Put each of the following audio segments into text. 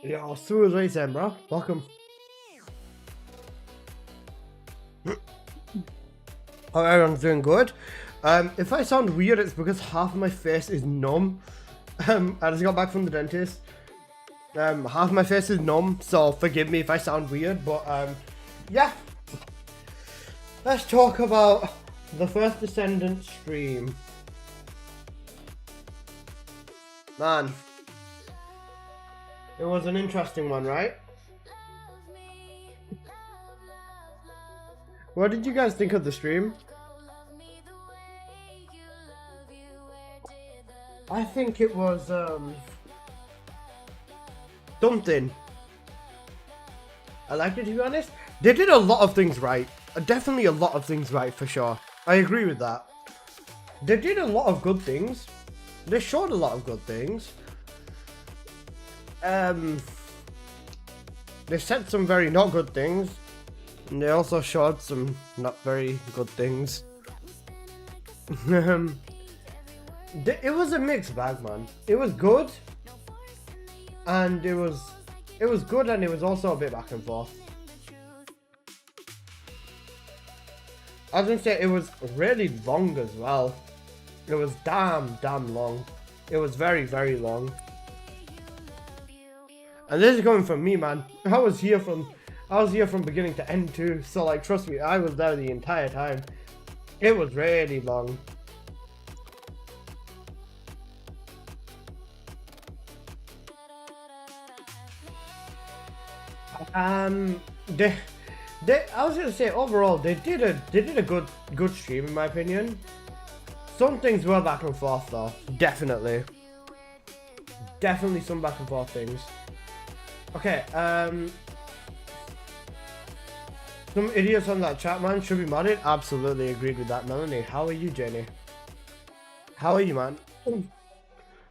Yo, Sue is right then, bro. Welcome. Oh, everyone's doing good. If I sound weird, it's because half of my face is numb. I just got back from the dentist. Half of my face is numb, so forgive me if I sound weird, but yeah. Let's talk about the first Descendant stream. Man, it was an interesting one, right? What did you guys think of the stream? I think it was something. I liked it, to be honest. They did a lot of things right. Definitely a lot of things right, for sure. I agree with that. They did a lot of good things. They showed a lot of good things. They said some very not good things. And they also showed some not very good things. It was a mixed bag, man. It was good. And it was good, and it was also a bit back and forth. I was gonna say it was really long as well. It was damn long. It was very, very long. And this is coming from me, man. I was here from beginning to end too. So like, trust me, I was there the entire time. It was really long. I was gonna say overall they did a good stream in my opinion. Some things were back and forth though, definitely some back and forth things. Okay, some idiots on that chat, man, should be modded. Absolutely agreed with that, Melanie. How are you, Jenny? How are you, man?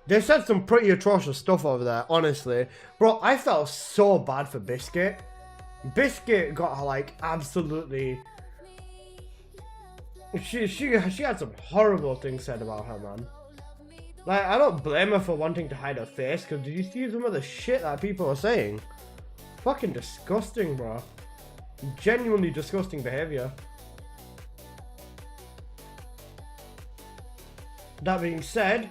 They said some pretty atrocious stuff over there, honestly. Bro, I felt so bad for Biscuit. Biscuit got like absolutely... She had some horrible things said about her, man. Like, I don't blame her for wanting to hide her face, because did you see some of the shit that people are saying? Fucking disgusting, bro. Genuinely disgusting behavior. That being said,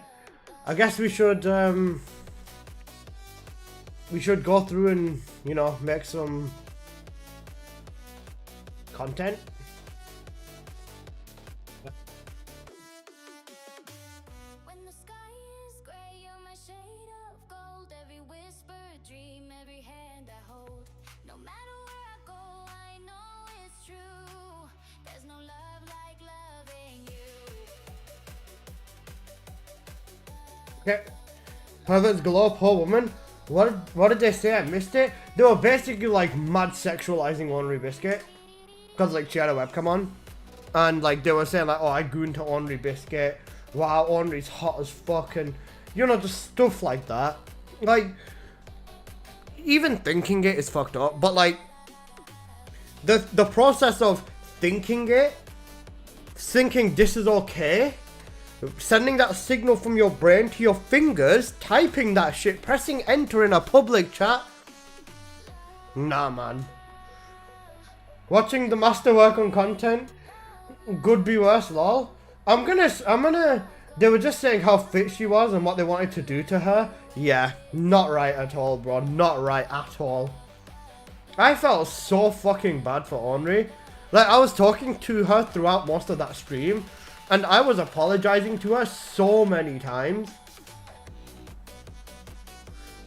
I guess we should go through and, you know, make some content. Okay. Perverts galore, poor woman. What did they say? I missed it. They were basically like mad sexualizing Ornery Biscuit. Because like she had a webcam on. And like they were saying like, oh, I gooned to Ornery Biscuit. Wow, Ornery's hot as fuck. And you know, just stuff like that. Like, even thinking it is fucked up. But like, the process of thinking this is okay. Sending that signal from your brain to your fingers, typing that shit, pressing enter in a public chat. Nah, man. Watching the masterwork on content could be worse, lol. I'm gonna. They were just saying how fit she was and what they wanted to do to her. Yeah, not right at all, bro. Not right at all. I felt so fucking bad for Ornery. Like, I was talking to her throughout most of that stream. And I was apologizing to her so many times.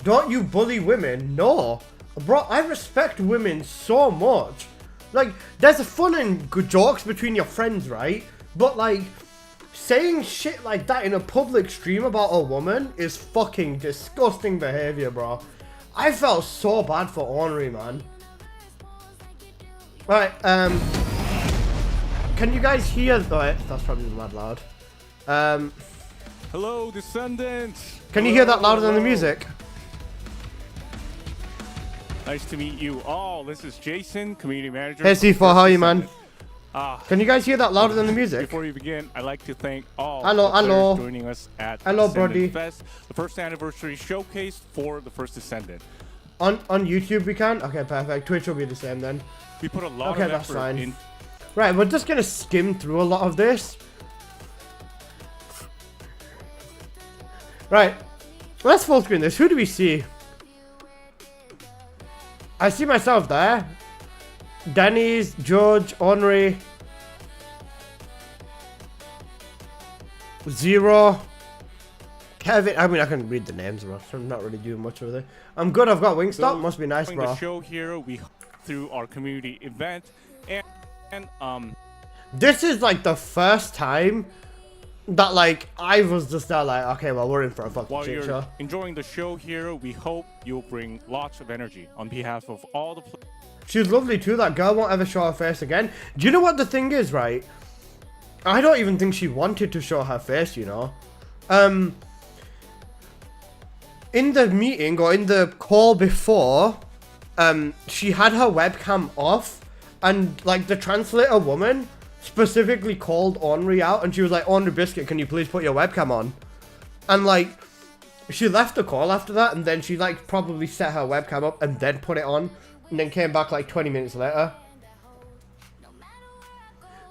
Don't you bully women? No. Bro, I respect women so much. Like, there's fun and good jokes between your friends, right? But like, saying shit like that in a public stream about a woman is fucking disgusting behavior, bro. I felt so bad for Ornery, man. Alright, can you guys hear? Oh, that's probably mad loud. Hello, Descendant. Can you hear that louder than the music? Nice to meet you all. This is Jason, community manager. Hey C4, how are you, man? Can you guys hear that louder than the music? Before you begin, I'd like to thank all hello. joining us at Hello, Descendant Brody. Fest, the first anniversary showcase for the first Descendant. On YouTube we can? Okay, perfect. Twitch will be the same then. We put a lot Okay, of that's effort fine. in. Right, we're just gonna skim through a lot of this. Right, let's full screen this. Who do we see? I see myself there. Denny's, George, Henri, Zero, Kevin. I mean, I can read the names, bro. I'm not really doing much with it. I'm good. I've got Wingstop. Must be nice, bro. The show here, we through our community event, and This is like the first time that like I was just there like, okay, well, we're in for a fucking while shit you're show. enjoying the show here, we hope you'll bring lots of energy on behalf of all the. She's lovely too. That girl won't ever show her face again. Do you know what the thing is, right? I don't even think she wanted to show her face, you know. In the meeting or in the call before, she had her webcam off, and like the translator woman specifically called Henri out, and she was like, "Henri Biscuit, can you please put your webcam on?" And like, she left the call after that, and then she like probably set her webcam up and then put it on, and then came back like 20 minutes later.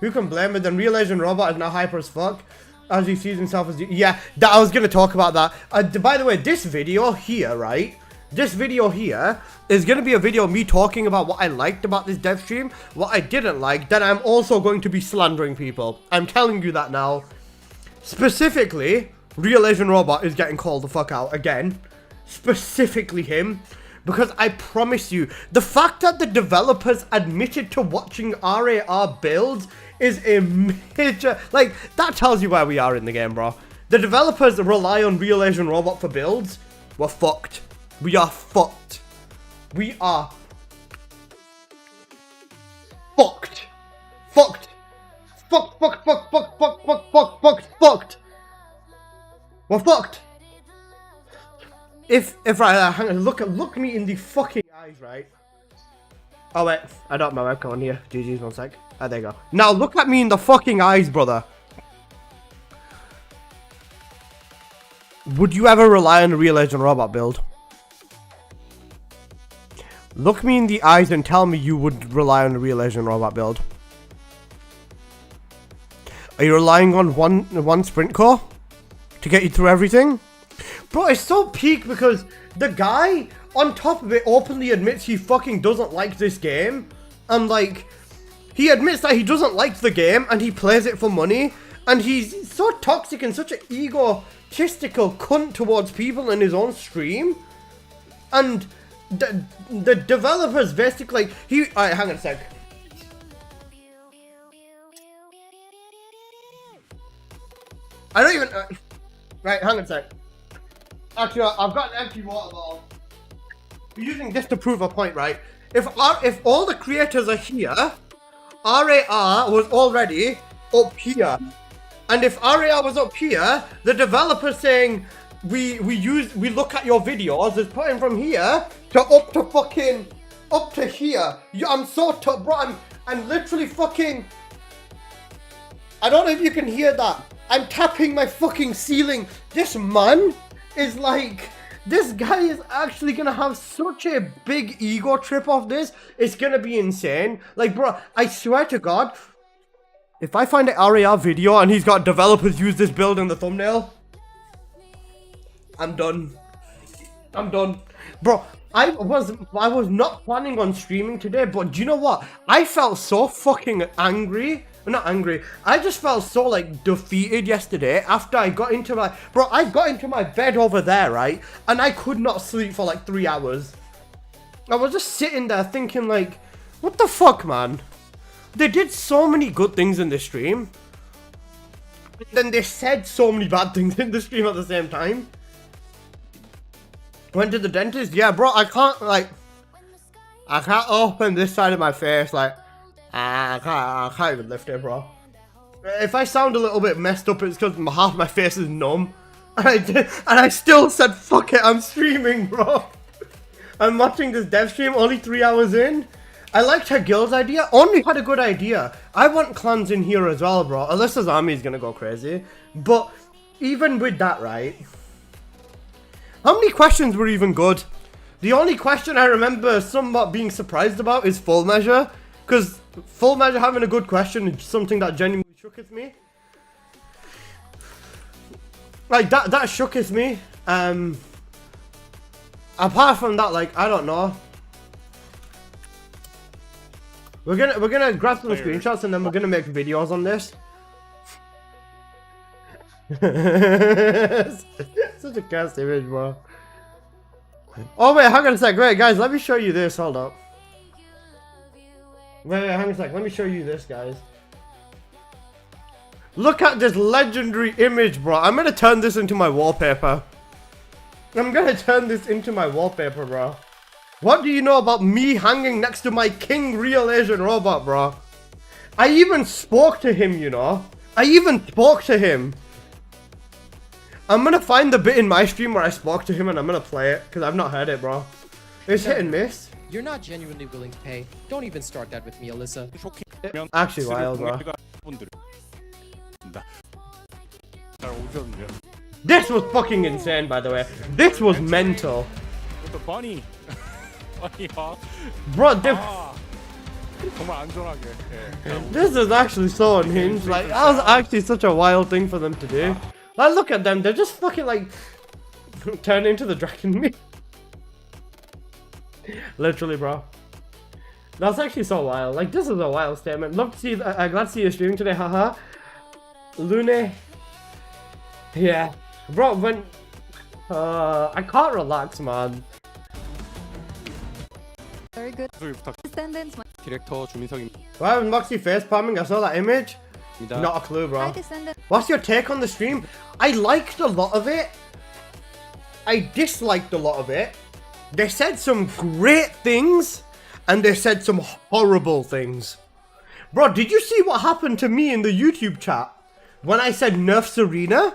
Who can blame her? Then Real Asian Robot is now hyper as fuck, as he sees himself as... Yeah, that, I was going to talk about that. By the way, this video here, right? This video here is going to be a video of me talking about what I liked about this dev stream, what I didn't like. Then I'm also going to be slandering people. I'm telling you that now. Specifically, Real Asian Robot is getting called the fuck out again. Specifically him. Because I promise you, the fact that the developers admitted to watching RAR builds is a major... Like, that tells you where we are in the game, bro. The developers rely on Real Asian Robot for builds. We're fucked. We are fucked. We are... fucked. Fucked. Fucked, fucked, fucked, fucked, fucked, fucked, fucked, fucked, fucked. We're fucked. If right, hang on, look me in the fucking eyes, right? Oh wait, I don't have my webcam on here. GG's, one sec. Ah, there you go. Now look at me in the fucking eyes, brother. Would you ever rely on a Real Asian Robot build? Look me in the eyes and tell me you would rely on a Real Asian Robot build. Are you relying on one sprint core to get you through everything? Bro, it's so peak because the guy, on top of it, openly admits he fucking doesn't like this game. And, like, he admits that he doesn't like the game and he plays it for money. And he's so toxic and such an egotistical cunt towards people in his own stream. And the developers basically, alright, hang on a sec. I don't even, right, hang on a sec. Actually, I've got an empty water bottle. We're using this to prove a point, right? If all the creators are here, RAR was already up here. And if RAR was up here, the developer saying we look at your videos is putting from here to up to here. I'm so bro, I'm literally fucking... I don't know if you can hear that. I'm tapping my fucking ceiling. This man is like, this guy is actually gonna have such a big ego trip off this. It's gonna be insane. Like, bro, I swear to God, if I find an RAR video and he's got developers use this build in the thumbnail, I'm done. I'm done. Bro, I was not planning on streaming today, but do you know what? I felt so fucking angry. Not angry. I just felt so like defeated yesterday after I got into my... Bro, I got into my bed over there, right? And I could not sleep for like 3 hours. I was just sitting there thinking like, what the fuck, man? They did so many good things in the stream. Then they said so many bad things in the stream at the same time. Went to the dentist. Yeah, bro, I can't open this side of my face, like... I can't even lift it, bro. If I sound a little bit messed up, it's because half my face is numb. And I still said, fuck it, I'm streaming, bro. I'm watching this dev stream only 3 hours in. I liked her guild's idea. Only had a good idea. I want clans in here as well, bro. Alyssa's army is gonna go crazy. But even with that, right? How many questions were even good? The only question I remember somewhat being surprised about is Full Measure. Because Full Measure having a good question is something that genuinely shooketh me. Like, that shooketh me. Apart from that, like, I don't know. We're gonna grab some screenshots and then we're gonna make videos on this. Such a cast image, bro. Oh wait, hang on a sec. Wait, guys, let me show you this. Hold up. Wait, hang on a sec. Let me show you this, guys. Look at this legendary image, bro. I'm gonna turn this into my wallpaper. I'm gonna turn this into my wallpaper, bro. What do you know about me hanging next to my king real Asian robot, bro? I even spoke to him, you know. I even spoke to him. I'm gonna find the bit in my stream where I spoke to him and I'm gonna play it, because I've not heard it, bro. It's hit and miss. You're not genuinely willing to pay. Don't even start that with me, Alyssa. Actually wild, bro. This was fucking insane, by the way. This was mental. With the bunny. Bro, 정말 안전하게. this is actually so unhinged. Like, that was actually such a wild thing for them to do. Like, look at them. They're just fucking, like, turn into the dragon meat. Literally, bro. That's actually so wild. Like, this is a wild statement. Love to see, glad to see you streaming today, haha. Lune. Yeah. Bro, when... I can't relax, man. Very good. Descendants. 디렉터 주민석입니다. Why was Moxie face palming? I saw that image. Not a clue, bro. Hi, Descendant. What's your take on the stream? I liked a lot of it. I disliked a lot of it. They said some great things, and they said some horrible things. Bro, did you see what happened to me in the YouTube chat when I said nerf Serena?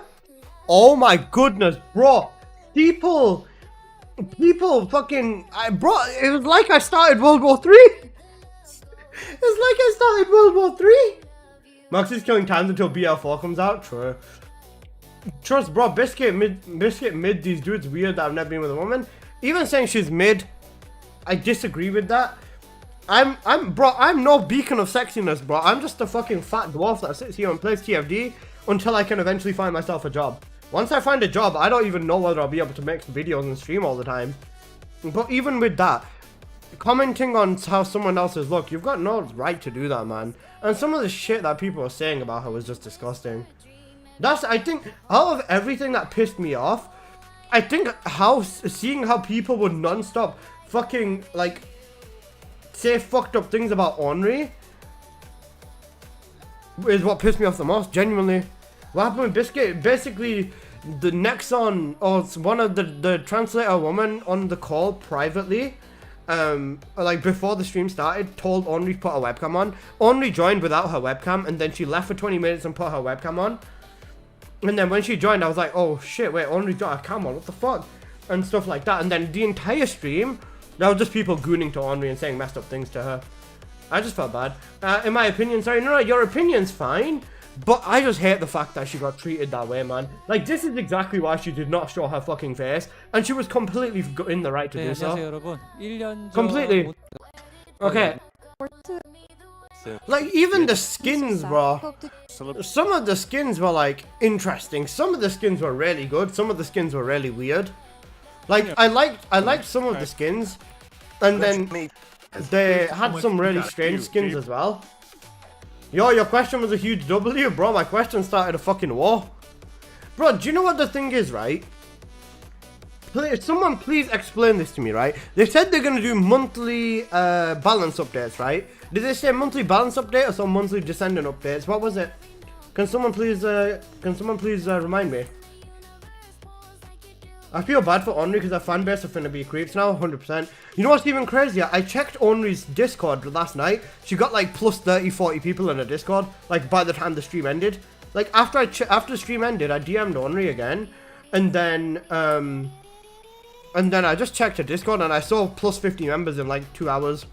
Oh my goodness, bro. People fucking... bro, it was like I started World War 3. It's like I started World War 3. Moxie's killing times until BL4 comes out. True. Trust, bro. Biscuit mid these dudes weird that I've never been with a woman. Even saying she's mid, I disagree with that. I'm no beacon of sexiness, bro. I'm just a fucking fat dwarf that sits here and plays TFD until I can eventually find myself a job. Once I find a job, I don't even know whether I'll be able to make videos and stream all the time. But even with that, commenting on how someone else's look, you've got no right to do that, man. And some of the shit that people are saying about her was just disgusting. I think, out of everything that pissed me off, I think seeing how people would non-stop fucking, like, say fucked up things about Henri is what pissed me off the most, genuinely. What happened with Biscuit? Basically, the Nexon, or one of the translator woman on the call privately, like before the stream started, told Henri to put her webcam on. Henri joined without her webcam, and then she left for 20 minutes and put her webcam on. And then when she joined, I was like, oh shit, wait, Henri's got her cam on, what the fuck? And stuff like that. And then the entire stream, there were just people gooning to Henri and saying messed up things to her. I just felt bad. In my opinion, sorry, no, your opinion's fine. But I just hate the fact that she got treated that way, man. Like, this is exactly why she did not show her fucking face. And she was completely in the right to do so. Completely. Okay. Like, even the skins, bro. Some of the skins were, like, interesting. Some of the skins were really good. Some of the skins were really weird. Like, I liked some of the skins. And then they had some really strange skins as well. Yo, your question was a huge W, bro. My question started a fucking war. Bro, do you know what the thing is, right? Someone please explain this to me, right? They said they're gonna do monthly balance updates, right? Did they say monthly balance update or some monthly Descendant updates? What was it? Can someone please remind me? I feel bad for Henri because our fan base are finna be creeps now, 100%. You know what's even crazier? I checked Henri's Discord last night. She got like plus 30, 40 people in her Discord. Like by the time the stream ended. Like after the stream ended, I DM'd Henri again, and then I just checked her Discord and I saw plus 50 members in like 2 hours.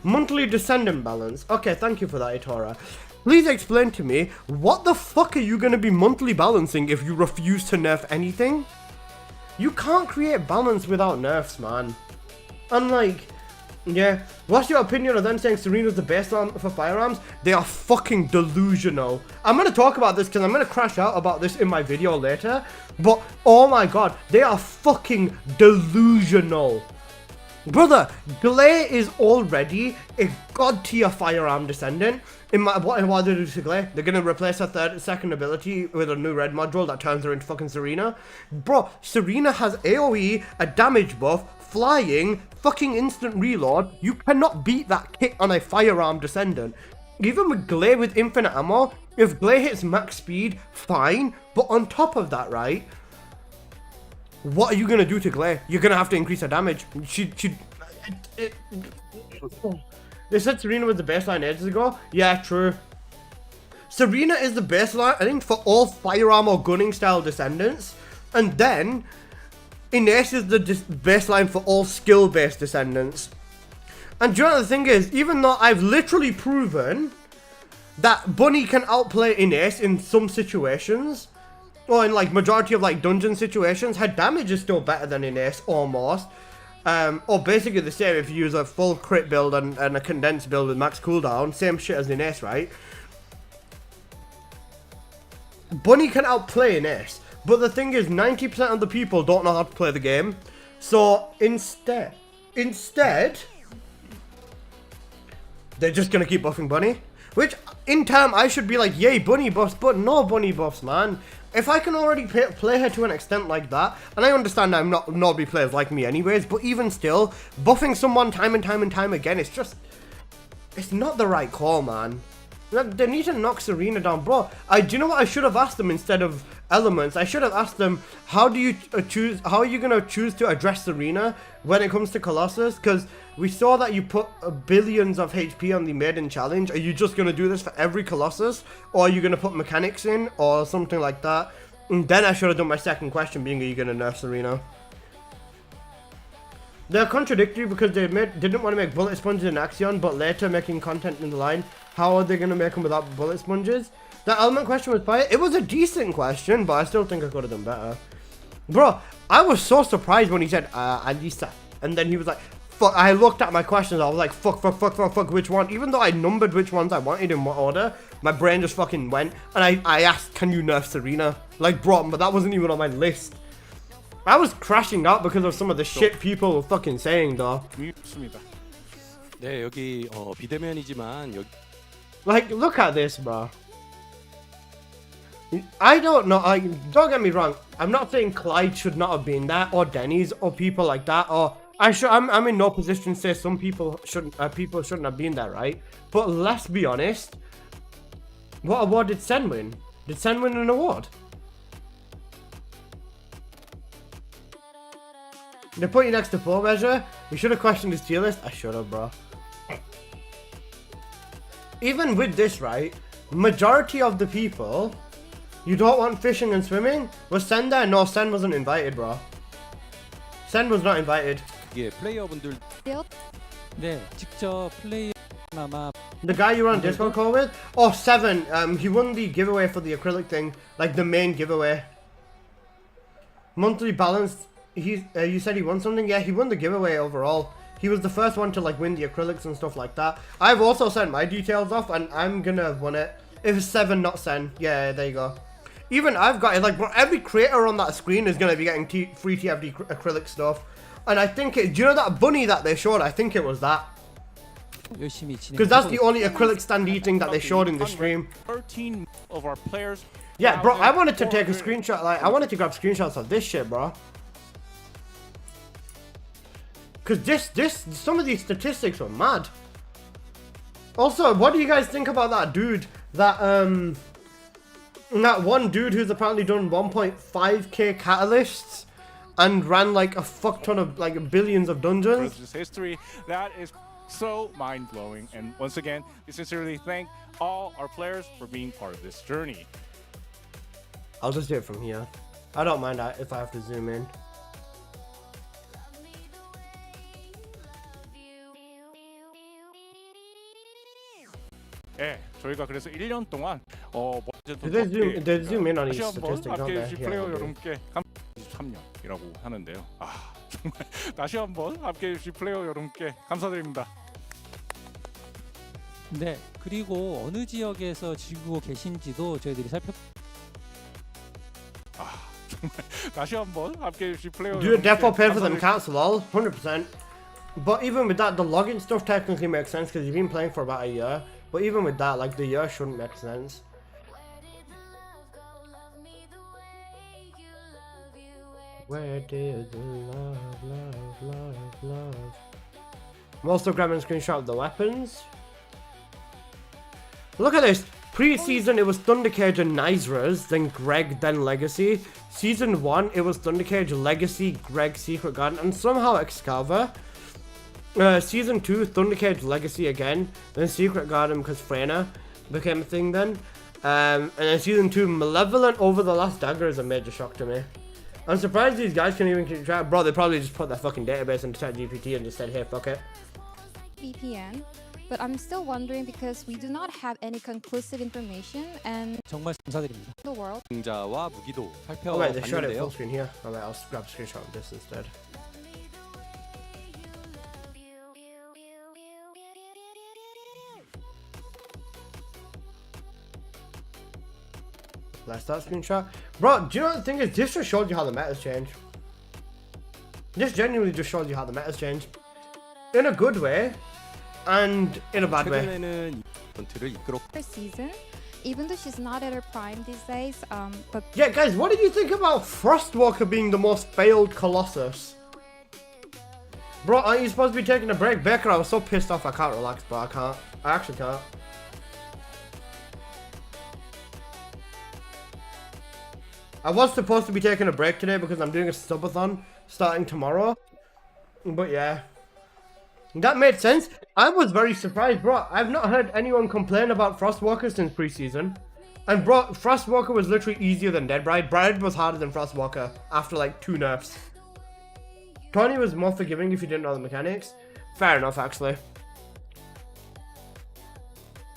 Monthly Descendant balance. Okay, thank you for that, Itora. Please explain to me, what the fuck are you gonna be monthly balancing if you refuse to nerf anything? You can't create balance without nerfs, man. And like, yeah, what's your opinion of them saying Serena's the best for firearms? They are fucking delusional. I'm gonna talk about this because I'm gonna crash out about this in my video later. But oh my god, they are fucking delusional. Brother, Glare is already a god tier firearm Descendant. What they do to Glare? They're gonna replace her second ability with a new red module that turns her into fucking Serena. Bro, Serena has AoE, a damage buff, flying, fucking instant reload. You cannot beat that kit on a firearm Descendant. Even with Glare with infinite ammo, if Glare hits max speed, fine. But on top of that, right? What are you gonna do to Glare? You're gonna have to increase her damage. They said Serena was the best line ages ago. Yeah, true. Serena is the best line, I think, for all firearm or gunning style Descendants. And then Ines is the best line for all skill based Descendants. And do you know what the thing is? Even though I've literally proven that Bunny can outplay Ines in some situations, or in like majority of like dungeon situations, her damage is still better than Ines, almost. Or basically the same if you use a full crit build and a condensed build with max cooldown. Same shit as Ines, right? Bunny can outplay Ines. But the thing is, 90% of the people don't know how to play the game. So instead, they're just gonna keep buffing Bunny. Which, in time, I should be like, yay, Bunny buffs, but no Bunny buffs, man. If I can already play her to an extent like that, and I understand I'm not nobody players like me anyways, but even still, buffing someone time and time again, it's just, it's not the right call, man. They need to knock Serena down, bro. Do you know what I should have asked them instead of elements? I should have asked them, how do you choose? How are you gonna choose to address Serena when it comes to Colossus? Because we saw that you put billions of HP on the maiden challenge. Are you just gonna do this for every Colossus, or are you gonna put mechanics in, or something like that? And then I should have done my second question, being, are you gonna nerf Serena? They're contradictory because they didn't want to make bullet sponges in Axion, but later making content in the line. How are they going to make them without bullet sponges? That element question was fire. It was a decent question, but I still think I could have done better. Bro, I was so surprised when he said, Alisa. And then he was like, fuck. I looked at my questions. I was like, fuck, which one? Even though I numbered which ones I wanted in what order, my brain just fucking went. And I asked, can you nerf Serena? Like, bro, but that wasn't even on my list. I was crashing out because of some of the shit people were fucking saying, though. 네, 여기 비대면이지만 여기 Like, look at this, bro. I don't know. Don't get me wrong. I'm not saying Clyde should not have been there, or Denny's, or people like that. Or I'm in no position to say some people shouldn't have been there, right? But let's be honest. What award did Sen win? Did Sen win an award? They put you next to Full Measure. You should have questioned his tier list. I should have, bro. Even with this, right? Majority of the people, you don't want fishing and swimming. Was Sen there? No, Sen wasn't invited, bro. Sen was not invited. 이게 플레이어분들 네, 직접 플레이 아마 The guy you were on Discord call with? Oh, Seven. He won the giveaway for the acrylic thing, like the main giveaway. Monthly balance. You said he won something? Yeah, he won the giveaway overall. He was the first one to like win the acrylics and stuff like that. I've also sent my details off, and I'm gonna have won it. If it's Seven, not Sen. Yeah, there you go. Even I've got it. Like, bro, every creator on that screen is gonna be getting free TFD acrylic stuff. And I think do you know that bunny that they showed? I think it was that. Because that's the only acrylic standee thing that they showed in the stream. 13 of our players. Yeah, bro, I wanted to take a screenshot. Like, I wanted to grab screenshots of this shit, bro. Because some of these statistics are mad. Also, what do you guys think about that dude? That one dude who's apparently done 1.5k catalysts and ran like a fuck ton of like billions of dungeons. History that is so mind-blowing, and once again, we sincerely thank all our players for being part of this journey. I'll just do it from here. I don't mind that if I have to zoom in. 예, 저희가 그래서 1년 동안 They zoom in on each statistic, don't they? 플레이어 Yeah, 여러분께 23년 이라고 하는데요. 아 정말 다시 한번 함께해 주신 플레이어 여러분께 감사드립니다. 네, 그리고 어느 지역에서 지고 계신지도 저희들이 아 정말 다시 한번 함께해 주신 플레이어 Dude, defo paid for them 감사드립니다. accounts, lol, 100%. But even with that, the login stuff technically makes sense because you've been playing for about a year. But even with that, like the year shouldn't make sense. Where did the love? I'm also grabbing a screenshot of the weapons. Look at this. Pre-season, it was Thundercage and Nizra's, then Greg, then Legacy. Season 1, it was Thundercage, Legacy, Greg, Secret Garden, and somehow Excalibur. Season 2, Thundercage, Legacy again, then Secret Garden because Freyna became a thing then. And then Season 2, Malevolent over the Last Dagger is a major shock to me. I'm surprised these guys can even keep track. Bro, they probably just put their fucking database into ChatGPT and just said, hey, fuck it. VPN, but I'm still wondering because we do not have any conclusive information and 정말 감사드립니다. the world. 자와 무기도 Oh wait, they showed it 살펴봤는데요. full screen here. Oh wait, I'll grab a screenshot of this instead. That's that screenshot. Bro, do you know what the thing is? This just showed you how the meta's changed. This genuinely just shows you how the meta's changed. In a good way, and in a bad way. 최근에는 이벤트를 이끌었고 First season, even though she's not at her prime these days, but Yeah, guys, what did you think about Frostwalker being the most failed Colossus? Bro, aren't you supposed to be taking a break? Baker, I was so pissed off I can't relax, bro. I can't. I actually can't. I was supposed to be taking a break today because I'm doing a subathon starting tomorrow. But yeah. That made sense. I was very surprised, bro. I've not heard anyone complain about Frostwalker since preseason. And bro, Frostwalker was literally easier than Dead Bride. Bride was harder than Frostwalker after like 2 nerfs. Tony was more forgiving if you didn't know the mechanics. Fair enough, actually.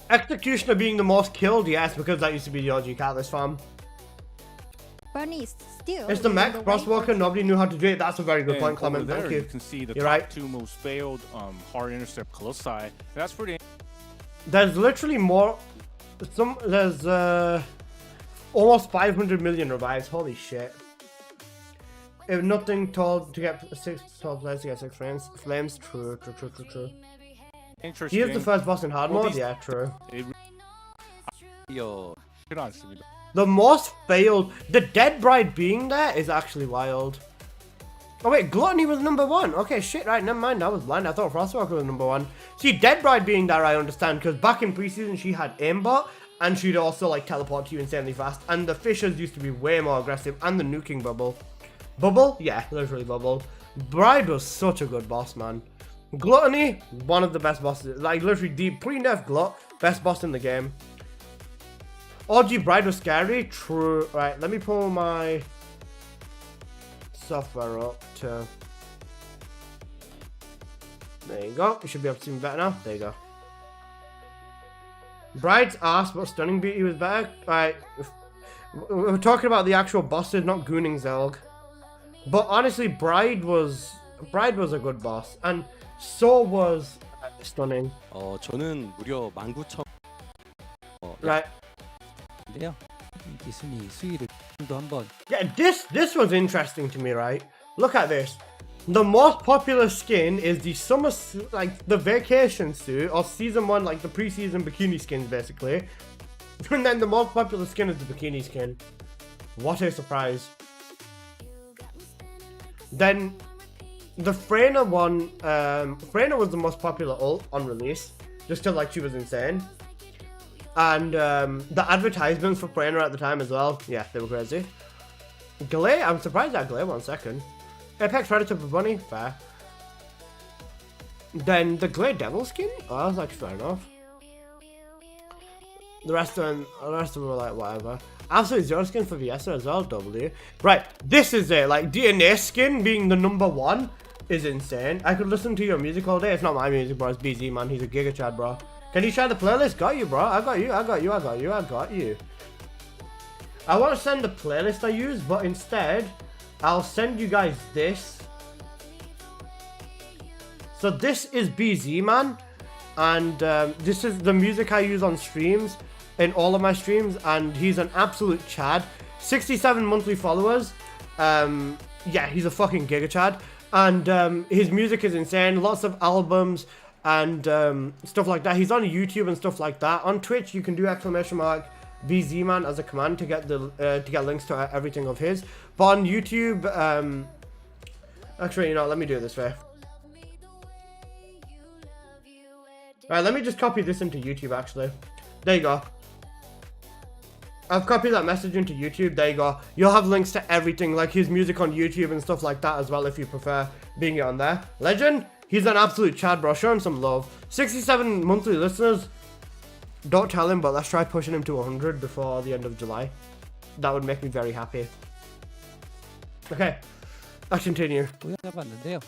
Executioner being the most killed, yes, because that used to be the OG Catalyst farm. Bunny is still. It's the leading mech, the way Frostwalker, for- nobody knew how to do it. That's a very good And point, over Clement. there, Thank you. You can see the You're top right. 2 most failed hard intercept Colossi. That's pretty. There's literally more. There's almost 500 million revives. Holy shit. If nothing told to get 6 players to get 6 flames. True. interesting. He is the first boss in hard Well, mode. these- Yeah, true. 이어 않습니다. The most failed. The Dead Bride being there is actually wild. Oh wait, Gluttony was number 1. Okay, shit, right, never mind. I was blind. I thought Frostwalker was number 1. See, Dead Bride being there, I understand, because back in preseason she had aimbot, and she'd also like teleport to you insanely fast. And the fishers used to be way more aggressive, and the nuking bubble. Bubble? Yeah, literally bubble. Bride was such a good boss, man. Gluttony, one of the best bosses. Like literally the pre-nerf Glut, best boss in the game. OG Bride was scary. True. Right, let me pull my software up to. There you go. You should be able to see me better now. There you go. Bride's ass, but Stunning Beauty was better. Right. We're talking about the actual bosses, not Gooning Zelg. But honestly, Bride was a good boss, and so was Stunning. 저는 무려 19,000 Right. 인데요. 이 순위 수위를 또 한번 Yeah, this was interesting to me, right? Look at this. The most popular skin is the summer suit, like the vacation suit, or season 1, like the preseason bikini skins, basically. And then the most popular skin is the bikini skin. What a surprise. Then the Freyna one, Freyna was the most popular ult on release, just because like she was insane. And the advertisements for Freyna at the time as well, yeah, they were crazy. Glay, I'm surprised at Glay 1 second. Apex Predator for Bunny, fair. Then the Glay Devil skin, oh, that was actually fair enough. The rest of them were like whatever. Absolute Zero skin for Viesa as well, W. Right, this is it. Like DNA skin being the number 1 is insane. I could listen to your music all day. It's not my music, bro. It's BZ, man. He's a Giga Chad, bro. Can you share the playlist? Got you, bro. I got you. I want to send the playlist I use, but instead, I'll send you guys this. So this is BZ Man, and this is the music I use on streams, in all of my streams, and he's an absolute Chad. 67 monthly followers. Yeah, he's a fucking giga Chad, and his music is insane. Lots of albums and stuff like that. He's on YouTube and stuff like that. On Twitch, you can do !BZman as a command to get the to get links to everything of his. But on YouTube, actually, you know, let me do it this way. Alright, let me just copy this into YouTube, actually. There you go. I've copied that message into YouTube. There you go. You'll have links to everything, like his music on YouTube and stuff like that as well, if you prefer being it on there. Legend, he's an absolute Chad, bro. Show him some love. 67 monthly listeners. Don't tell him, but let's try pushing him to 100 before the end of July. That would make me very happy. Okay, let's continue. 보여봤는데요.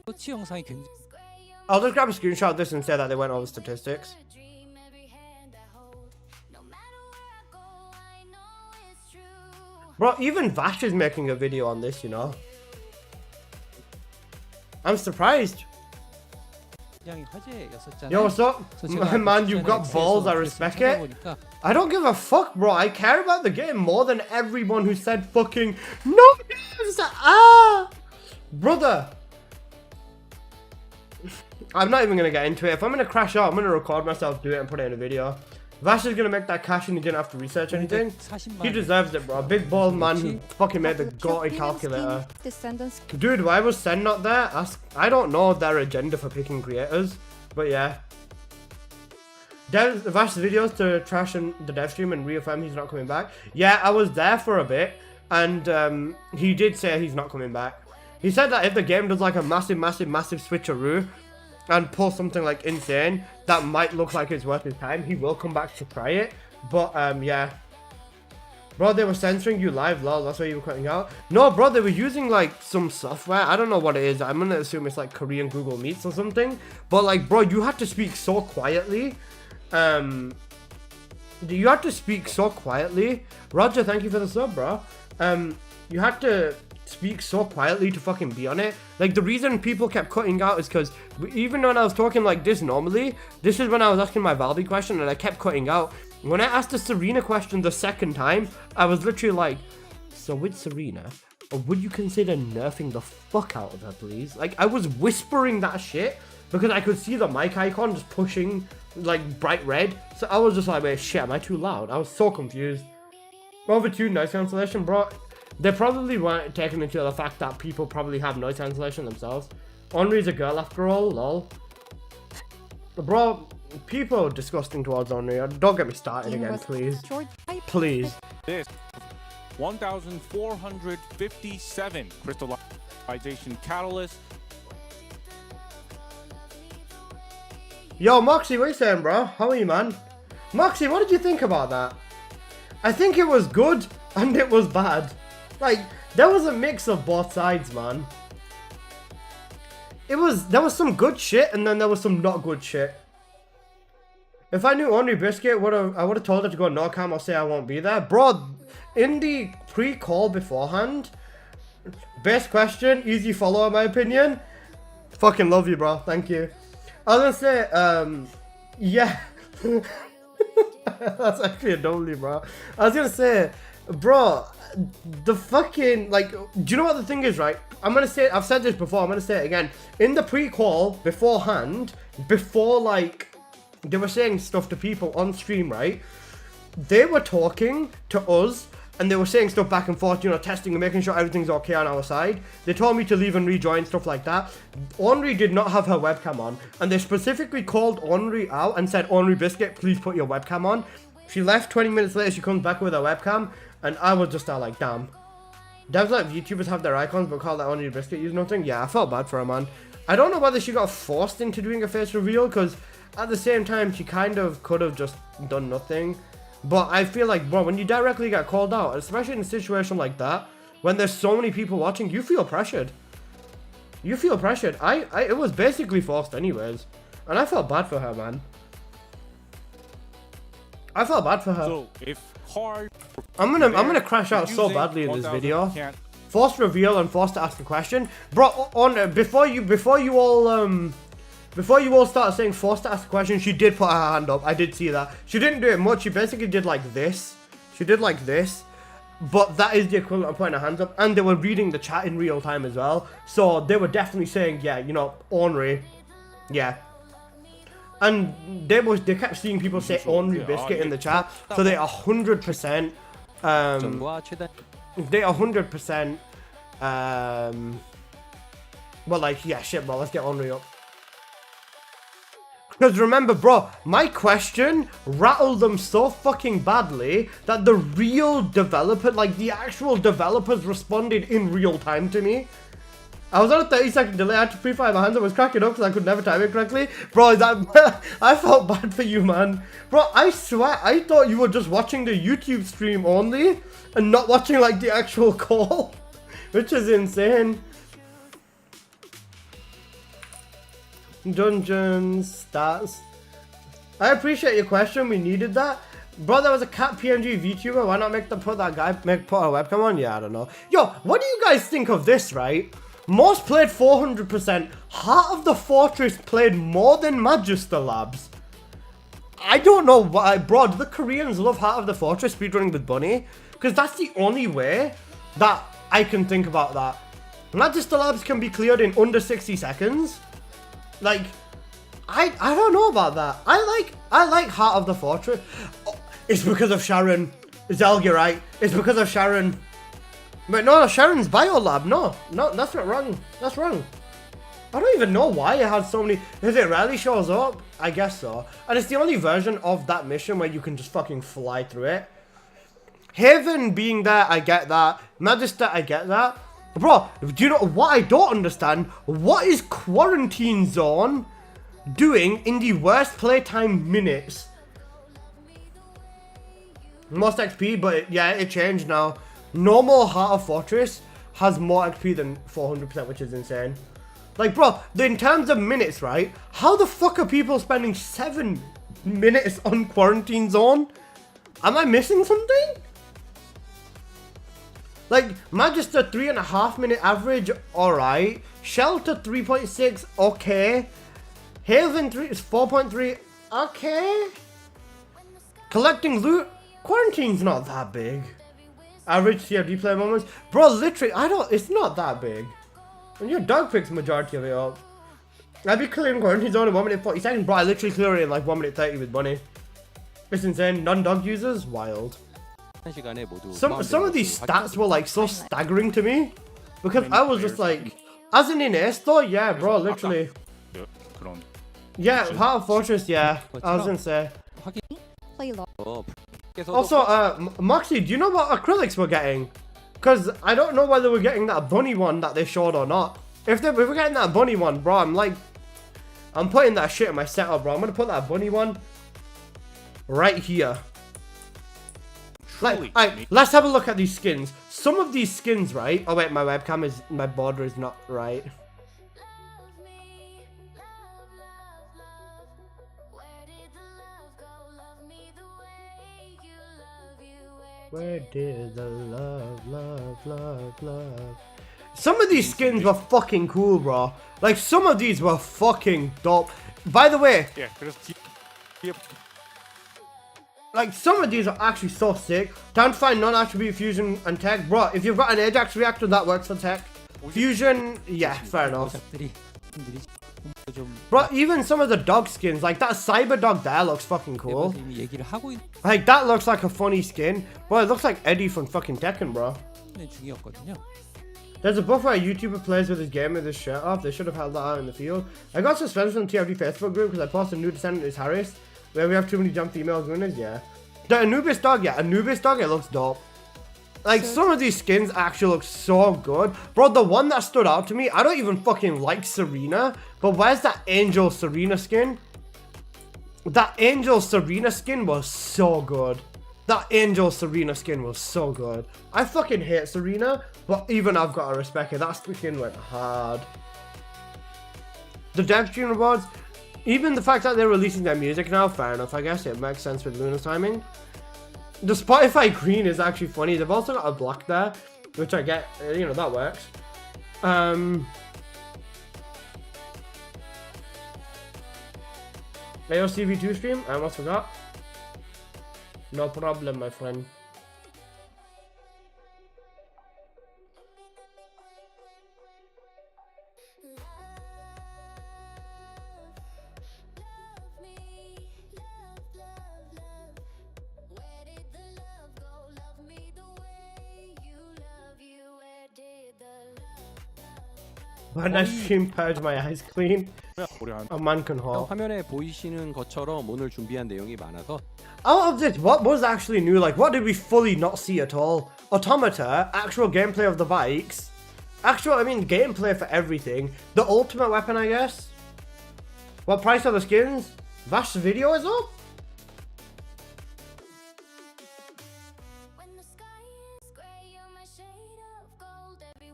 코치 영상이 굉장히 I'll just grab a screenshot of this and say that they went over statistics. Bro, even Vash is making a video on this, you know. I'm surprised. 굉장히 화제였었잖아요. Yo, what's up? Man, you've got balls, I respect it. I don't give a fuck, bro. I care about the game more than everyone who said fucking no. Brother. I'm not even gonna get into it. If I'm gonna crash out, I'm gonna record myself do it and put it in a video. Vash is gonna make that cash and he didn't have to research anything. He deserves it, bro. Big bald man who fucking made the GOAT calculator. Descendants. Dude, why was Sen not there? I don't know their agenda for picking creators, but yeah. Vash's videos to trash and the dev stream and reaffirm he's not coming back. Yeah, I was there for a bit, and he did say he's not coming back. He said that if the game does like a massive switcheroo and pull something like insane that might look like it's worth his time, he will come back to try it. But yeah. Bro, they were censoring you live, lol. That's why you were cutting out. No, bro, they were using like some software. I don't know what it is. I'm gonna assume it's like Korean Google Meets or something. But like, bro, you had to speak so quietly. You had to speak so quietly. Roger, thank you for the sub, bro. You had to speak so quietly to fucking be on it. Like, the reason people kept cutting out is because even when I was talking like this normally, this is when I was asking my Valby question and I kept cutting out. When I asked the Serena question the second time, I was literally like, so with Serena, would you consider nerfing the fuck out of her, please? Like, I was whispering that shit because I could see the mic icon just pushing like bright red. So I was just like, wait, shit, am I too loud? I was so confused. Over 2 noise cancellation, bro. They probably weren't taking into the fact that people probably have noise cancellation themselves. Henri's a girl after all, lol. Bro, people are disgusting towards Henri. Don't get me started again, please. Please. This 1,457 crystallization catalyst. Yo, Moxie, what are you saying, bro? How are you, man? Moxie, what did you think about that? I think it was good and it was bad. Like, there was a mix of both sides, man. There was some good shit and then there was some not good shit. If I knew Henri Biscuit, I would have told her to go no cam or say I won't be there. Bro, in the pre-call beforehand, best question, easy follow in my opinion. Fucking love you, bro. Thank you. I was gonna say, yeah. That's actually a dolly, bro. I was gonna say, bro, the fucking, like, do you know what the thing is, right? I'm gonna say, I've said this before, I'm gonna say it again. In the pre-call beforehand, before, like, they were saying stuff to people on stream, right? They were talking to us and they were saying stuff back and forth, you know, testing and making sure everything's okay on our side. They told me to leave and rejoin, stuff like that. Henri did not have her webcam on, and they specifically called Henri out and said, Henri Biscuit, please put your webcam on. She left. 20 minutes later, she comes back with her webcam, and I was just like, damn. Devs like YouTubers have their icons, but call that Henri Biscuit use nothing. Yeah, I felt bad for her, man. I don't know whether she got forced into doing a face reveal, because at the same time, she kind of could have just done nothing. But I feel like, bro, when you directly get called out, especially in a situation like that, when there's so many people watching, you feel pressured. You feel pressured. It was basically forced anyways. And I felt bad for her, man. I felt bad for her. So if hard, I'm gonna crash out so badly in this video. Can't forced reveal and forced to ask a question. Bro, on before you all start saying forced to ask a question, she did put her hand up. I did see that. She didn't do it much. She basically did like this. She did like this. But that is the equivalent of putting her hands up. And they were reading the chat in real time as well. So they were definitely saying, yeah, you know, ornery. Yeah. And they kept seeing people say ornery biscuit in the chat. So they 100%, 전과 최단 they 100%, well, like, yeah, shit, bro, let's get ornery up. Because remember, bro, my question rattled them so fucking badly that the real developer, like the actual developers, responded in real time to me. I was on a 30-second delay. I had to pre-fire my hands. I was cracking up because I could never time it correctly. Bro, that I felt bad for you, man. Bro, I swear, I thought you were just watching the YouTube stream only and not watching like the actual call, which is insane. Dungeons, stats. I appreciate your question. We needed that. Bro, there was a cat PNG VTuber. Why not put that guy, put a webcam on? Yeah, I don't know. Yo, what do you guys think of this, right? Most played 400%. Heart of the Fortress played more than Magister Labs. I don't know why, bro. Do the Koreans love Heart of the Fortress speedrunning with Bunny? Because that's the only way that I can think about that. Magister Labs can be cleared in under 60 seconds. Like, I don't know about that. I like Heart of the Fortress. Oh, it's because of Sharon. Zelg, you're right. It's because of Sharon. But no, Sharon's Biolab. No, that's not wrong. That's wrong. I don't even know why it has so many. If it rarely shows up, I guess so. And it's the only version of that mission where you can just fucking fly through it. Haven being there, I get that. Magister, I get that. Bro, do you know what I don't understand? What is Quarantine Zone doing in the worst playtime minutes? Most XP, but yeah, it changed now. Normal Heart of Fortress has more XP than 400%, which is insane. Like, bro, in terms of minutes, right? How the fuck are people spending 7 minutes on Quarantine Zone? Am I missing something? Like, Magister 3.5 minute average, alright. Shelter 3.6, okay. Haven 3 is 4.3, okay. Collecting loot, Quarantine's not that big. Average CFD play moments, bro, literally, it's not that big. And your dog picks majority of it up. I'd be clearing Quarantine Zone in 1 minute 40 seconds, bro, I literally clear it in like 1 minute 30 with Bunny. It's insane, non-dog users, wild. 시간에 모두 Some of these stats were like so staggering to me because I was just like, as an innate though, yeah, bro, literally. Yeah, Heart of Fortress, yeah. I was gonna say. Play log. Also, Moxie, do you know what acrylics we're getting? Because I don't know whether we're getting that bunny one that they showed or not. If we're getting that bunny one, bro, I'm putting that shit in my setup, bro. I'm gonna put that bunny one right here. Like, alright, let's have a look at these skins. Some of these skins, right? Oh wait, my border is not right. Where did the love? Some of these skins were fucking cool, bro. Like, some of these were fucking dope. By the way, yeah, like, some of these are actually so sick. Time to find non-attribute fusion and tech. Bro, if you've got an Ajax reactor, that works for tech. Fusion, yeah, fair enough. Bro, even some of the dog skins, like that cyber dog there looks fucking cool. Like, that looks like a funny skin. Bro, it looks like Eddie from fucking Tekken, bro. There's a buff where a YouTuber plays with his game with his shirt off. They should have held that out in the field. I got suspended from the TFD Facebook group because I posted a new Descendant is Harris. Where we have too many jump females winners, yeah. The Anubis dog, yeah. Anubis dog, it looks dope. Like, some of these skins actually look so good. Bro, the one that stood out to me, I don't even fucking like Serena. But where's that Angel Serena skin? That Angel Serena skin was so good. That Angel Serena skin was so good. I fucking hate Serena, but even I've got to respect it. That skin went hard. The dev stream rewards... Even the fact that they're releasing their music now, fair enough, I guess. It makes sense with Luna's timing. The Spotify green is actually funny. They've also got a black there. which I get, you know, that works. AOCV2 stream? I almost forgot. No problem, my friend. When I stream purge my eyes clean, 우리 한 a man can halt. 화면에 보이시는 것처럼 오늘 준비한 내용이 많아서 Out of this, what was actually new? Like, what did we fully not see at all? Automata, actual gameplay of the bikes, actual, I mean, gameplay for everything. The ultimate weapon, I guess. What price are the skins? Vash's video is up?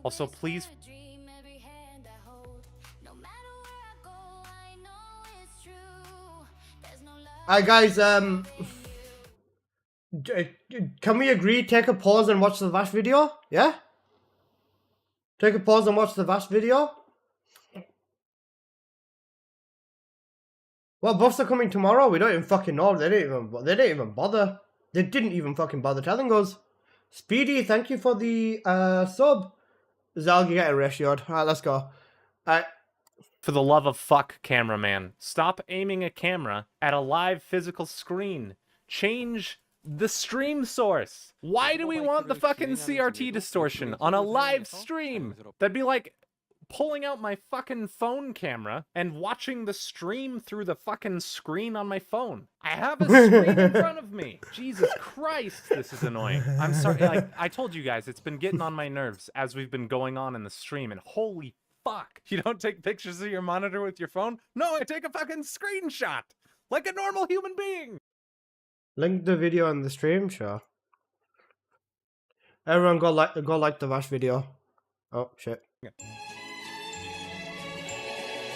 Also, please. Alright guys, can we agree, take a pause and watch the Vash video? Yeah? Take a pause and watch the Vash video? What buffs are coming tomorrow? We don't even fucking know. They didn't even bother. They didn't even fucking bother telling us. Speedy, thank you for the sub. Zalgi getting ratioed. Alright, let's go. Alright. For the love of fuck, cameraman, stop aiming a camera at a live physical screen. Change the stream source. Why do we want the fucking CRT distortion on a live stream? That'd be like pulling out my fucking phone camera and watching the stream through the fucking screen on my phone. I have a screen in front of me. Jesus Christ, this is annoying. I'm sorry, like, I told you guys, it's been getting on my nerves as we've been going on in the stream, and holy fuck. You don't take pictures of your monitor with your phone? No, I take a fucking screenshot. Like a normal human being. Link the video in the stream, sure. Everyone go like the Vash video. Oh shit. Yeah.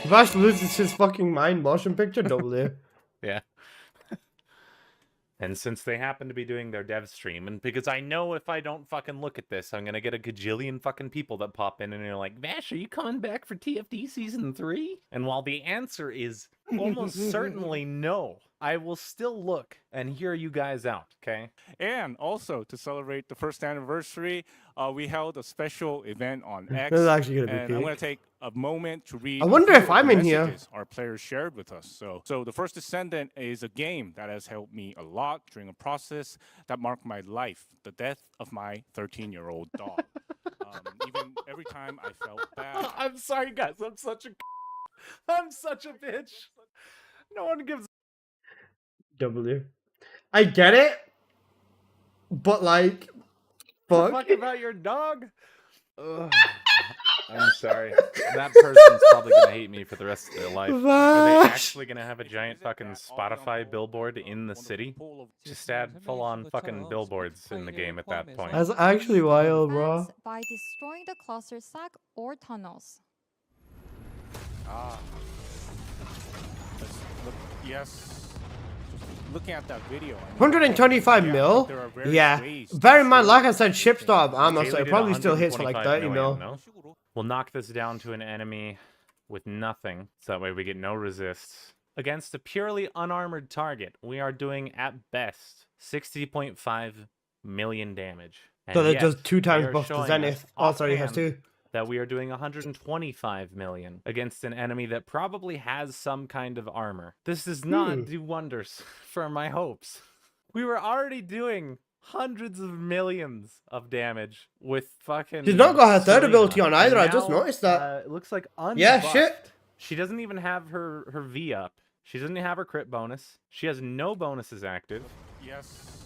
Vash loses his fucking mind motion picture W. Yeah. And since they happen to be doing their dev stream, and because I know if I don't fucking look at this, I'm gonna get a gajillion fucking people that pop in and are like, Vash, are you coming back for TFD Season 3? And while the answer is almost certainly no, I will still look and hear you guys out, okay? And also, to celebrate the first anniversary, we held a special event on X. This is actually gonna be and I'm going peak. to take a moment to read. I wonder a few if of I'm the in here. messages our players shared with us. So the first Descendant is a game that has helped me a lot during a process that marked my life, the death of my 13-year-old dog. Even every time I felt bad. I'm sorry, guys. I'm such a bitch. No one gives W. I get it, but like, a fuck. fuck about your dog. Ugh. I'm sorry. That person's probably gonna hate me for the rest of their life. Are they Vash. actually gonna have a giant fucking Spotify billboard in the city? Just add full-on fucking billboards in the game at that point. That's actually wild, bro. Fans by destroying the cluster sack or tunnels. Let's look, yes. Just looking at that video. I mean, 125 yeah, mil? there are various Yeah. ways to Bear in mind, destroy like I said, shipstop ammo, Haley so it did probably still hits for like 125 30 million, mil. no? We'll knock this down to an enemy with nothing, so that way we get no resists. Against a purely unarmored target, we are doing, at best, 60.5 million damage. And So that yet, does 2 they times are buff to showing Zenith. us Oh, sorry, he has offhand 2. that we are doing 125 million against an enemy that probably has some kind of armor. This does not do wonders for my hopes. We were already doing hundreds of millions of damage with fucking. She's not got her third Selena, ability on either, and I just now, noticed that. it looks like unbuffed. Yeah, shit. She doesn't even have her V up. She doesn't have her crit bonus. She has no bonuses active. Yes.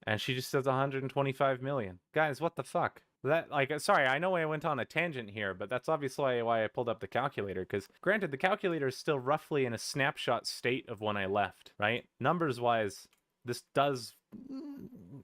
And she just does 125 million. Guys, what the fuck? That, like, sorry, I know I went on a tangent here, but that's obviously why I pulled up the calculator, because granted, the calculator is still roughly in a snapshot state of when I left, right? Numbers-wise, this does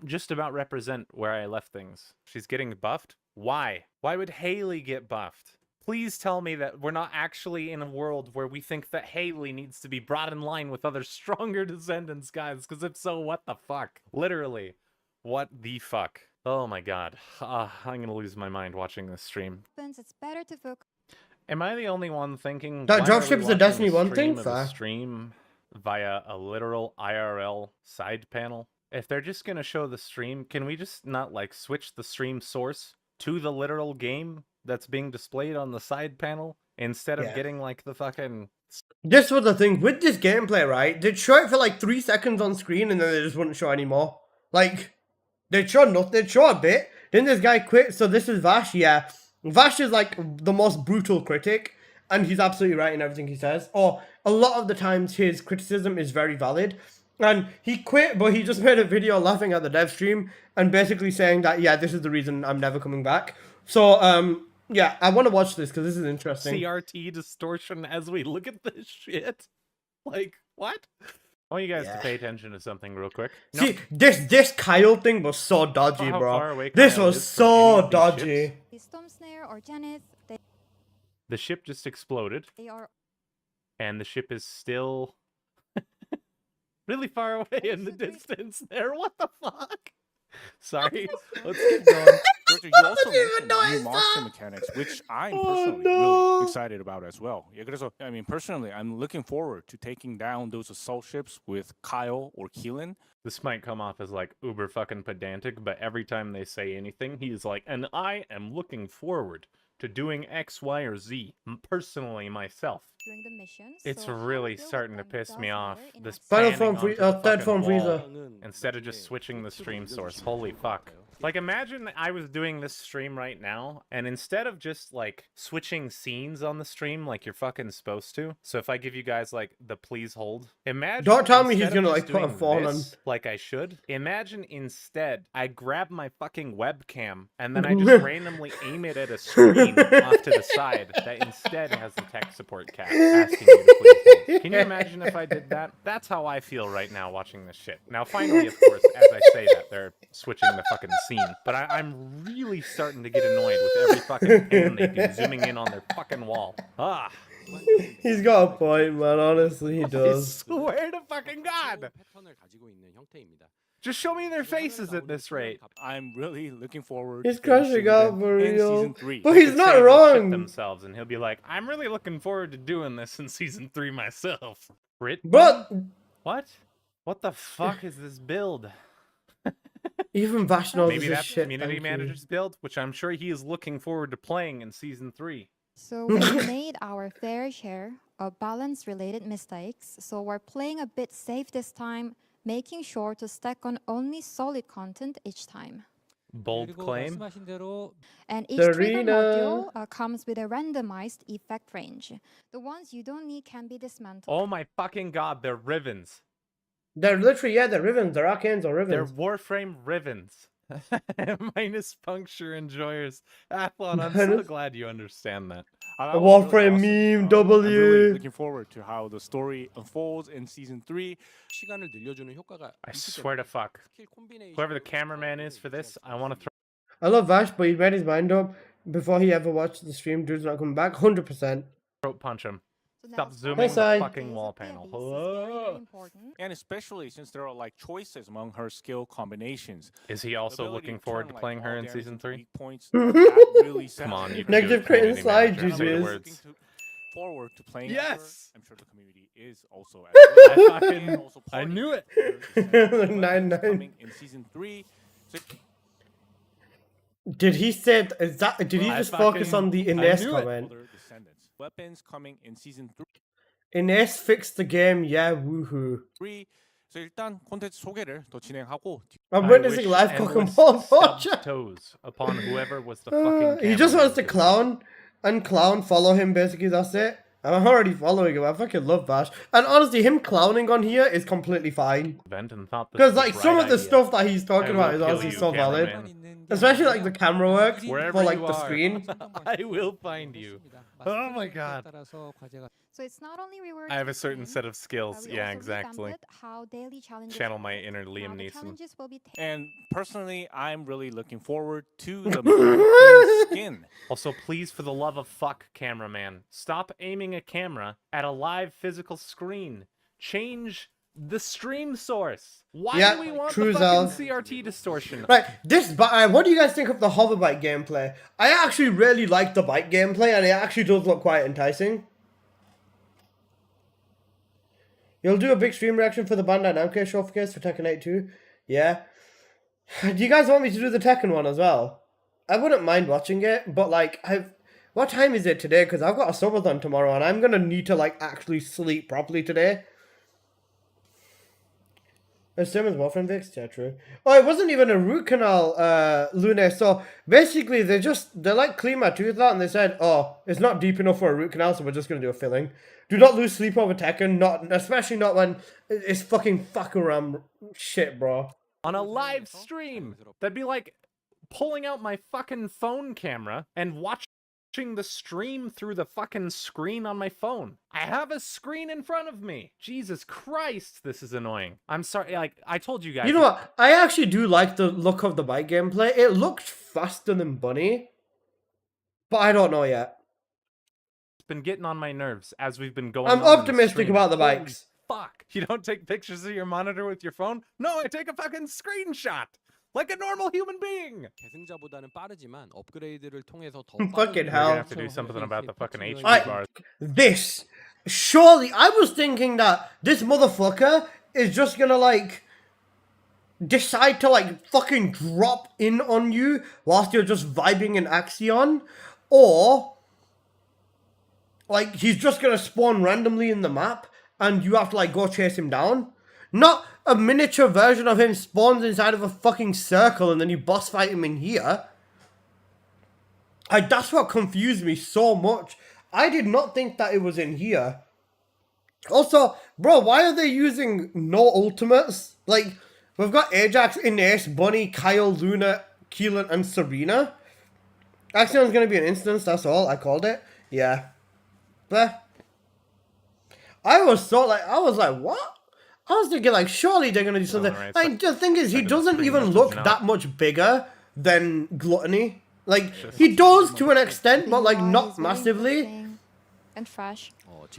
just about represent where I left things. She's getting buffed? Why? Why would Haley get buffed? Please tell me that we're not actually in a world where we think that Haley needs to be brought in line with other stronger Descendants, guys, because if so, what the fuck? Literally, what the fuck? Oh my god. I'm gonna lose my mind watching this stream. It's better to focus. Am I the only one thinking That why are we dropship's the watching Destiny a 1 stream thing? of a Fair. stream via a literal IRL side panel? If they're just gonna show the stream, can we just not like switch the stream source to the literal game that's being displayed on the side panel instead of Yeah. getting like the fucking This was the thing with this gameplay, right? They'd show it for like 3 seconds on screen and then they just wouldn't show anymore. Like, they'd show nothing, they'd show a bit, then this guy quit, so this is Vash, yeah. Vash is like the most brutal critic, and he's absolutely right in everything he says. Or a lot of the times his criticism is very valid. And he quit, but he just made a video laughing at the dev stream and basically saying that, yeah, this is the reason I'm never coming back. So, yeah, I want to watch this because this is interesting. CRT distortion as we look at this shit. Like, what? I want you guys to pay attention to something real quick. See, this Kyle thing was so dodgy, How bro. far away This Kyle was is from any so of these dodgy. ships. Storm Snare or Janet, The ship just exploded, they are and the ship is still really far away in the distance there. What the fuck? Sorry. Let's keep going. Georgia, you also didn't even mentioned know new I monster saw. mechanics, which I'm Oh, personally no. really excited about as well. Yeah, 그래서, I mean, personally, I'm looking forward to taking down those assault ships with Kyle or Keelan. This might come off as like uber fucking pedantic, but every time they say anything, he's like, and I am looking forward to doing X, Y, or Z personally myself. during the mission. It's so how really we deal with starting to them piss does me off. matter in This our Final panning form onto the third fucking form wall freezer. instead of just switching the stream source. Holy fuck. Like, imagine I was doing this stream right now, and instead of just, like, switching scenes on the stream like you're fucking supposed to, so if I give you guys, like, the please hold, imagine Don't tell me he's instead of gonna, just like, put a doing phone this, on. like I should, imagine instead I grab my fucking webcam, and then I just randomly aim it at a screen off to the side that instead has the tech support cat asking you to please hold. Can you imagine if I did that? That's how I feel right now watching this shit. Now, finally, of course, as I say that, they're switching the fucking scene. But I'm really starting to get annoyed with every fucking pan they do, zooming in on their fucking wall. Ah, He's got a point, man. Honestly, he I does. swear to fucking God. Just show me their faces at this rate. I'm really looking forward He's to finishing crashing out them for in real. season 3. But They he's could not say they'll shit wrong. themselves, and he'll be like, I'm really looking forward to doing this in season 3 myself. Brit? But What? What the fuck is this build? even Vash knows Maybe this that's shit. community thank you. manager's build, which I'm sure he is looking forward to playing in season 3. So we made our fair share of balance-related mistakes. So we're playing a bit safe this time, making sure to stack on only solid content each time. Bold 그리고 claim. 말씀하신 대로 And each trigger Serena. module comes with a randomized effect range. The ones you don't need can be dismantled. Oh my fucking god, they're Rivens. They're literally, yeah, they're Rivens. They're Arcanes or They're Rivens. Warframe Rivens. Minus puncture enjoyers. Athlon, I'm so Minus- glad you understand that. A Warframe meme, I'm W. really looking forward to how the story unfolds in season 3. I swear to fuck. Whoever the cameraman is for this, I want to throw. I love Vash, but he made his mind up before he ever watched the stream. Dude's not coming back. 100%. Throat punch him. So now Stop start zooming Hey, with Sai. the fucking basic wall PMBs panel. is very, very Hello. important. And especially since there are like choices among her skill combinations. Is he The also ability looking to forward turn, to like, playing her all in damage season into 3? weak points, that really Come on, you can Negative do it, crit community inside, manager. Say the GGs. words. Forward to playing Yes! her. I'm sure the community is also as I well. fucking- And also I party knew it. members and 9-9. coming in season 3. So Did he say, is that, did he I just focus fucking- on the I Ines knew it. comment? other descendants. Weapons coming in season Ines fixed the game, yeah, woohoo. 3. So 일단 콘텐츠 소개를 더 진행하고 I'm I witnessing wish live cock and endless ball stubbed watch. toes upon whoever was the fucking He just wants to cameraman. clown, and clown follow him, basically, that's it. I'm already following him, I fucking love Vash. And honestly, him clowning on here is completely fine. Event and thought this Because, was like, the some right of the idea. stuff that he's I talking about will is kill honestly you, so valid. cameraman. Especially, like, the camera work Wherever for, like, you the are. screen. I will find you. Oh my god. So it's not only rewards I have for a certain playing, set of skills. we Yeah, also exactly. revamped how daily challenges Channel work. my inner Now Liam the Neeson. challenges will be And personally, I'm really looking forward to the mechanic skin. Also, please, for the love of fuck, cameraman, stop aiming a camera at a live physical screen. Change the stream source. Why Yeah, do we want true, the fucking Zal. CRT distortion? Right, what do you guys think of the hover bike gameplay? I actually really like the bike gameplay, and it actually does look quite enticing. You'll do a big stream reaction for the Bandai Namco showcase for Tekken 8 too? Yeah. Do you guys want me to do the Tekken one as well? I wouldn't mind watching it, but like, what time is it today? Because I've got a subathon tomorrow, and I'm gonna need to like actually sleep properly today. Same as Wolfram Vix, yeah, true. Oh, it wasn't even a root canal, Lune. So basically, they like clean my tooth out, and they said, oh, it's not deep enough for a root canal, so we're just gonna do a filling. Do not lose sleep over Tekken, especially not when it's fucking fuck around shit, bro. On a live stream, that'd be like pulling out my fucking phone camera and watching the stream through the fucking screen on my phone. I have a screen in front of me. Jesus Christ, this is annoying. I'm sorry, like, I told you guys. You know what? I actually do like the look of the bike gameplay. It looked faster than Bunny, but I don't know yet. It's been getting on my nerves as we've been going I'm on optimistic stream. about the Holy bikes. fuck. You don't take pictures of your monitor with your phone? No, I take a fucking screenshot. Like a normal human being. 계승자보다는 빠르지만 업그레이드를 통해서 더 Fucking We're hell. gonna have to do something about the fucking HP Alright, bars. this. Surely, I was thinking that this motherfucker is just gonna, like, decide to, like, fucking drop in on you whilst you're just vibing in Axion. Or, like, he's just gonna spawn randomly in the map and you have to, like, go chase him down. Not a miniature version of him spawns inside of a fucking circle and then you boss fight him in here. That's what confused me so much. I did not think that it was in here. Also, bro, why are they using no ultimates? Like, we've got Ajax, Ines, Bunny, Kyle, Luna, Keelan, and Serena. Axion's gonna be an instance, that's all. I called it. Yeah. But I was like, what? I was thinking, like, surely they're gonna do something. right, Like, the thing is, he doesn't even look that much bigger than Gluttony. Like, he does to an extent, but, like, not massively. And fresh.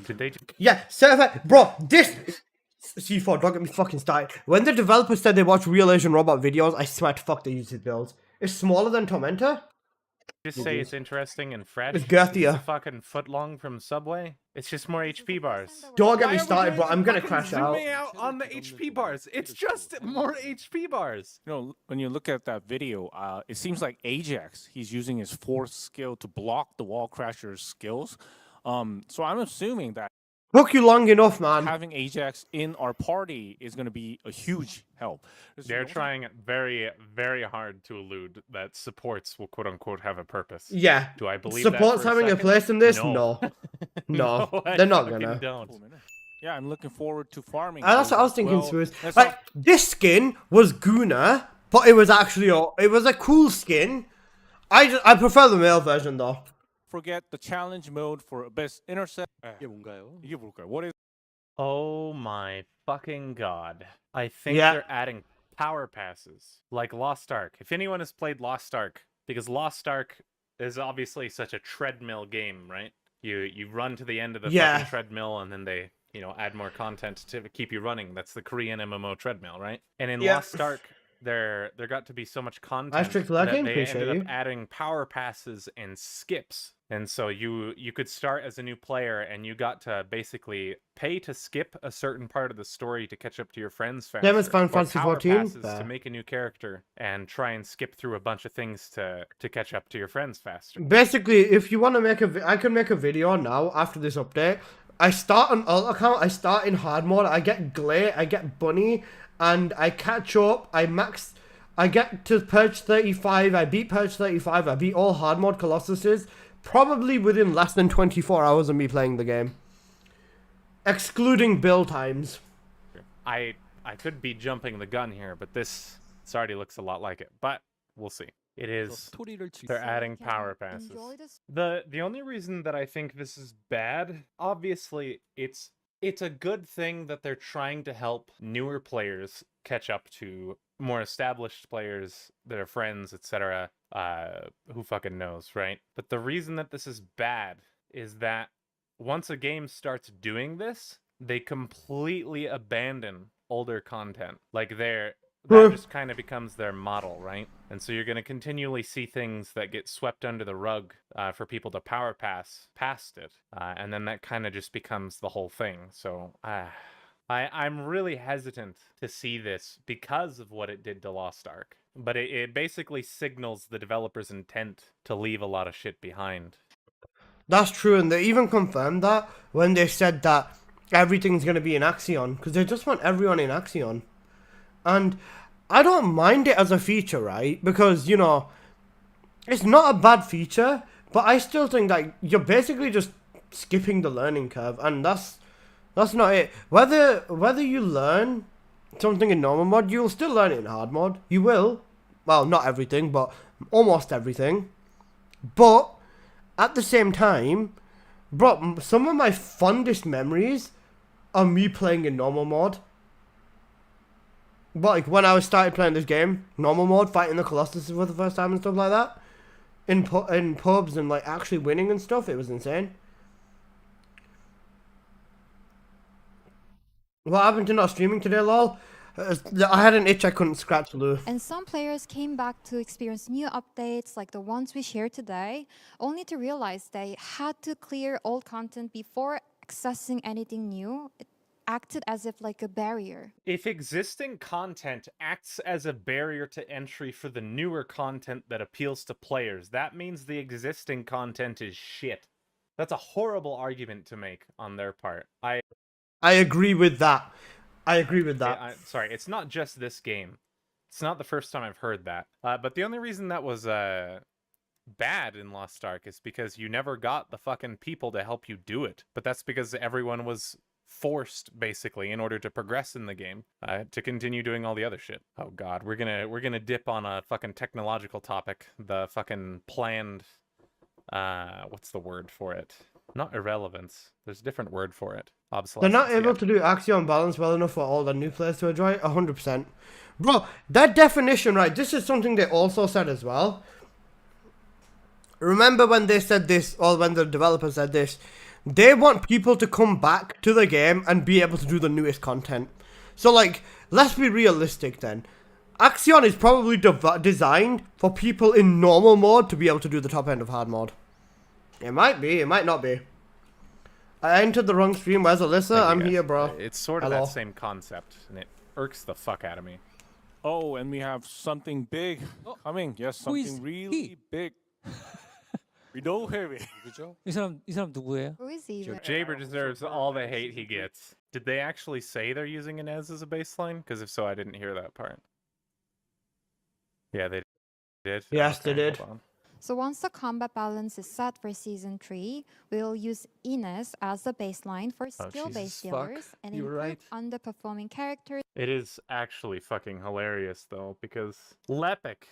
Did they Yeah, certified. Bro, this... C4, don't get me fucking started. When the developers said they watch real Asian robot videos, I swear to fuck they use his builds. It's smaller than Tormentor. just say it's interesting and fresh? It's girthier. It's a fucking foot long from Subway. It's just more HP bars. Don't get Why me are we started, doing bro. the I'm gonna fucking crash out. zooming out on the HP bars. It's just more HP bars. You know, when you look at that video, it seems like Ajax, he's using his fourth skill to block the wall crasher's skills. So I'm assuming that Took you long enough, man. having Ajax in our party is going to be a huge help. They're trying very, very hard to elude that supports will quote unquote have a purpose. Yeah. Do I believe Support's that for having a second? place in this? No. No. No, I They're not fucking gonna. Don't. Yeah, I'm looking forward to farming. That's what I was those as thinking, well. Smooth. Let's Like, not this skin was Guna, but it was actually it was a cool skin. I prefer the male version though. forget the challenge mode for best intercept. 이게 뭔가요? 이게 뭘까요? What is Oh my fucking god. I think Yeah. they're adding power passes like Lost Ark. If anyone has played Lost Ark, because Lost Ark is obviously such a treadmill game, right? You run to the end of the Yeah. fucking treadmill and then they, add more content to keep you running. That's the Korean MMO treadmill, right? And in Yeah. Lost Ark, there got to be so much content Asterisk that lurking, they appreciate ended you. up adding power passes and skips. And so you could start as a new player and you got to basically pay to skip a certain part of the story to catch up to your friends faster. Same as Final or Fantasy power 14, passes fair. to make a new character and try and skip through a bunch of things to catch up to your friends faster. Basically, if you want to make I can make a video now after this update. I start on alt account. I start in hard mode. I get Glay. I get Bunny, and I catch up. I get to Purge 35. I beat Purge 35. I beat all hard mode Colossuses. Probably within less than 24 hours of me playing the game. Excluding build times. I could be jumping the gun here, but this already looks a lot like it. But we'll see. It is. 스토리를 즐 They're adding Can power passes. enjoy this- The only reason that I think this is bad, obviously, it's a good thing that they're trying to help newer players catch up to more established players that are friends, etc. Who fucking knows, right? But the reason that this is bad is that once a game starts doing this, they completely abandon older content. Like that True. just kind of becomes their model, right? And so you're going to continually see things that get swept under the rug for people to power pass past it. And then that kind of just becomes the whole thing. So I'm really hesitant to see this because of what it did to Lost Ark. But it basically signals the developer's intent to leave a lot of shit behind. That's true, and they even confirmed that when they said that everything's going to be in Axion, because they just want everyone in Axion. And I don't mind it as a feature, right? Because, you know, it's not a bad feature, but I still think that you're basically just skipping the learning curve, and that's not it. Whether you learn something in normal mode, you'll still learn it in hard mode. You will. Well, not everything, but almost everything. But at the same time, bro, some of my fondest memories are me playing in normal mode. But like when I started playing this game, normal mode, fighting the Colossus for the first time and stuff like that, in pubs and like actually winning and stuff, it was insane. What happened to not streaming today, lol? I had an itch I couldn't scratch, Lou. And some players came back to experience new updates like the ones we shared today, only to realize they had to clear old content before accessing anything new. It acted as if like a barrier. If existing content acts as a barrier to entry for the newer content that appeals to players, that means the existing content is shit. That's a horrible argument to make on their part. I agree with that. I agree with that. Sorry, it's not just this game. It's not the first time I've heard that. But the only reason that was bad in Lost Ark is because you never got the fucking people to help you do it. But that's because everyone was forced, basically, in order to progress in the game, to continue doing all the other shit. Oh god, we're gonna dip on a fucking technological topic. The fucking planned, what's the word for it? Not irrelevance. There's a different word for it. Obsolescence. They're not able to do Axion balance well enough for all the new players to enjoy. 100%. Bro, that definition, right? This is something they also said as well. Remember when they said this, or when the developer said this? They want people to come back to the game and be able to do the newest content. So, like, let's be realistic then. Axion is probably designed for people in normal mode to be able to do the top end of hard mode. It might be, it might not be. I entered the wrong stream. Where's Alyssa? I'm here, bro. It's sort of Hello. that same concept, and it irks the fuck out of me. Oh, and we have something big coming. Yes, Who is something really he? big. We know him. 그죠? 이 사람 누구예요? Who is he? Jaber deserves all the hate he gets. Did they actually say they're using Inez as a baseline? Because if so, I didn't hear that part. Yeah, they did. Yes, they did. Hold on. So once the combat balance is set for Season 3, we'll use Ines as the baseline for skill-based Jesus, fuck. dealers and You were improve right. underperforming characters. It is actually fucking hilarious, though, because Lepic,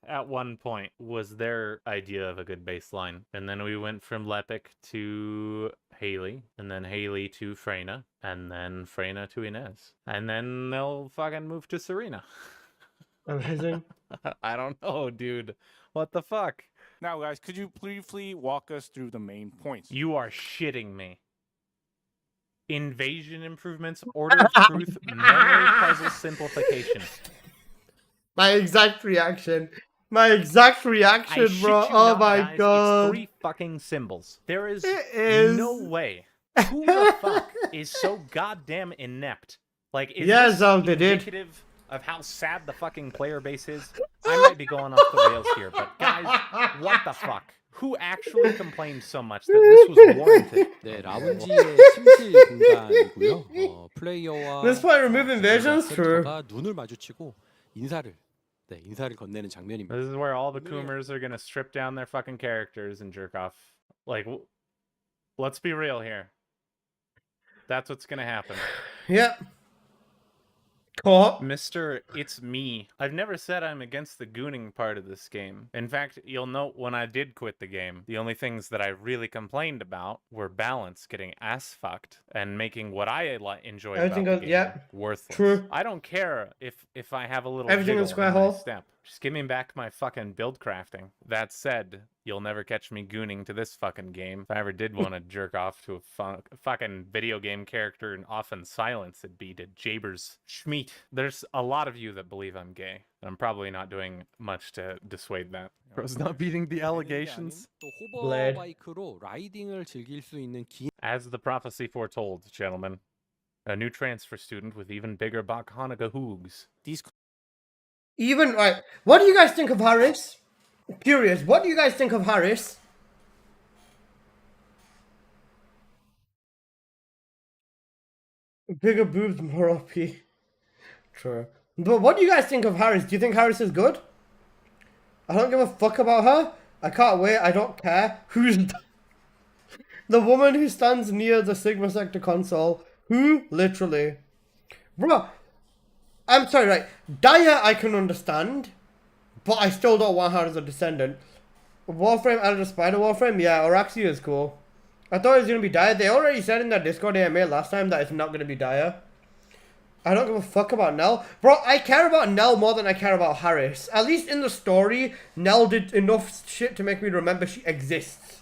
at one point, was their idea of a good baseline. And then we went from Lepic to Haley, and then Haley to Freyna, and then Freyna to Inez. And then they'll fucking move to Serena. Amazing. I don't know, dude. What the fuck? Now, guys, could you briefly walk us through the main points? You are shitting me. Invasion improvements, order of truth, memory puzzle simplification. My exact reaction. My exact reaction, I bro. shit you Oh not, my guys, god. It's 3 fucking symbols. There is, It is. no way. Who the fuck is so goddamn inept? Like, is Yeah, this Zal, they did. indicative of how sad the fucking player base is? I might be going off the rails here, but guys, what the fuck? Who actually complained so much that this was warranted? 네, 라운지의 침실 공간이고요. 플레이어와 This point, remove invasions? True. 센터가 눈을 마주치고 인사를 건네는 장면입니다. This is where all the Coomers are gonna strip down their fucking characters and jerk off. Like, let's be real here. That's what's gonna happen. Yep. Co-op. Mr. It's Me. I've never said I'm against the gooning part of this game. In fact, you'll note when I did quit the game, the only things that I really complained about were balance, getting ass fucked, and making what I enjoyed Everything about the goes- game yeah. worthless. True. I don't care if I have a little Everything in jiggle square in my hole. step. Just give me back my fucking build crafting. That said, you'll never catch me gooning to this fucking game. If I ever did want to jerk off to a fucking video game character and often silence, it'd be to Jabers Schmeat. There's a lot of you that believe I'm gay. And I'm probably not doing much to dissuade that. Bro's not beating the allegations. 또 Blade. 호버바이크로 라이딩을 즐길 수 있는 긴 As the prophecy foretold, gentlemen. A new transfer student with even bigger Bakhanaga hoogs. These Even, right, what do you guys think of Harris? Curious, what do you guys think of Harris? Bigger boobs, more OP. True. But what do you guys think of Harris? Do you think Harris is good? I don't give a fuck about her. I can't wait. I don't care. Who's the woman who stands near the Sigma Sector console? Who? Literally. Bro, I'm sorry, right? Daya I can understand, but I still don't want her as a Descendant. Warframe added a spider Warframe? Yeah, Oraxia is cool. I thought it was going to be Daya. They already said in their Discord AMA last time that it's not going to be Daya. I don't give a fuck about Nell. Bro, I care about Nell more than I care about Harris. At least in the story, Nell did enough shit to make me remember she exists.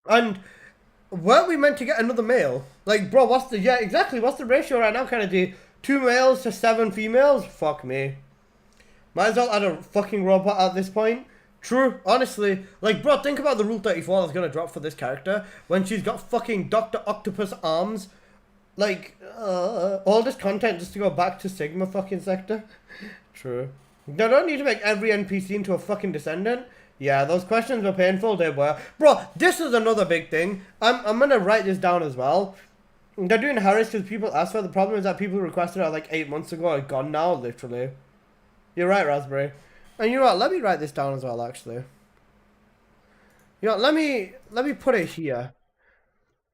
And weren't we meant to get another male? Like, bro, what's the... Yeah, exactly. What's the ratio right now, Kennedy? 2 males to 7 females? Fuck me. Might as well add a fucking robot at this point. True, honestly. Like, bro, think about the Rule 34 that's gonna drop for this character when she's got fucking Dr. Octopus arms. Like, all this content just to go back to Sigma fucking Sector. True. They don't need to make every NPC into a fucking Descendant. Yeah, those questions were painful, they were. Bro, this is another big thing. I'm gonna write this down as well. They're doing Harris because people asked for it. The problem is that people requested it like 8 months ago are gone now, literally. You're right, Raspberry. And you know what, let me write this down as well, actually. You know, let me put it here.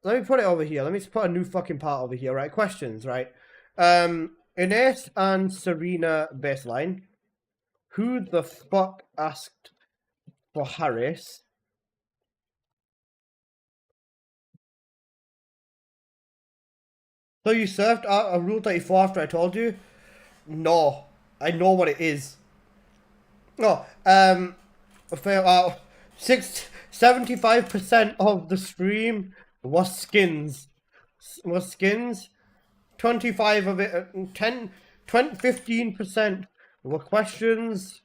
Let me put it over here. Let me just put a new fucking part over here, right? Questions, right? Ines and Serena baseline. Who the fuck asked for Harris? So you served out a Rule 34 after I told you? No. I know what it is. No, 75% of the stream was skins. 25 of it, 15% were questions.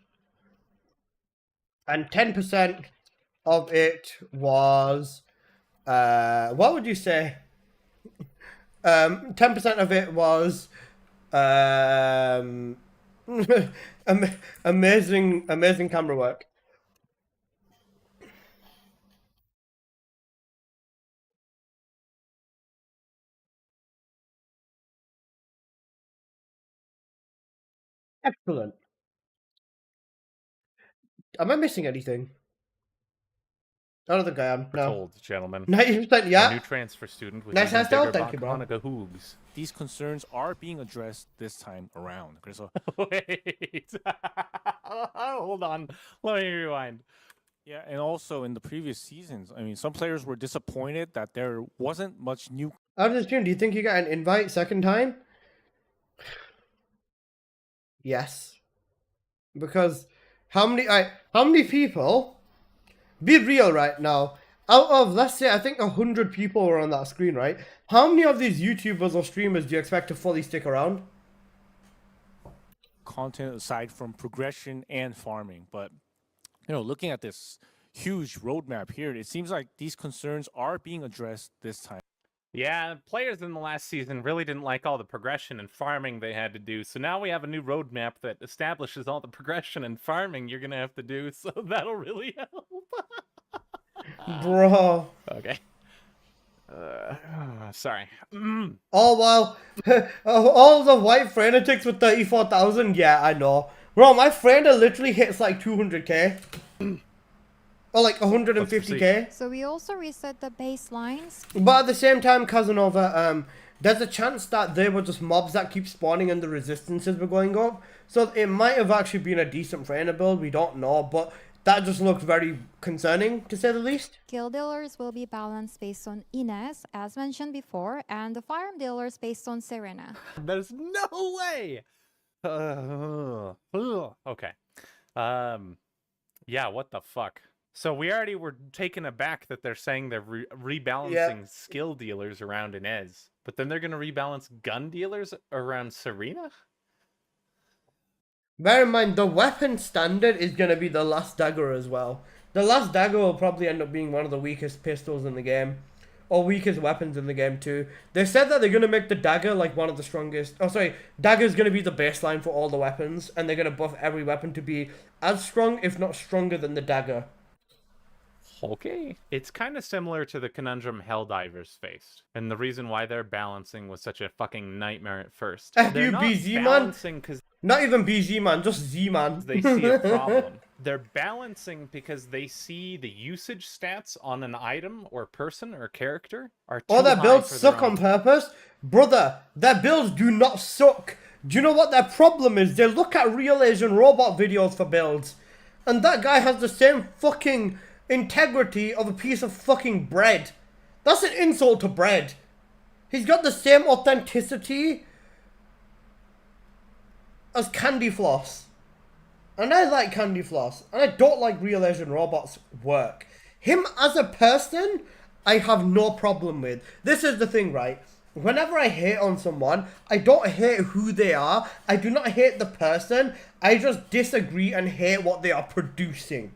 And 10% of it was, what would you say? 10% of it was, amazing camera work. Excellent. Am I missing anything? I don't think I am. No. Told, gentlemen. 90%, A yeah. new transfer student with Nice even hairstyle, bigger thank you, bro. Bakhanaga hoogs. these concerns are being addressed this time around. 그래서 Wait. Hold on. Let me rewind. yeah, and also in the previous seasons, I mean, some players were disappointed that there wasn't much new Out of the stream, do you think you got an invite second time? Yes. Because how many people? Be real right now. Out of, let's say, I think 100 people were on that screen, right? How many of these YouTubers or streamers do you expect to fully stick around? content aside from progression and farming. But you know, looking at this huge roadmap here, it seems like these concerns are being addressed this time. Yeah, players in the last season really didn't like all the progression and farming they had to do. So now we have a new roadmap that establishes all the progression and farming you're going to have to do. So that'll really help. Bro. Okay. Sorry. Oh, well. All the white Franetics with 34,000? Yeah, I know. Bro, my friend literally hits like 200k. Or like 150k. So we also reset the baselines. But at the same time, Casanova, there's a chance that they were just mobs that keep spawning and the resistances were going up. So it might have actually been a decent trainer build, we don't know. But that just looks very concerning, to say the least. Skill dealers will be balanced based on Ines, as mentioned before, and the firearm dealers based on Serena. There's no way. Okay. Yeah, what the fuck? So we already were taken aback that they're saying they're rebalancing skill dealers around Inez, but then they're going to rebalance gun dealers around Serena? Bear in mind, the weapon standard is going to be the last dagger as well. The last dagger will probably end up being one of the weakest pistols in the game. Or weakest weapons in the game too. They said that they're going to make the dagger like one of the strongest. Oh, sorry. Dagger is going to be the baseline for all the weapons. And they're going to buff every weapon to be as strong, if not stronger than the dagger. Okay. It's kind of similar to the conundrum Helldivers faced. And the reason why their balancing was such a fucking nightmare at first. They're not FUBZ, balancing because not even BZ, man. Just Z, man. they see a problem. They're balancing because they see the usage stats on an item or person or character are too Or their high builds for suck their on purpose. Brother, their builds do not suck. Do you know what their problem is? They look at real Asian robot videos for builds. And that guy has the same fucking integrity of a piece of fucking bread. That's an insult to bread. He's got the same authenticity as Candy Floss. And I like Candy Floss. And I don't like real Asian robots' work. Him as a person, I have no problem with. This is the thing, right? Whenever I hate on someone, I don't hate who they are. I do not hate the person. I just disagree and hate what they are producing.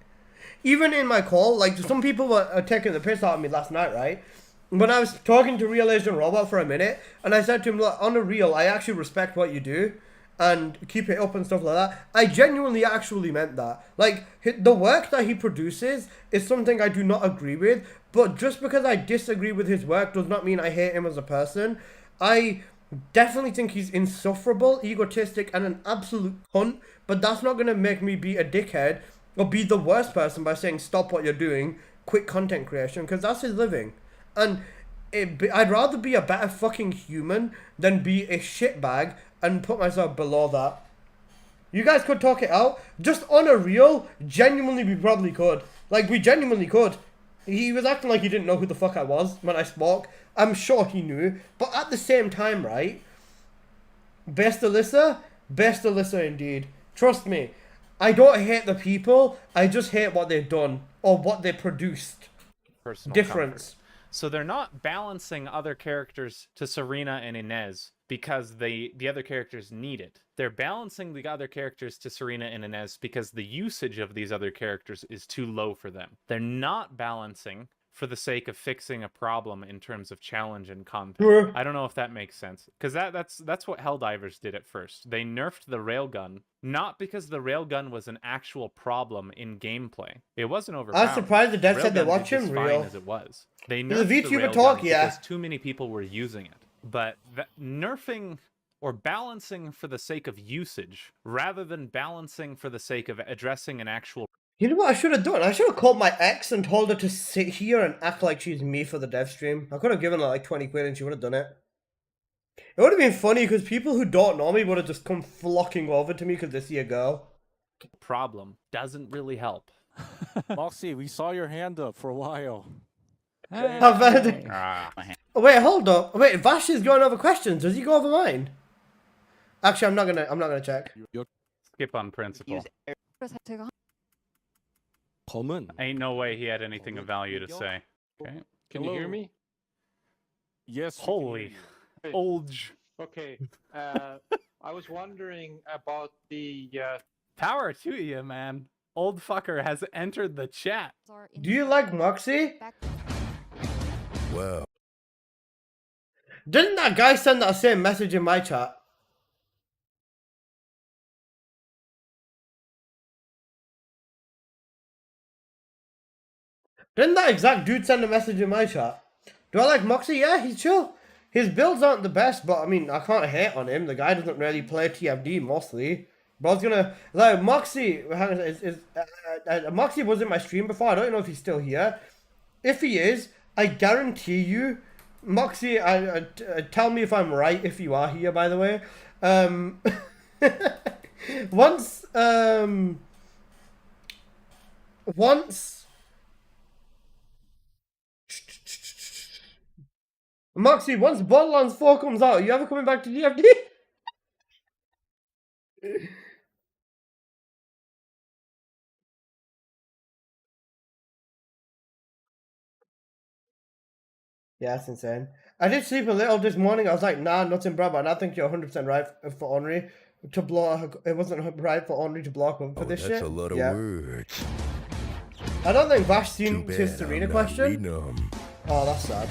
Even in my call, like some people were taking the piss out of me last night, right? When I was talking to Real Asian Robot for a minute, and I said to him, look, on a real, I actually respect what you do. And keep it up and stuff like that. I genuinely actually meant that. Like, the work that he produces is something I do not agree with. But just because I disagree with his work does not mean I hate him as a person. I definitely think he's insufferable, egotistic, and an absolute cunt. But that's not going to make me be a dickhead or be the worst person by saying stop what you're doing, quit content creation, because that's his living. And I'd rather be a better fucking human than be a shitbag and put myself below that. You guys could talk it out. Just on a real, genuinely we probably could. Like, we genuinely could. He was acting like he didn't know who the fuck I was when I spoke. I'm sure he knew. But at the same time, right? Best Alyssa indeed. Trust me. I don't hate the people. I just hate what they've done. Or what they produced. personal Difference. comfort. So they're not balancing other characters to Serena and Inez because the other characters need it. They're balancing the other characters to Serena and Inez because the usage of these other characters is too low for them. They're not balancing for the sake of fixing a problem in terms of challenge and content. I don't know if that makes sense. Because that's what Helldivers did at first. They nerfed the railgun, not because the railgun was an actual problem in gameplay. It wasn't overpowered. I'm surprised the devs said they Railgun watch did just him fine real. as it was. They There's a nerfed the VTuber railgun talk, yeah. because too many people were using it. But nerfing or balancing for the sake of usage rather than balancing for the sake of addressing an actual. You know what I should have done? I should have called my ex and told her to sit here and act like she's me for the dev stream. I could have given her like 20 quid and she would have done it. It would have been funny because people who don't know me would have just come flocking over to me because they see a girl. Problem doesn't really help. Moxie, we saw your hand up for a while. I've had... Ah. Wait, hold up. Wait, Vash is going over questions. Does he go over mine? Actually, I'm not gonna check. Skip on principle. 그래서 제가 검은. Ain't no way he had anything of value to say. Okay. Can you hear me? Yes. we can Holy hear you. old Okay. I was wondering about the power to you, man. Old fucker has entered the chat. are Do you like Moxie? back Didn't that guy send that same message in my chat? Didn't that exact dude send a message in my chat? Do I like Moxie? Yeah, he's chill. His builds aren't the best, but I mean, I can't hate on him. The guy doesn't really play TFD mostly. But I was gonna, like, Moxie, Moxie was in my stream before. I don't know if he's still here. If he is, I guarantee you, Moxie, tell me if I'm right if you are here, by the way. Once once Moxie, once Borderlands 4 comes out, are you ever coming back to DFD? Yeah, that's insane. I did sleep a little this morning. I was like, nah, nothing, bro. And I think you're 100% right for Henri to block. It wasn't right for Henri to block him for this shit. That's a lot of words. I don't think Vash seen Too his bad Serena I'm not question. reading 'em. Oh, that's sad.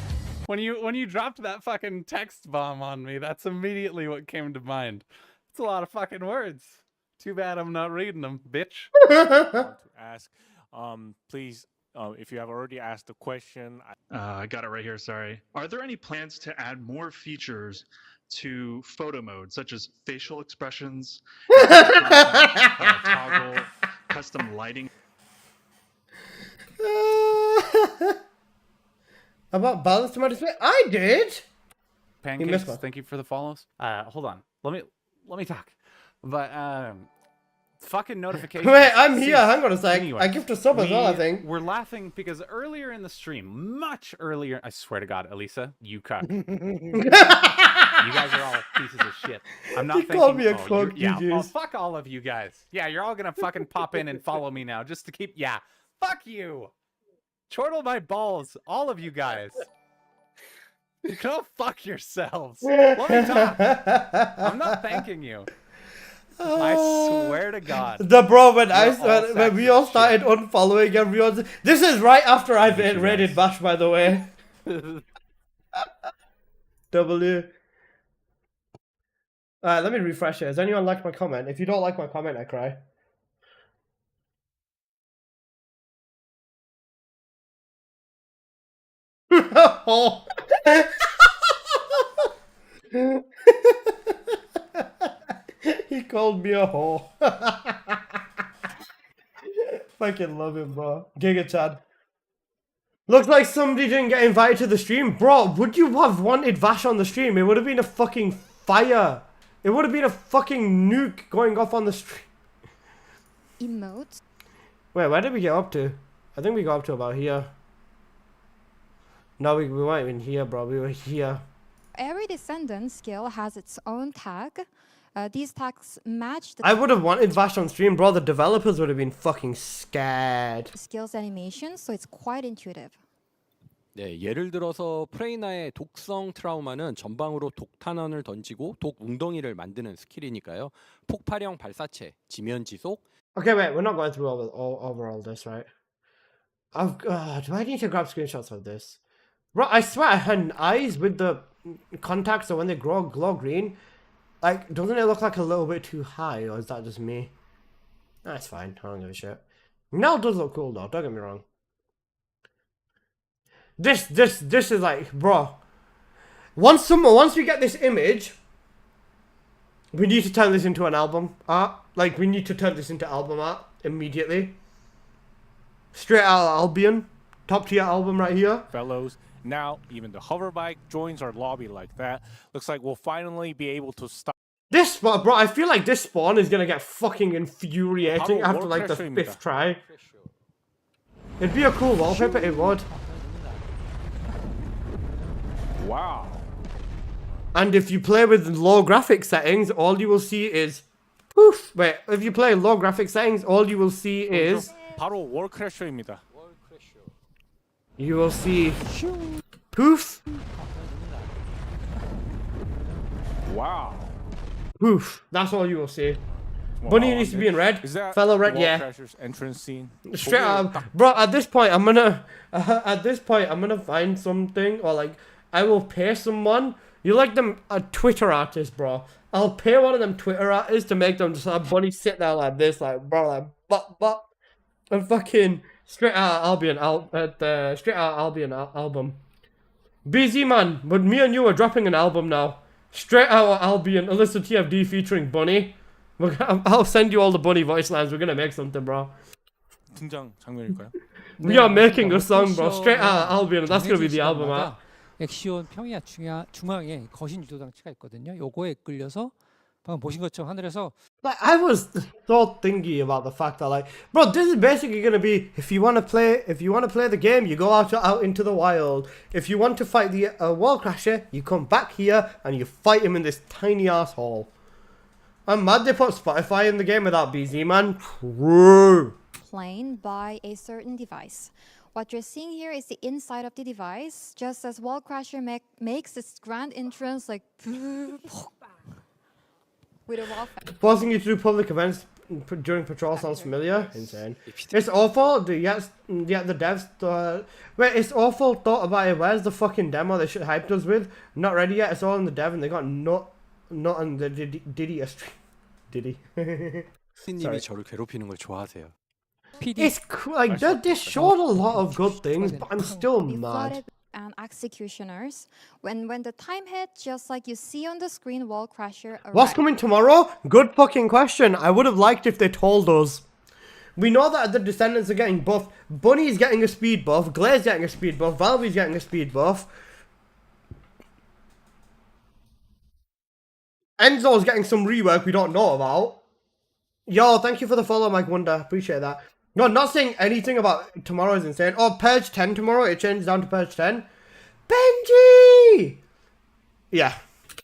When you dropped that fucking text bomb on me, that's immediately what came to mind. It's a lot of fucking words. Too bad I'm not reading them, bitch. want to ask, please, if you have already asked the question, I got it right here, sorry. Are there any plans to add more features to photo mode, such as facial expressions, toggle, custom lighting? About balance to my display? I did! Pancakes, thank you for the follows. Hold on. Let me talk. But fucking notifications. Wait, I'm here. cease. Hang on a sec. Anyway, I gift a sub as well, I think. We're laughing because earlier in the stream, much earlier, I swear to God, Elisa, you cuck. You guys are all pieces of shit. I'm not thinking. Called me a oh, cuck, yeah, GGs. oh, fuck all of you guys. Yeah, you're all gonna fucking pop in and follow me now just to keep. Yeah, fuck you. Chortle my balls, all of you guys. Go fuck yourselves. Let me talk. I'm not thanking you. I swear to God. The bro, when we all sexist started unfollowing everyone. This is right after I've raided Bash, by the way. W. Alright, let me refresh it. Has anyone liked my comment? If you don't like my comment, I cry. Oh. He called me a whore. Fucking love him, bro. Giga Chad. Looks like somebody didn't get invited to the stream. Bro, would you have wanted Vash on the stream? It would have been a fucking fire. It would have been a fucking nuke going off on the stream. Emotes. Wait, where did we get up to? I think we got up to about here. No, we weren't even here, bro. We were here. Every Descendant skill has its own tag. These tags match the I would have wanted Vash on stream, bro. The developers would have been fucking scared. skills animation, so it's quite intuitive. 네, 예를 들어서 프레이나의 독성 트라우마는 전방으로 독탄환을 던지고 독 웅덩이를 만드는 스킬이니까요. 폭발형 발사체, 지면 지속. Okay, wait. We're not going through over all this, right? Do I need to grab screenshots of this? Bro, I swear her eyes with the contacts, so when they glow green, like, doesn't it look like a little bit too high, or is that just me? That's fine. I don't give a shit. Now it does look cool though. Don't get me wrong. This is like, bro. Once we get this image, we need to turn this into an album art. Like, we need to turn this into album art immediately. Straight out of Albion, top tier album right here. fellows. Now, even the hover bike joins our lobby like that. Looks like we'll finally be able to stop. This spawn, bro, I feel like this spawn is gonna get fucking infuriating How after like the war 5th try. It'd be a cool wallpaper, it would. Wow. And if you play with low graphic settings, all you will see is poof. Wait, if you play low graphic settings, all you will see is 바로 월크래셔입니다. you will see poof, Wow. poof. That's all you will see. Bunny needs to be in red. Is that Fellow red, War yeah. Crasher's entrance scene? Straight up, bro. At this point, I'm gonna find something, or like I will pay someone. You like them a Twitter artist, bro? I'll pay one of them Twitter artists to make them just have Bunny sit there like this, like bro, like but, and fucking straight out Albion straight out Albion album. BZ man, but me and you are dropping an album now. Straight out Albion, Alyssa TFD featuring Bunny. I'll send you all the Bunny voice lines. We're gonna make something, bro. 등장 장면일까요? We are making a song, bro. Straight out Albion. That's gonna be the album art. 액시온 평야 중앙에 거신 유도 장치가 있거든요. 요거에 끌려서 방금 보신 것처럼 하늘에서 Like, I was so thingy about the fact that, like, bro, this is basically gonna be, if you wanna play the game, you go out into the wild. If you want to fight the wall crasher, you come back here and you fight him in this tiny ass hall. I'm mad they put Spotify in the game without BZ, man. True. Plane by a certain device. What you're seeing here is the inside of the device, just as Wall Crasher makes its grand entrance, like with a wall. Forcing you to do public events during patrol sounds familiar. Insane. It's awful. The devs. Wait, it's awful. Thought about it. Where's the fucking demo they should hyped us with? Not ready yet. It's all in the dev, and they got not on the Diddy stream. Diddy. 님이 저를 괴롭히는 걸 좋아하세요. It's like they showed a lot of good things, but I'm still Be mad. flooded and executioners. When the time hit, just like you see on the screen, Wall Crasher arrived. What's coming tomorrow? Good fucking question. I would have liked if they told us. We know that the Descendants are getting buffed. Bunny's getting a speed buff. Glade's getting a speed buff. Valvy's getting a speed buff. Enzo's getting some rework we don't know about. Yo, thank you for the follow, Mike Wonder. Appreciate that. No, not saying anything about tomorrow is insane. Oh, Purge 10 tomorrow. It changes down to Purge 10. Benji! Yeah.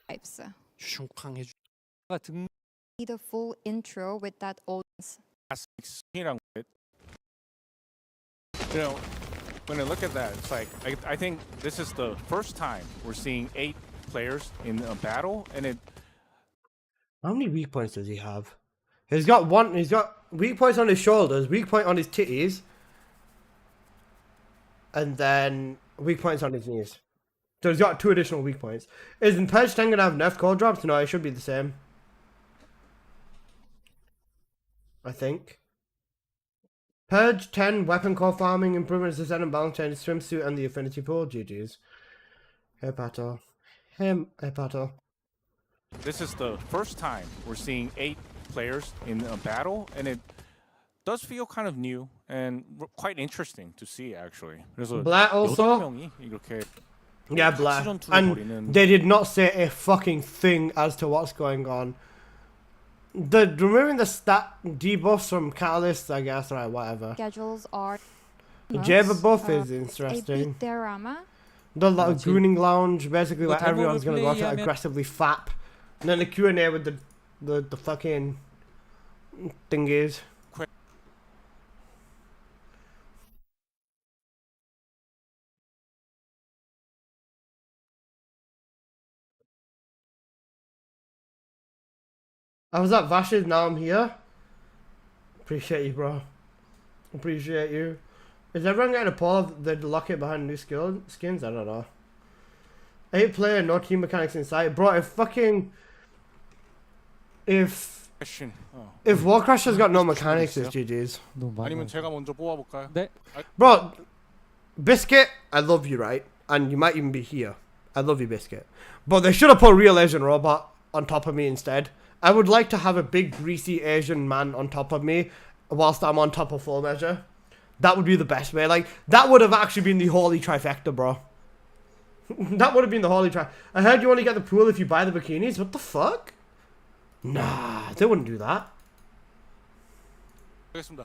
Types. 슝쾅 해주. 등 See the full intro with that old. You know, when I look at that, it's like I think this is the first time we're seeing 8 players in a battle, and it. How many weak points does he have? He's got weak points on his shoulders, weak point on his titties, and then weak points on his knees. So he's got 2 additional weak points. Isn't Purge 10 gonna have nerf core drops? No, it should be the same. I think. Purge 10, weapon core farming, improvements to Descendant balance change, swimsuit, and the affinity pool. GG's. Hey, Pato. Hey, Pato. This is the first time we're seeing 8 players in a battle, and it does feel kind of new and quite interesting to see, actually. 그래서 Black also. 8명이 이렇게 Yeah, Black. 전투를 And 벌이는 they did not say a fucking thing as to what's going on. Removing the stat debuffs from Catalyst, I guess, right, whatever. Schedules are. The Java buff is A interesting. big diorama. The Gooning Lounge, basically, where 뭐 everyone's gonna go to 플레이하면- aggressively fap. And then the Q&A with the fucking thingies. I was at Vash's, now I'm here. Appreciate you, bro. Appreciate you. Is everyone getting a poll of the locket behind new skins? I don't know. 8 player, no team mechanics inside. Bro, if question. Warcrasher's got no mechanics, it's GG's. 너무 많아. 아니면 제가 먼저 뽑아볼까요? 네. Bro, Biscuit, I love you, right? And you might even be here. I love you, Biscuit. But they should have put real Asian robot on top of me instead. I would like to have a big greasy Asian man on top of me whilst I'm on top of full measure. That would be the best way. Like, that would have actually been the holy trifecta, bro. That would have been the holy trifecta. I heard you only get the pool if you buy the bikinis. What the fuck? Nah, they wouldn't do that. 알겠습니다.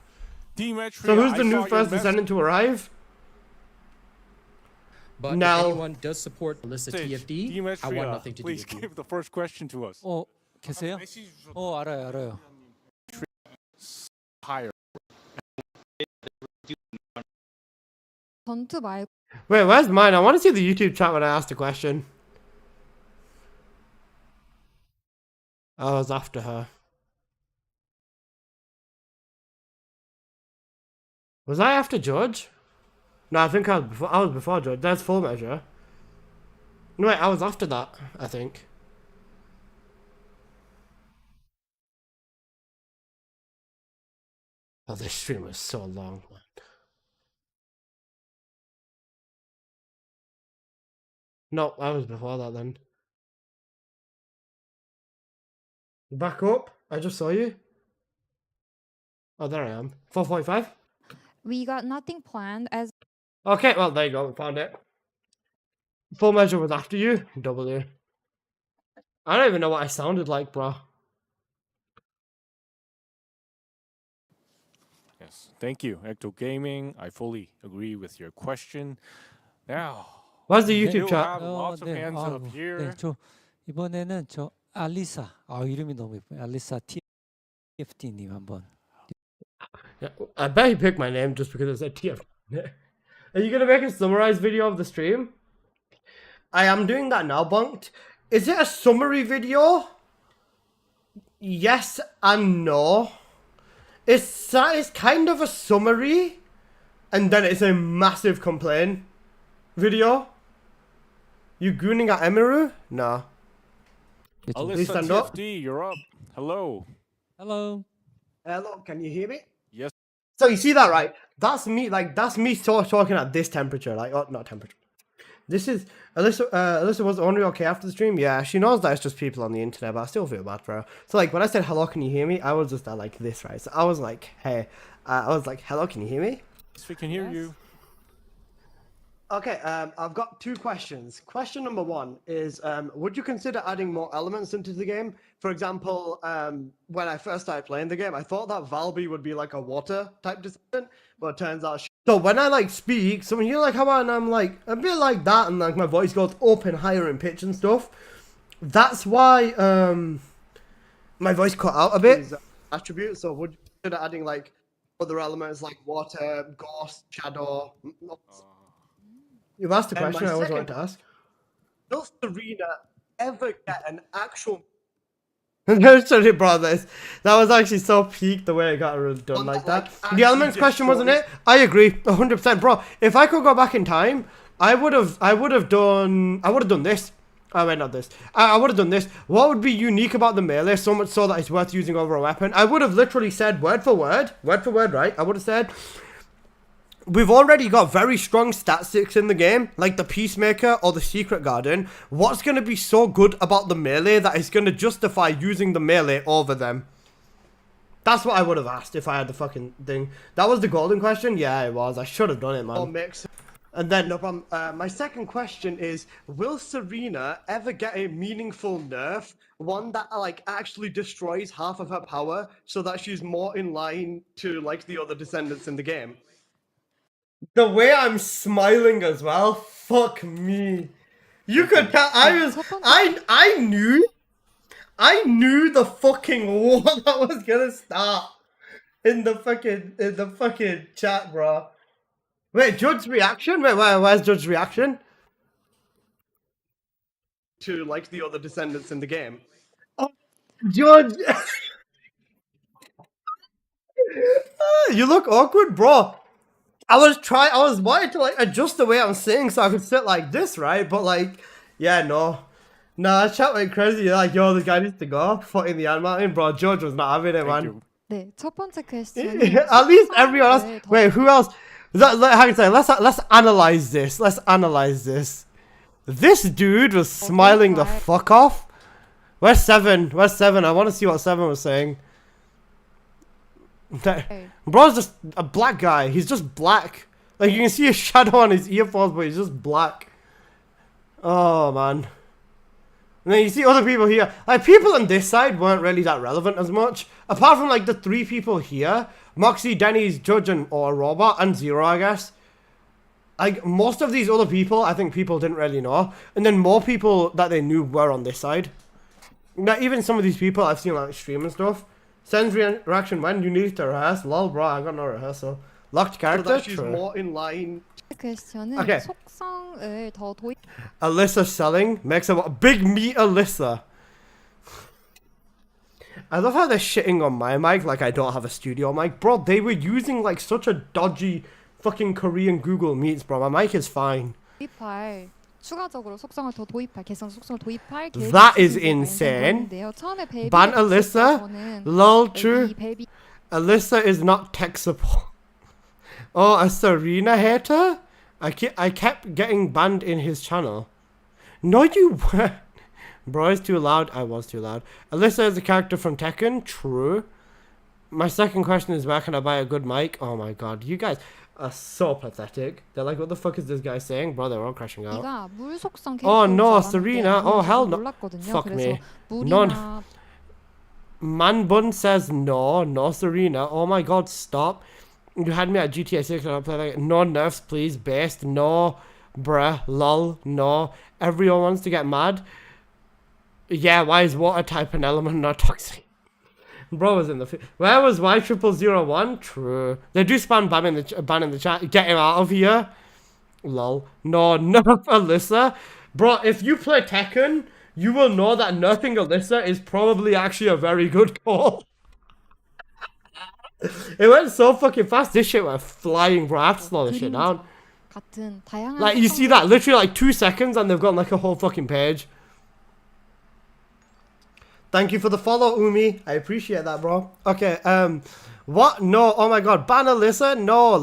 So who's the new first Descendant to arrive? But Now- if anyone does support illicit TFD, I want nothing to do Please with you. give the first question to us. 계세요? 알아요. Higher. 전투 말고 Wait, where's mine? I want to see the YouTube chat when I asked a question. I was after her. Was I after George? No, I think I was before George. That's full measure. No, wait, I was after that, I think. Oh, this stream was so long, man. No, I was before that then. Back up. I just saw you. Oh, there I am. 4.5. we got nothing planned as Okay, well, there you go. We found it. Full measure was after you. W. I don't even know what I sounded like, bro. Yes, thank you, Ecto Gaming. I fully agree with your question. Now, Where's the we YouTube do chat? have lots of hands up 네, here. 저 이번에는 저 알리사. 이름이 너무 예뻐요. 알리사 TFT님 한번. Yeah, I bet he picked my name just because it said TF. Are you gonna make a summarized video of the stream? I am doing that now, Bunked. Is it a summary video? Yes and no. It's kind of a summary, and then it's a massive complaint video. You gooning at Emiru? No. Alyssa stand up. TFD, you're up. Hello. Hello. Hello, can you hear me? Yes. So you see that, right? That's me, talking at this temperature, not temperature. This is Alyssa. Alyssa was only okay after the stream. Yeah, she knows that it's just people on the internet, but I still feel bad for her. So when I said hello, can you hear me? I was just like this, right? So I was like, hey, I was like, hello, can you hear me? Yes, we can hear you. Okay, I've got two questions. Question number one is, would you consider adding more elements into the game? For example, when I first started playing the game, I thought that Valby would be like a water type descendant, but it turns out. So when I speak, so when you're how and I'm a bit like that, and my voice goes up and higher in pitch and stuff. That's why my voice cut out a bit. Attribute. So would you consider adding other elements like water, ghost, shadow? You've asked a question I always wanted to ask. Does Serena ever get an actual... No, sorry, bro, that was actually so peak the way it got done like that. The elements question, wasn't it? I agree, 100%, bro. If I could go back in time, I would have done this. Oh, wait, not this. I would have done this. What would be unique about the melee so much so that it's worth using over a weapon? I would have literally said word for word, right? I would have said... We've already got very strong statistics in the game, like the Peacemaker or the Secret Garden. What's going to be so good about the melee that is going to justify using the melee over them? That's what I would have asked if I had the fucking thing. That was the golden question? Yeah, it was. I should have done it, man. Mix. And then, my second question is, will Serena ever get a meaningful nerf? One that, actually destroys half of her power so that she's more in line to, the other descendants in the game? The way I'm smiling as well, fuck me. You could tell I knew the fucking war that was gonna start in the fucking chat, bro. Wait, Judge's reaction? Where's Judge's reaction? To the other descendants in the game. Oh, Judge. You look awkward, bro. I was wanting to adjust the way I'm sitting so I could sit like this, right? But yeah, no. Nah, chat went crazy. Yo, this guy needs to go. Foot in the Ant Mountain, bro. George was not having it, man. 네, 첫 번째 퀘스천은 At least everyone else. Wait, who else? How can I say? Let's analyze this. Let's analyze this. This dude was smiling the fuck off. Where's Seven? I want to see what Seven was saying. Bro's just a black guy. He's just black. You can see a shadow on his earphones, but he's just black. Oh, man. And then you see other people here. People on this side weren't really that relevant as much. Apart from, the three people here. Moxie, Denny's, Judge, or Robot, and Zero, I guess. Most of these other people, I think people didn't really know. And then more people that they knew were on this side. Now, even some of these people I've seen, stream and stuff. Sen's reaction when you need to rehearse. Lol, bro, I got no rehearsal. Locked character. So that she's more in line. 퀘스천은 Okay. 속성을 더 도입. Alyssa selling makes a big meat Alyssa. I love how they're shitting on my mic like I don't have a studio mic. Bro, they were using such a dodgy fucking Korean Google Meets, bro. My mic is fine. 도입할 추가적으로 속성을 더 도입할 개성 속성을 도입할 That is insane. 처음에 벨비 Ban Alyssa. Lol, true. Alyssa is not tech support. Oh, a Serena hater? I kept getting banned in his channel. No, you weren't. Bro, it's too loud. I was too loud. Alyssa is a character from Tekken. True. My second question is, where can I buy a good mic? Oh my god, you guys are so pathetic. They're like, what the fuck is this guy saying? Bro, they're all crashing out. 네가 물 속성 Oh no, 캐릭터인 줄 Serena. 알았는데 Oh hell no. 몰랐거든요. Fuck 그래서 me. 물이나 Manbun says no, no Serena. Oh my god, stop. You had me at GTA 6 and I played like, no nerfs, please. Based, no. Bruh, lol, no. Everyone wants to get mad. Yeah, why is water type an element not toxic? Bro was in the. Where was Y0001? True. They do spam ban in the chat. Get him out of here. Lol. No, nerf Alyssa. Bro, if you play Tekken, you will know that nerfing Alyssa is probably actually a very good call. It went so fucking fast. This shit went flying, bro. I have to slow this shit down. 같은 다양한 Like, you see that? Literally like 2 seconds and they've got like a whole fucking page. Thank you for the follow, Umi. I appreciate that, bro. Okay, what? No, oh my god. Ban Alyssa? No,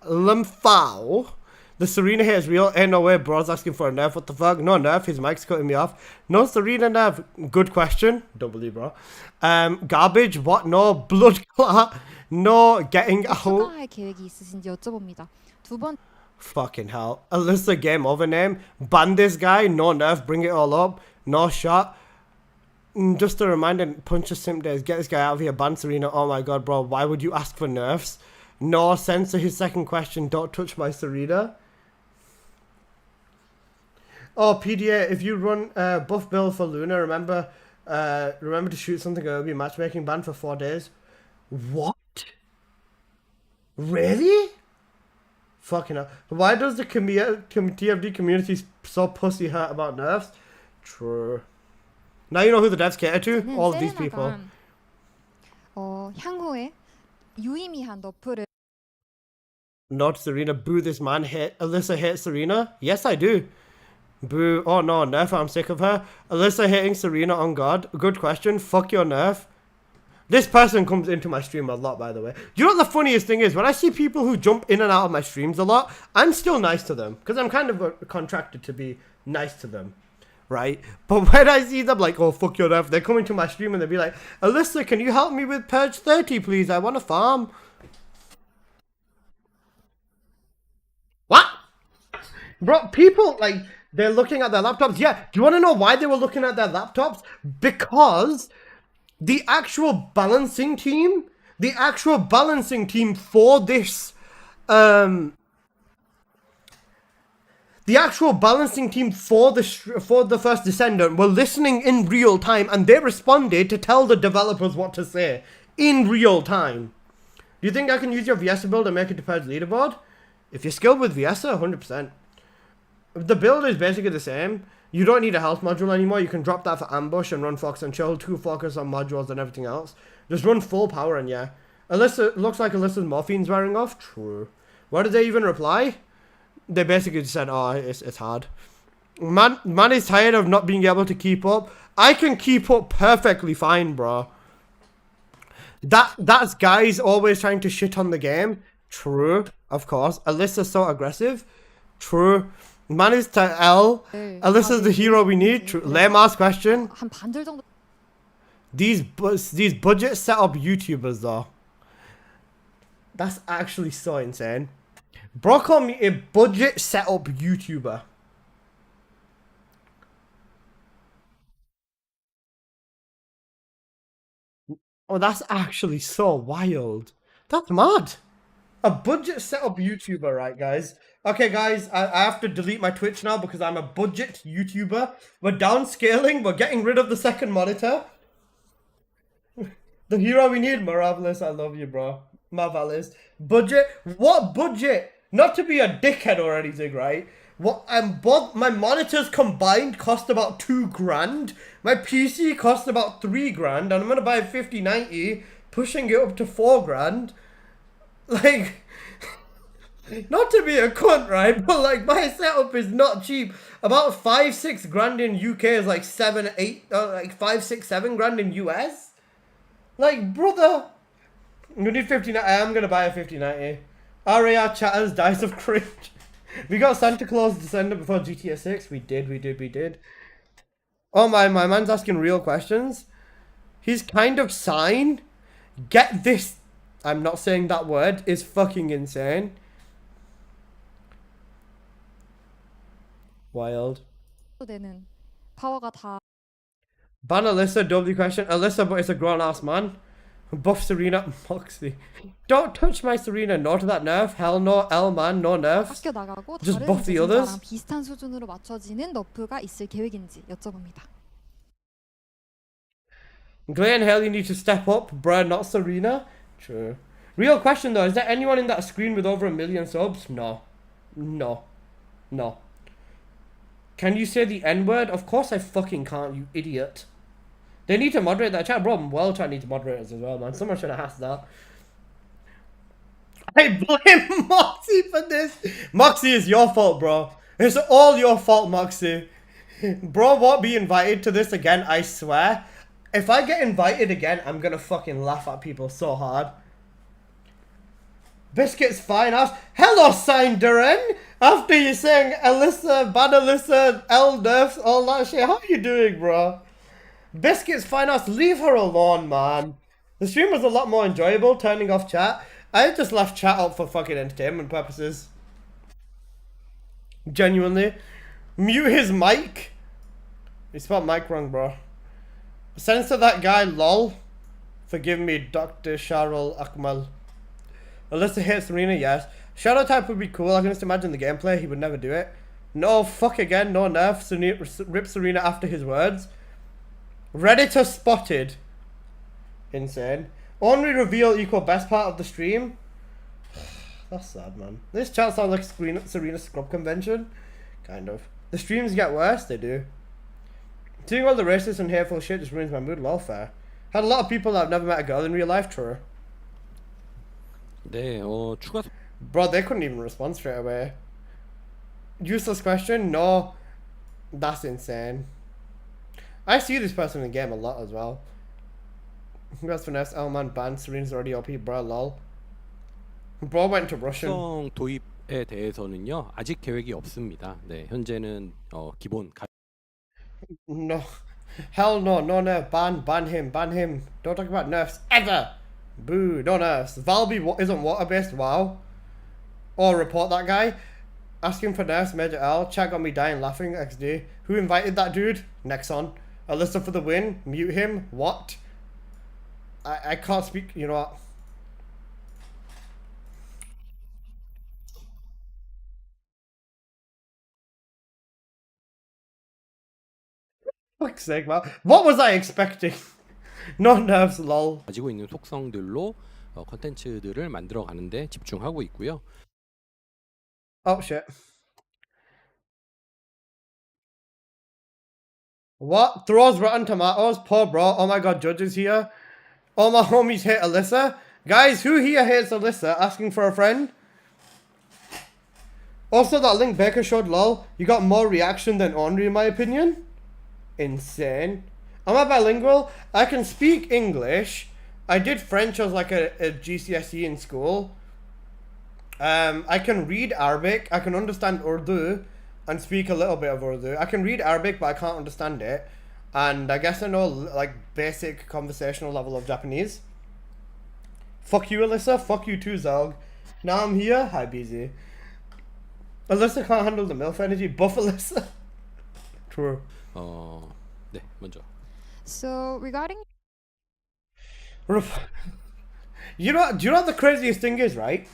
Lumfao. The Serena hit is real. Ain't no way, bro's asking for a nerf. What the fuck? No nerf. His mic's cutting me off. No Serena nerf. Good question. Don't believe, bro. Garbage? What? No. Blood clot? No. Getting out. 추가할 계획이 있으신지 여쭤봅니다. 두 번. Fucking hell. Alyssa game over name. Ban this guy. No nerf. Bring it all up. No shot. Just a reminder, punch a simp days. Get this guy out of here. Ban Serena. Oh my god, bro. Why would you ask for nerfs? No, censor his second question. Don't touch my Serena. Oh, PDA, if you run buff build for Luna, remember to shoot something. It'll be matchmaking ban for 4 days. What? Really? Fucking hell. Why does the TFD community so pussy hurt about nerfs? True. Now you know who the devs cater to? All of these people. 향후에 유의미한 너프를 Not Serena. Boo this man. Hate Alyssa hates Serena. Yes, I do. Boo. Oh no, nerf. I'm sick of her. Alyssa hating Serena on God. Good question. Fuck your nerf. This person comes into my stream a lot, by the way. Do you know what the funniest thing is? When I see people who jump in and out of my streams a lot, I'm still nice to them. Because I'm kind of contracted to be nice to them. Right? But when I see them like, oh, fuck your nerf, they come into my stream and they'll be like, Alyssa, can you help me with Purge 30, please? I want to farm. What? Bro, people, like, they're looking at their laptops. Yeah, do you want to know why they were looking at their laptops? Because the actual balancing team for this, the actual balancing team for the first Descendant were listening in real time, and they responded to tell the developers what to say in real time. Do you think I can use your Viesa build and make it to Purge leaderboard? If you're skilled with Viesa, 100%. The build is basically the same. You don't need a health module anymore. You can drop that for ambush and run Fox and Chill. 2 focus on modules and everything else. Just run full power and yeah. Alyssa, looks like Alyssa's morphine's wearing off. True. What did they even reply? They basically just said, oh, it's hard. Man is tired of not being able to keep up. I can keep up perfectly fine, bro. That's guys always trying to shit on the game. True, of course. Alyssa's so aggressive. True. Man is to L. Alyssa's the hero we need. True. Lame ass question. 한 반절 정도. These budget setup YouTubers though. That's actually so insane. Bro called me a budget setup YouTuber. Oh, that's actually so wild. That's mad. A budget setup YouTuber, right, guys? Okay, guys, I have to delete my Twitch now because I'm a budget YouTuber. We're downscaling. We're getting rid of the second monitor. The hero we need, Marvelous. I love you, bro. Marvelous. Budget? What budget? Not to be a dickhead or anything, right? What? Both my monitors combined cost about $2,000. My PC cost about $3,000, and I'm gonna buy a 5090, pushing it up to $4,000. Like, not to be a cunt, right? But like, my setup is not cheap. About 5-6 grand in UK is like 5-6-7 grand in US. Like, brother, you need 5090. I am gonna buy a 5090. RAR chatters, dice of cringe. We got Santa Claus Descendant before GTA 6. We did. Oh my man's asking real questions. He's kind of sign. Get this. I'm not saying that word. Is fucking insane. Wild. 되는 파워가 다. Ban Alyssa, W question. Alyssa, but it's a grown ass man. Buff Serena, Moxie. Don't touch my Serena. No to that nerf. Hell no. L man, no nerfs. 바뀌어 나가고 Just 다른 buff the others? 재생사랑 비슷한 수준으로 맞춰지는 너프가 있을 계획인지 여쭤봅니다. Glenn Hell, you need to step up, bruh, not Serena. True. Real question though, is there anyone in that screen with over 1 million subs? No. No. No. Can you say the N word? Of course I fucking can't, you idiot. They need to moderate that chat, bro. World chat needs moderators as well, man. Someone should have asked that. I blame Moxie for this. Moxie, is your fault, bro. It's all your fault, Moxie. Bro won't be invited to this again, I swear. If I get invited again, I'm gonna fucking laugh at people so hard. Biscuits fine ass. Hello, Duran. After you saying Alyssa, bad Alyssa, L nerfs, all that shit. How are you doing, bro? Biscuits fine ass. Leave her alone, man. The stream was a lot more enjoyable turning off chat. I just left chat up for fucking entertainment purposes. Genuinely. Mute his mic. You spelled mic wrong, bro. Censor that guy, lol. Forgive me, Dr. Sharul Akmal. Alyssa hates Serena, yes. Shadow type would be cool. I can just imagine the gameplay. He would never do it. No, fuck again. No nerf. Rip Serena after his words. Redditor spotted. Insane. Only reveal equal best part of the stream. That's sad, man. This chat sounds like Serena Scrub Convention. Kind of. The streams get worse, they do. Seeing all the racist and hateful shit just ruins my mood. Welfare. Had a lot of people that have never met a girl in real life, true. 네, 추가 Bro, they couldn't even respond straight away. Useless question? No. That's insane. I see this person in the game a lot as well. Congrats finesse. Oh man, ban. Serena's already OP, bro. Lol. Bro went to Russian. 특성 도입에 대해서는요 아직 계획이 없습니다. 네, 현재는 기본 No. Hell no. No nerf. Ban him. Ban him. Don't talk about nerfs ever. Boo. No nerfs. Valby isn't water based. Wow. Or report that guy. Asking for nerfs. Major L. Chat got me dying laughing. XD. Who invited that dude? Nexon. Alyssa for the win. Mute him. What? I can't speak. You know what? Fuck's sake, man. What was I expecting? No nerves, lol. 가지고 있는 속성들로 컨텐츠들을 만들어 가는데 집중하고 있고요. Oh shit. What? Throws rotten tomatoes? Poor bro. Oh my god, judges here. All my homies hate Alyssa. Guys, who here hates Alyssa? Asking for a friend? Also, that link Baker showed, lol. You got more reaction than Henri, in my opinion. Insane. Am I bilingual? I can speak English. I did French as like a GCSE in school. I can read Arabic. I can understand Urdu and speak a little bit of Urdu. I can read Arabic, but I can't understand it. And I guess I know like basic conversational level of Japanese. Fuck you, Alyssa. Fuck you too, Zog. Now I'm here. Hi, BZ. Alyssa can't handle the MILF energy. Buff Alyssa. True. 네, 먼저. So regarding You know, do you know what the craziest thing is, right?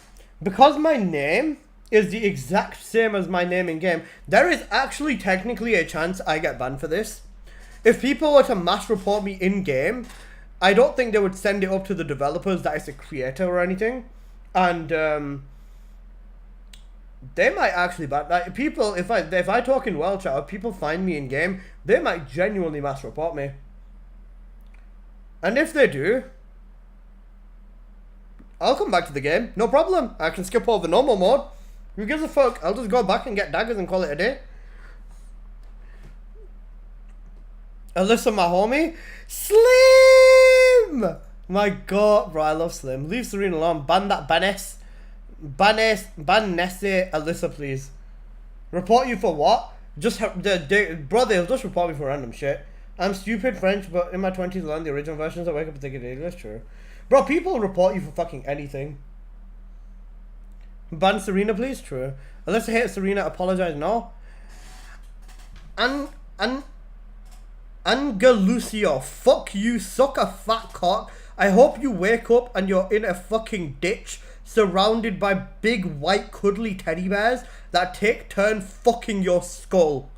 Because my name is the exact same as my name in game, there is actually technically a chance I get banned for this. If people were to mass report me in game, I don't think they would send it up to the developers that it's a creator or anything, and they might actually ban like people. If I talk in world chat, if people find me in game, they might genuinely mass report me. And if they do, I'll come back to the game, no problem. I can skip over normal mode. Who gives a fuck? I'll just go back and get daggers and call it a day. Alyssa, my homie. Slim! My god, bro, I love Slim. Leave Serena alone. Ban that Baness. Ban Nesse Alyssa, please. Report you for what? Just bro, they'll just report me for random shit. I'm stupid French, but in my 20s learned the original versions. I wake up and think it English, true. Bro, people report you for fucking anything. Ban Serena, please, true. Alyssa hates Serena, apologize, no. Angalucio, fuck you, suck a fat cock. I hope you wake up and you're in a fucking ditch surrounded by big white cuddly teddy bears that take turn fucking your skull.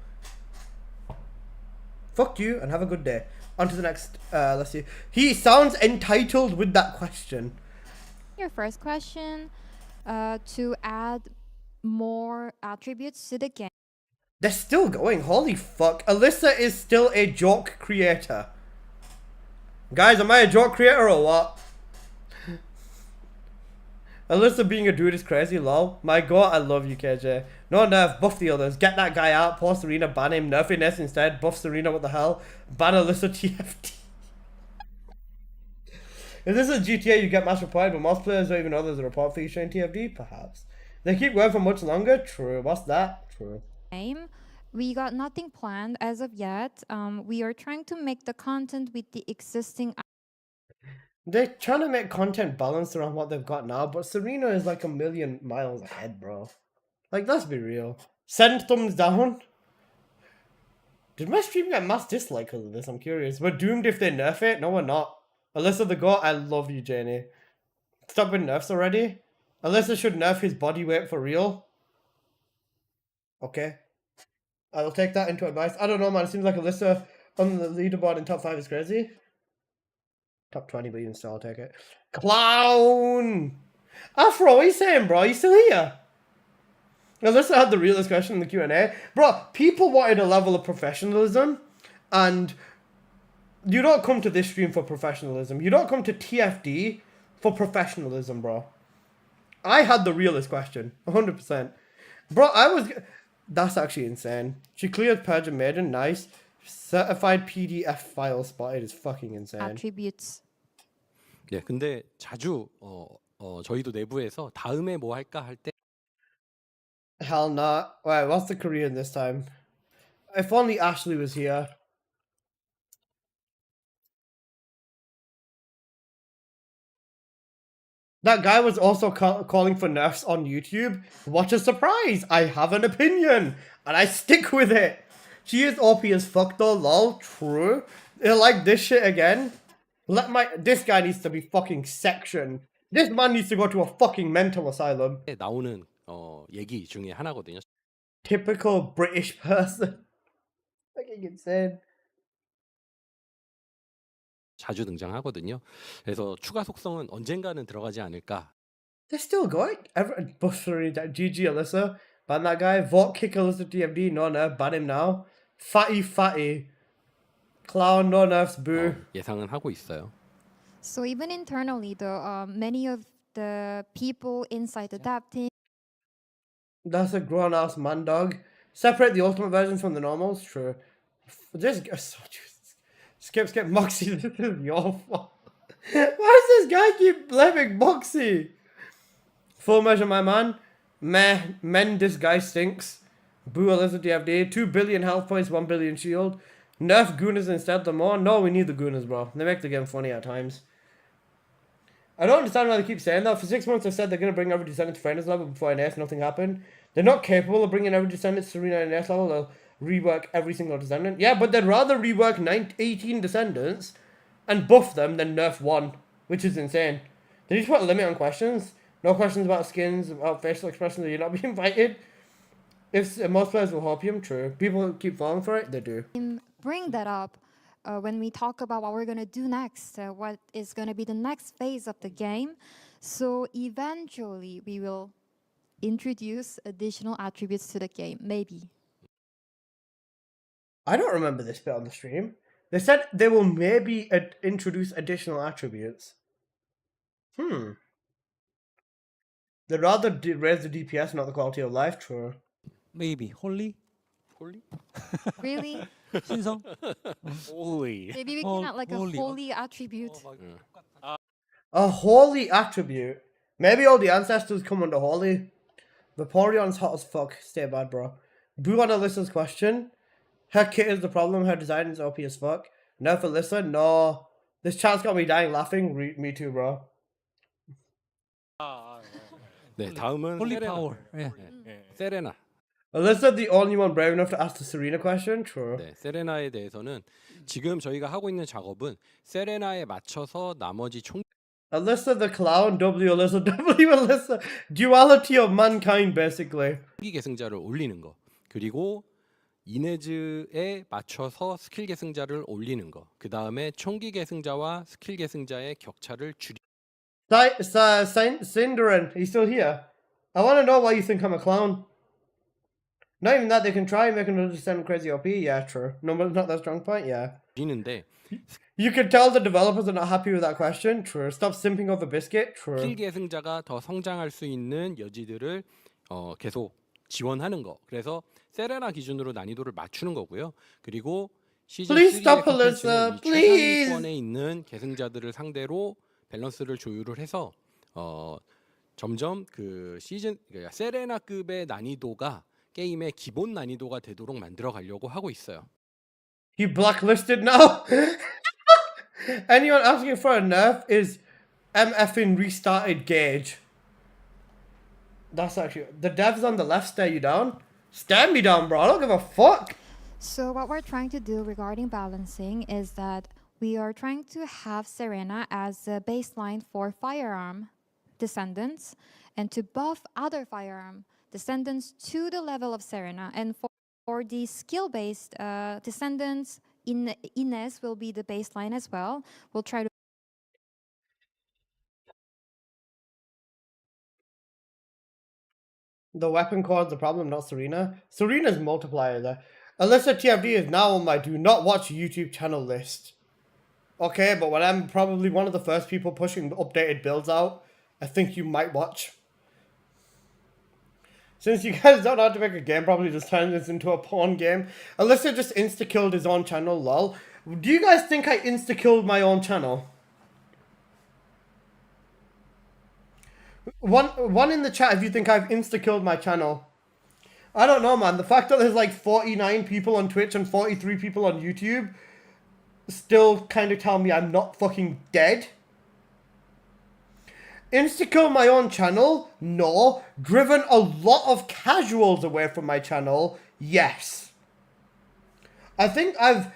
Fuck you and have a good day. On to the next, let's see. He sounds entitled with that question. Your first question, to add more attributes to the game. They're still going, holy fuck. Alyssa is still a joke creator. Guys, am I a joke creator or what? Alyssa being a dude is crazy, lol. My god, I love you, KJ. No nerf, buff the others. Get that guy out, poor Serena, ban him, nerf Ines instead, buff Serena, what the hell? Ban Alyssa TFT. If this is GTA, you get master point, but most players don't even know there's a report feature in TFD, perhaps. They keep going for much longer? True. What's that? True. Game. We got nothing planned as of yet. We are trying to make the content with the existing. They're trying to make content balanced around what they've got now, but Serena is like a million miles ahead, bro. Like, let's be real. Send thumbs down. Did my stream get mass dislike because of this? I'm curious. We're doomed if they nerf it? No, we're not. Alyssa the GOAT, I love you, Janie. Stop with nerfs already. Alyssa should nerf his body weight for real. Okay. I'll take that into advice. I don't know, man. It seems like Alyssa on the leaderboard in top 5 is crazy. Top 20, but even still, I'll take it. Clown! Afro, what are you saying, bro? You still here? Alyssa had the realest question in the Q&A. Bro, people wanted a level of professionalism, and you don't come to this stream for professionalism. You don't come to TFD for professionalism, bro. I had the realest question, 100%. Bro, that's actually insane. She cleared Purge and Maiden, nice. Certified PDF file spotted is fucking insane. Attributes. 네, 근데 자주 저희도 내부에서 다음에 뭐 할까 할 때 Hell not. Wait, what's the Korean this time? If only Ashley was here. That guy was also calling for nerfs on YouTube. What a surprise! I have an opinion, and I stick with it. She is OP as fuck though, lol. True. Like this shit again. This guy needs to be fucking sectioned. This man needs to go to a fucking mental asylum. 나오는 얘기 중에 하나거든요. Typical British person. Fucking insane. 자주 등장하거든요. 그래서 추가 속성은 언젠가는 들어가지 않을까. They're still going. Buffering GG Alyssa. Ban that guy. Vote kick Alyssa TFD. No nerf. Ban him now. Fatty. Clown. No nerfs. Boo. 예상은 하고 있어요. So even internally, though, many of the people inside the dap team. That's a grown ass man dog. Separate the ultimate versions from the normals. True. This guy. Skip. Moxie. This is your fault. Why does this guy keep blaming Moxie? Full measure, my man. Men, this guy stinks. Boo Alyssa DFD. 2 billion health points, 1 billion shield. Nerf Gooners instead the more. No, we need the Gooners, bro. They make the game funny at times. I don't understand why they keep saying that. For 6 months, they've said they're going to bring every Descendant to Frienders level before NS. Nothing happened. They're not capable of bringing every Descendant to Serena and NS level. They'll rework every single Descendant. Yeah, but they'd rather rework 18 Descendants and buff them than nerf one, which is insane. They need to put a limit on questions. No questions about skins, about facial expressions. You're not being invited. If most players will hopium, true. People keep falling for it, they do. Bring that up when we talk about what we're going to do next, what is going to be the next phase of the game. So eventually we will introduce additional attributes to the game, maybe. I don't remember this bit on the stream. They said they will maybe introduce additional attributes. They'd rather raise the DPS, not the quality of life, true. Maybe holy Really? 신성. Holy. Maybe we can add like a holy. holy attribute. A holy attribute. Maybe all the ancestors come under holy. Vaporeon's hot as fuck. Stay bad, bro. Boo on Alyssa's question. Her kit is the problem. Her design is OP as fuck. Nerf Alyssa? No. This chat's got me dying laughing. Me too, bro. 네, 다음은 Holy 세레나. power. Yeah. 세레나. Alyssa, the only one brave enough to ask the Serena question? True. 네, 세레나에 대해서는 지금 저희가 하고 있는 작업은 세레나에 맞춰서 나머지 총 Alyssa the clown, W Alyssa, W Alyssa. Duality of mankind, basically. 기 계승자를 올리는 거. 그리고 이네즈에 맞춰서 스킬 계승자를 올리는 거. 그 다음에 총기 계승자와 스킬 계승자의 격차를 줄이. Cinderin, he's still here. I want to know why you think I'm a clown. Not even that, they can try and make another Descendant crazy OP. Yeah, true. No, but not that strong point, yeah. 줄이는데 You can tell the developers are not happy with that question. True. Stop simping over Biscuit. 스킬 True. 계승자가 더 성장할 수 있는 여지들을 계속 지원하는 거. 그래서 세레나 기준으로 난이도를 맞추는 거고요. 그리고 시즌 Please 3의 stop, 콘텐츠는 Alyssa, 이 please. 최상위권에 있는 계승자들을 상대로 밸런스를 조율을 해서 점점 그 시즌 그러니까 세레나급의 난이도가 게임의 기본 난이도가 되도록 만들어 가려고 하고 있어요. He blacklisted now. Anyone asking for a nerf is MFing restarted Gauge. That's actually the devs on the left stare you down. Stare me down, bro. I don't give a fuck. So what we're trying to do regarding balancing is that we are trying to have Serena as a baseline for firearm descendants and to buff other firearm descendants to the level of Serena. And for the skill-based descendants, Ines will be the baseline as well. We'll try to The weapon caused the problem, not Serena. Serena's multiplier there. Alyssa TFD is now on my do not watch YouTube channel list. Okay, but when I'm probably one of the first people pushing updated builds out, I think you might watch. Since you guys don't know how to make a game, probably just turn this into a porn game. Alyssa just insta-killed his own channel, lol. Do you guys think I insta-killed my own channel? One in the chat if you think I've insta-killed my channel. I don't know, man. The fact that there's like 49 people on Twitch and 43 people on YouTube still kind of tell me I'm not fucking dead. Insta-kill my own channel? No. Driven a lot of casuals away from my channel? Yes. I think I've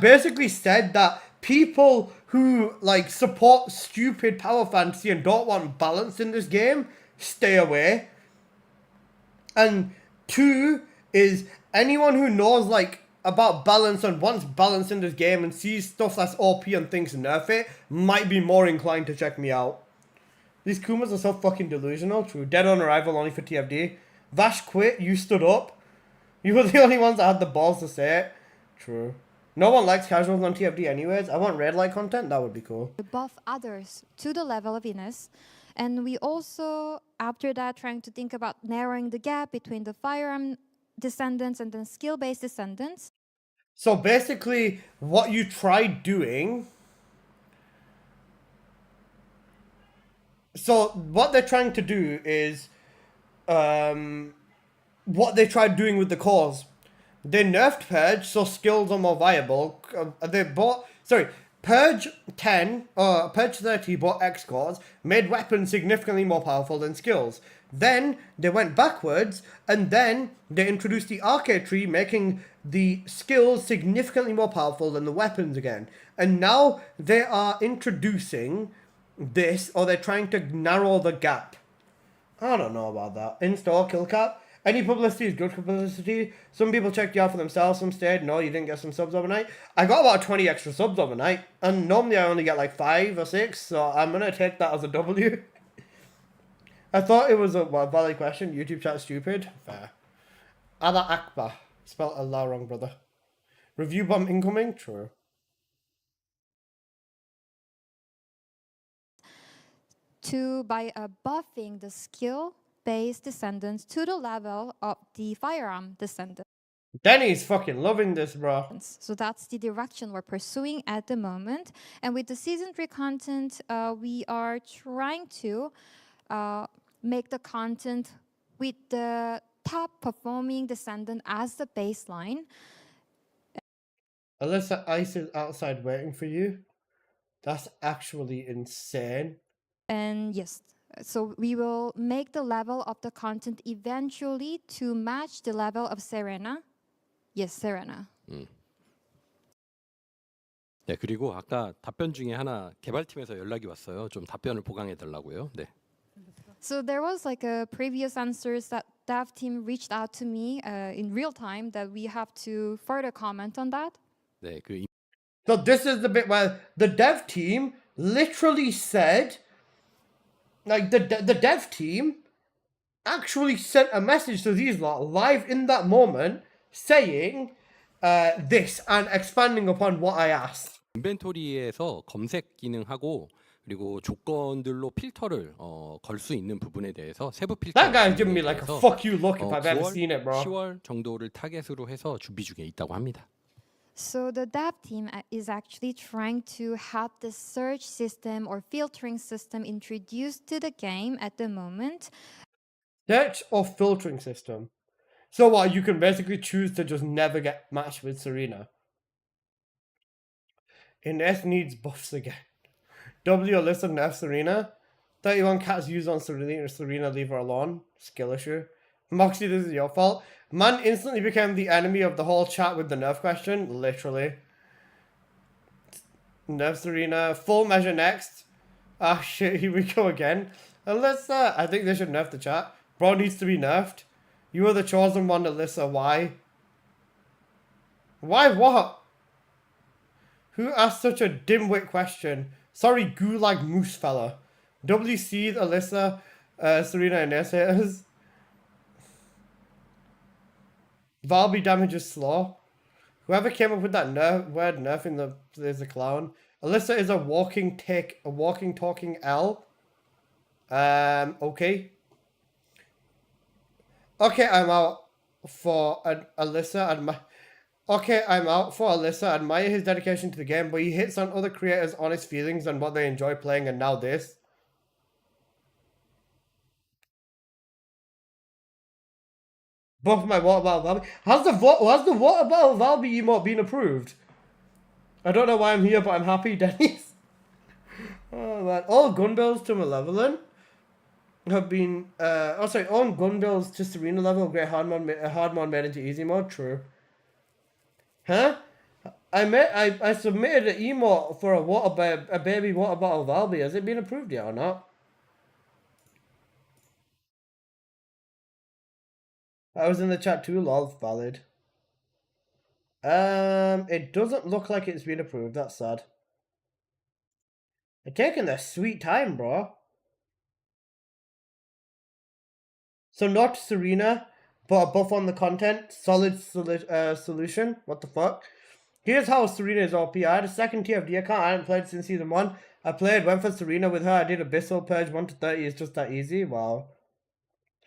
basically said that people who like support stupid power fantasy and don't want balance in this game, stay away. And 2 is anyone who knows like about balance and wants balance in this game and sees stuff that's OP and thinks nerf it, might be more inclined to check me out. These Kumas are so fucking delusional. True. Dead on arrival only for TFD. Vash quit, you stood up. You were the only ones that had the balls to say it. True. No one likes casuals on TFD anyways. I want red light content, that would be cool. buff others to the level of Ines. And we also, after that, trying to think about narrowing the gap between the firearm descendants and the skill-based descendants. So basically, what you tried doing... So what they're trying to do is... what they tried doing with the cores. They nerfed Purge, so skills are more viable. Purge 10, Purge 30 bought X cores, made weapons significantly more powerful than skills. Then they went backwards, and then they introduced the arcade tree, making the skills significantly more powerful than the weapons again. And now they are introducing this, or they're trying to narrow the gap. I don't know about that. In-store kill cap. Any publicity is good publicity. Some people checked you out for themselves, some stayed. No, you didn't get some subs overnight. I got about 20 extra subs overnight. And normally I only get like 5 or 6, so I'm going to take that as a W. I thought it was a valid question. YouTube chat stupid. Fair. Allah Akbar. Spelled Allah wrong, brother. Review bomb incoming? True. By buffing the skill-based descendants to the level of the firearm descendants. Denny's fucking loving this, bro. So that's the direction we're pursuing at the moment. And with the Season 3 content, we are trying to make the content with the top performing descendant as the baseline. Alyssa Ice is outside waiting for you. That's actually insane. And yes, So we will make the level of the content eventually to match the level of Serena. Yes, Serena. 네, 그리고 아까 답변 중에 하나 개발팀에서 연락이 왔어요. 좀 답변을 보강해 달라고요. 네. So there was like a previous answers that dev team reached out to me in real time that we have to further comment on that. 네, 그 So this is the bit where the dev team literally said, like the dev team actually sent a message to these lot live in that moment saying this and expanding upon what I asked. 인벤토리에서 검색 기능하고 그리고 조건들로 필터를 걸 수 있는 부분에 대해서 세부 필터 That guy's giving me like a fuck you look if I've ever 9월, seen it, bro. 10월 정도를 타겟으로 해서 준비 중에 있다고 합니다. So the dev team is actually trying to have the search system or filtering system introduced to the game at the moment. Search or filtering system. So what, you can basically choose to just never get matched with Serena. Ines needs buffs again. W, Alyssa, and F, Serena. 31 cats used on Serena, leave her alone. Skill issue. Moxie, this is your fault. Man instantly became the enemy of the whole chat with the nerf question. Literally. Nerf Serena. Full measure next. Ah shit, here we go again. Alyssa, I think they should nerf the chat. Bro needs to be nerfed. You are the chosen one, Alyssa. Why? Why what? Who asked such a dimwit question? Sorry, gulag moose fella. WC, Alyssa, Serena, and S haters. Valby damage is slow. Whoever came up with that word nerfing is a clown. Alyssa is a walking talking L. Okay. Okay, I'm out for Alyssa and my. Okay, I'm out for Alyssa. Admire his dedication to the game, but he hits on other creators' honest feelings and what they enjoy playing, and now this. Buff my water bottle Valby. Has the water bottle Valby emote been approved? I don't know why I'm here, but I'm happy, Dennis. Oh man, all gun builds to Malevolent have been all gun builds to Serena level upgrade hard mode made into easy mode. True. Huh? I submitted an emote for a baby water bottle Valby. Has it been approved yet or not? I was in the chat too, lol, valid. It doesn't look like it's been approved, that's sad. They're taking their sweet time, bro. So not Serena, but a buff on the content. Solid solution. What the fuck? Here's how Serena is OP. I had a second TFD account. I hadn't played since season 1. I went for Serena with her. I did Abyssal Purge 1 to 30. It's just that easy. Wow.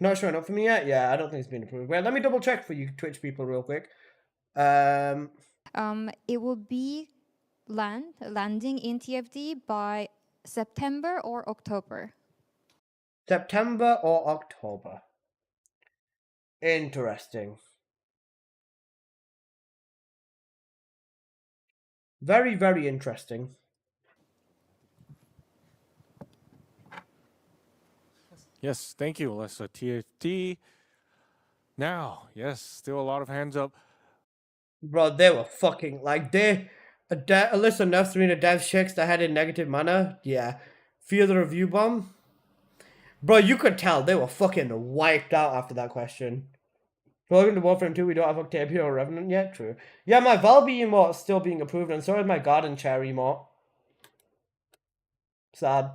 Not showing up for me yet? Yeah, I don't think it's been approved. Wait, let me double check for you Twitch people real quick. It will be landing in TFD by September or October. September or October. Interesting. Very, very interesting. Yes, thank you, Alyssa. TFT. Now, yes, still a lot of hands up. Bro, they were fucking like Alyssa nerfed Serena dev chicks that had a negative mana. Yeah. Fear the review bomb. Bro, you could tell they were fucking wiped out after that question. Welcome to Warframe 2, we don't have Octavia or Revenant yet. True. Yeah, my Valby emote is still being approved, and so is my Garden Chair emote. Sad.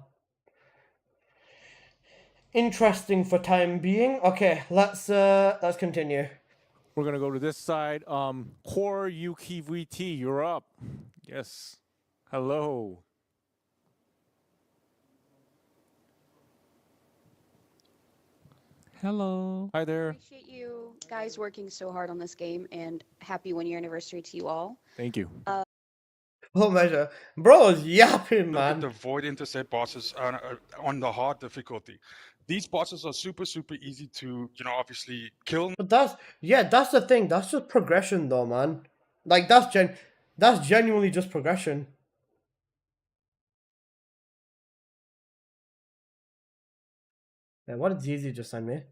Interesting for time being. Okay, let's continue. We're gonna go to this side. Core UKVT, you're up. Yes. Hello. Hello. Hi there. Appreciate you guys working so hard on this game, and happy 1-year anniversary to you all. Thank you. Full measure. Bro is yapping, Look at man. the void intercept bosses on the hard difficulty. These bosses are super easy to, obviously kill. But that's the thing. That's just progression though, man. Like that's genuinely just progression. Yeah, what did ZZ just send me?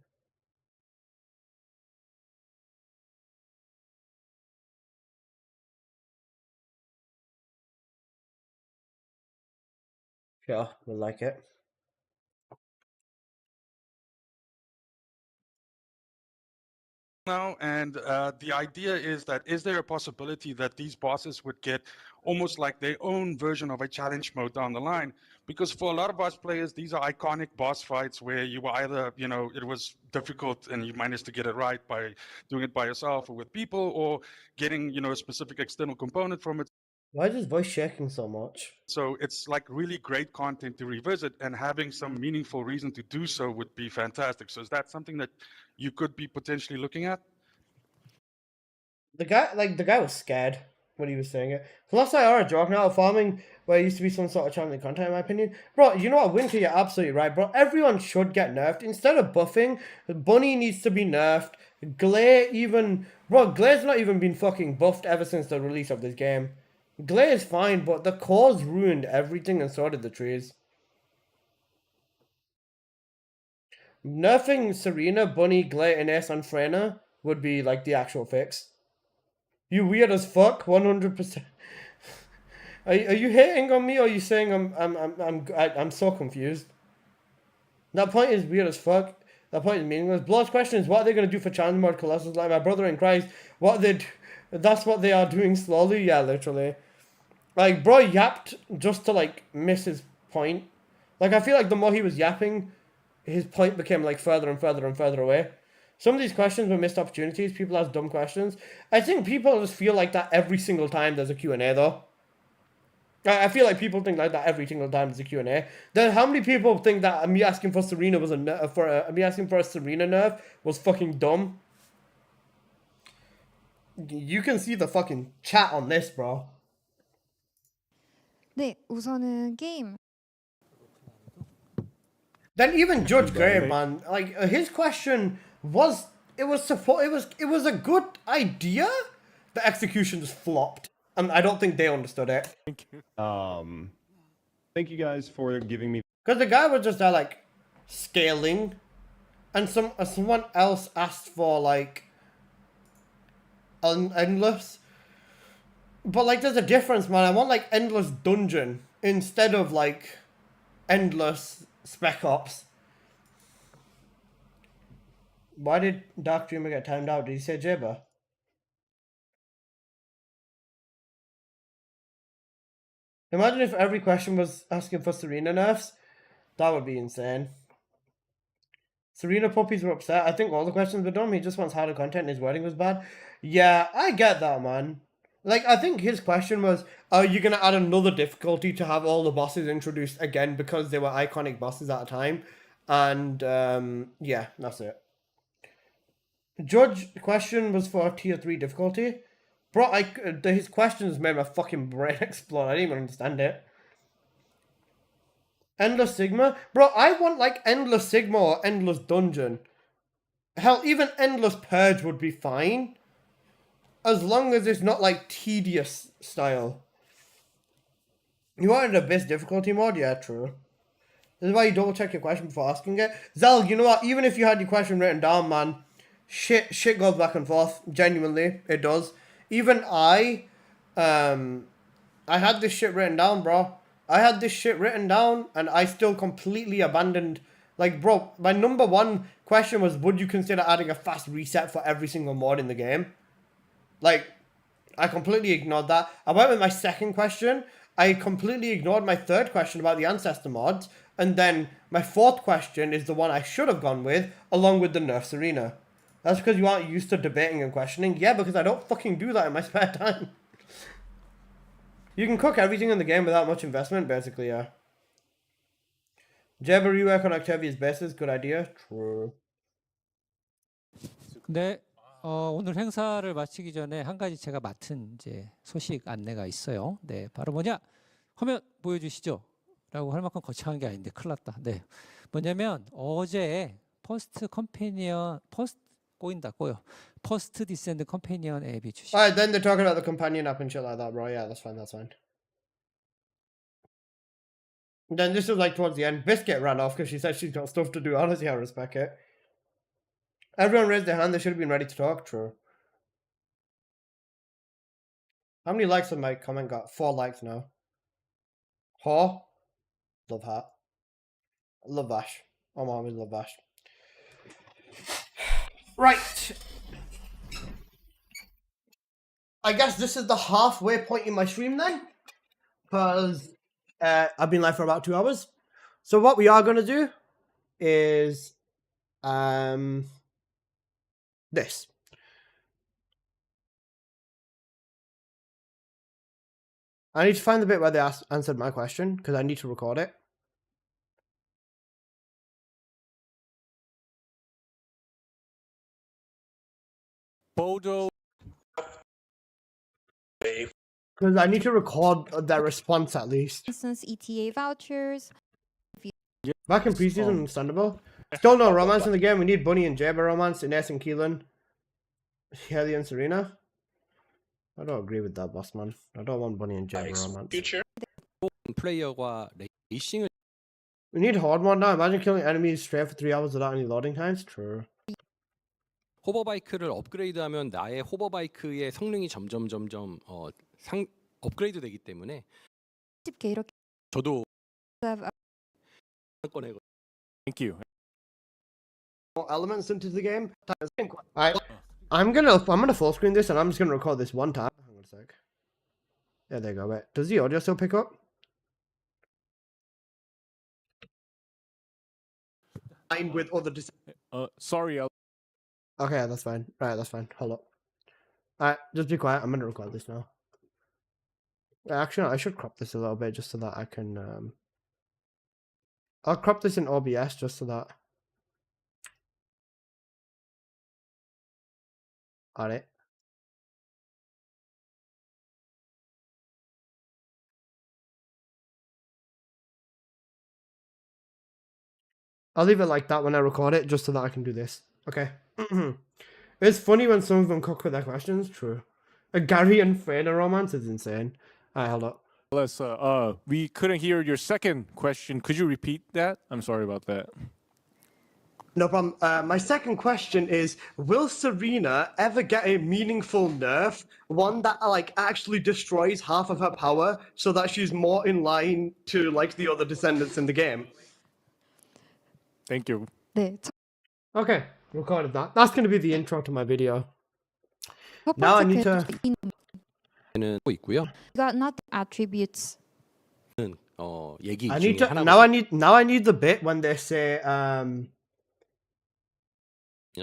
Sure, we'll like it. Now, and the idea is that is there a possibility that these bosses would get almost like their own version of a challenge mode down the line? Because for a lot of us players, these are iconic boss fights where you were either, you know, it was difficult and you managed to get it right by doing it by yourself or with people, or getting, you know, a specific external component from it. Why is his voice shaking so much? So it's like really great content to revisit, and having some meaningful reason to do so would be fantastic. So is that something that you could be potentially looking at? The guy was scared when he was saying it. Plus, I are a joke now. Farming where it used to be some sort of challenging content, in my opinion. Bro, you know what, Winter, you're absolutely right, bro. Everyone should get nerfed. Instead of buffing, Bunny needs to be nerfed. Glay even... Bro, Glay's not even been fucking buffed ever since the release of this game. Glay is fine, but the cores ruined everything and so did the trees. Nerfing Serena, Bunny, Glay, Ines, and Freyna would be like the actual fix. You weird as fuck, 100%. Are you hating on me, or are you saying I'm so confused? That point is weird as fuck. That point is meaningless. Blood's question is, what are they gonna do for challenge mode Colossus? Like my brother in Christ, that's what they are doing slowly. Yeah, literally. Like bro yapped just to like miss his point. Like I feel like the more he was yapping, his point became like further and further and further away. Some of these questions were missed opportunities. People ask dumb questions. I think people just feel like that every single time there's a Q&A though. I feel like people think like that every single time there's a Q&A. Then how many people think that me asking for Serena was me asking for a Serena nerf was fucking dumb? You can see the fucking chat on this, bro. 네, 우선은 게임. Then even Judge Graham, man, like his question was it was a good idea. The execution just flopped, and I don't think they understood it. Thank you guys for giving me. Because the guy was just there like scaling, and someone else asked for like endless. But like, there's a difference, man. I want like endless dungeon instead of like endless Spec Ops. Why did Dark Dreamer get timed out? Did he say Jabber? Imagine if every question was asking for Serena nerfs. That would be insane. Serena puppies were upset. I think all the questions were dumb. He just wants harder content. His wording was bad. Yeah, I get that, man. Like, I think his question was, are you going to add another difficulty to have all the bosses introduced again because they were iconic bosses at a time? And, yeah, that's it. Judge question was for tier 3 difficulty. Bro, his questions made my fucking brain explode. I didn't even understand it. Endless Sigma? Bro, I want like Endless Sigma or Endless Dungeon. Hell, even Endless Purge would be fine. As long as it's not like tedious style. You wanted Abyss difficulty mode? Yeah, true. This is why you double check your question before asking it. Zelg, you know what? Even if you had your question written down, man, shit goes back and forth. Genuinely, it does. Even I had this shit written down, bro. I had this shit written down, and I still completely abandoned. Like, bro, my number one question was, would you consider adding a fast reset for every single mod in the game? Like, I completely ignored that. I went with my second question. I completely ignored my third question about the Ancestor mods. And then my fourth question is the one I should have gone with, along with the Nerf Serena. That's because you aren't used to debating and questioning. Yeah, because I don't fucking do that in my spare time. You can cook everything in the game without much investment, basically, yeah. Jabber rework on Octavia's bases, good idea. True. 네, 오늘 행사를 마치기 전에 한 가지 제가 맡은 이제 소식 안내가 있어요. 네, 바로 뭐냐? 화면 보여주시죠. 라고 할 만큼 거창한 게 아닌데 큰일 났다. 네, 뭐냐면 어제 퍼스트 디센드 컴패니언 앱이 출시. Alright, then they're talking about the companion app and shit like that, bro. Yeah, that's fine, that's fine. Then this is like towards the end. Biscuit ran off because she said she's got stuff to do. Honestly, I respect it. Everyone raised their hand. They should have been ready to talk. True. How many likes on my comment got? 4 likes now. Haw. Love hat. Love Vash. Oh, mom, we love Vash. Right. I guess this is the halfway point in my stream then. Because I've been live for about 2 hours. So what we are going to do is this. I need to find the bit where they answered my question because I need to record it. Bodo. Because I need to record their response at least. For instance, ETA vouchers. Back in preseason, understandable. Still no romance in the game. We need Bunny and Jaber romance. Ines and Keelan. Haley and Serena. I don't agree with that, boss man. I don't want Bunny and Jaber romance. 플레이어가 레이싱을 We need hard mode now. Imagine killing enemies straight for 3 hours without any loading times. True. 호버바이크를 업그레이드하면 나의 호버바이크의 성능이 점점 업그레이드 되기 때문에 저도 꺼내고. Thank you. More elements into the game. Alright. I'm gonna full screen this and I'm just gonna record this one time. Hang on a sec. Yeah, there you go. Wait. Does the audio still pick up? With other Sorry. Okay, that's fine. Right, that's fine. Hold up. Alright, just be quiet. I'm gonna record this now. Actually, no, I should crop this a little bit just so that I can. I'll crop this in OBS just so that. Alright. I'll leave it like that when I record it, just so that I can do this. Okay. It's funny when some of them cook with their questions. True. A Gary and Freda romance is insane. Alright, hold up. We couldn't hear your second question. Could you repeat that? I'm sorry about that. No problem. My second question is: will Serena ever get a meaningful nerf, one that like actually destroys half of her power, so that she's more in line to like the other descendants in the game? Thank you. 네. Okay, recorded that. That's going to be the intro to my video. Now I need to. 는 있고요. Got not attributes. 얘기 I 중에 need to. 하나거든요. Now I need the bit when they say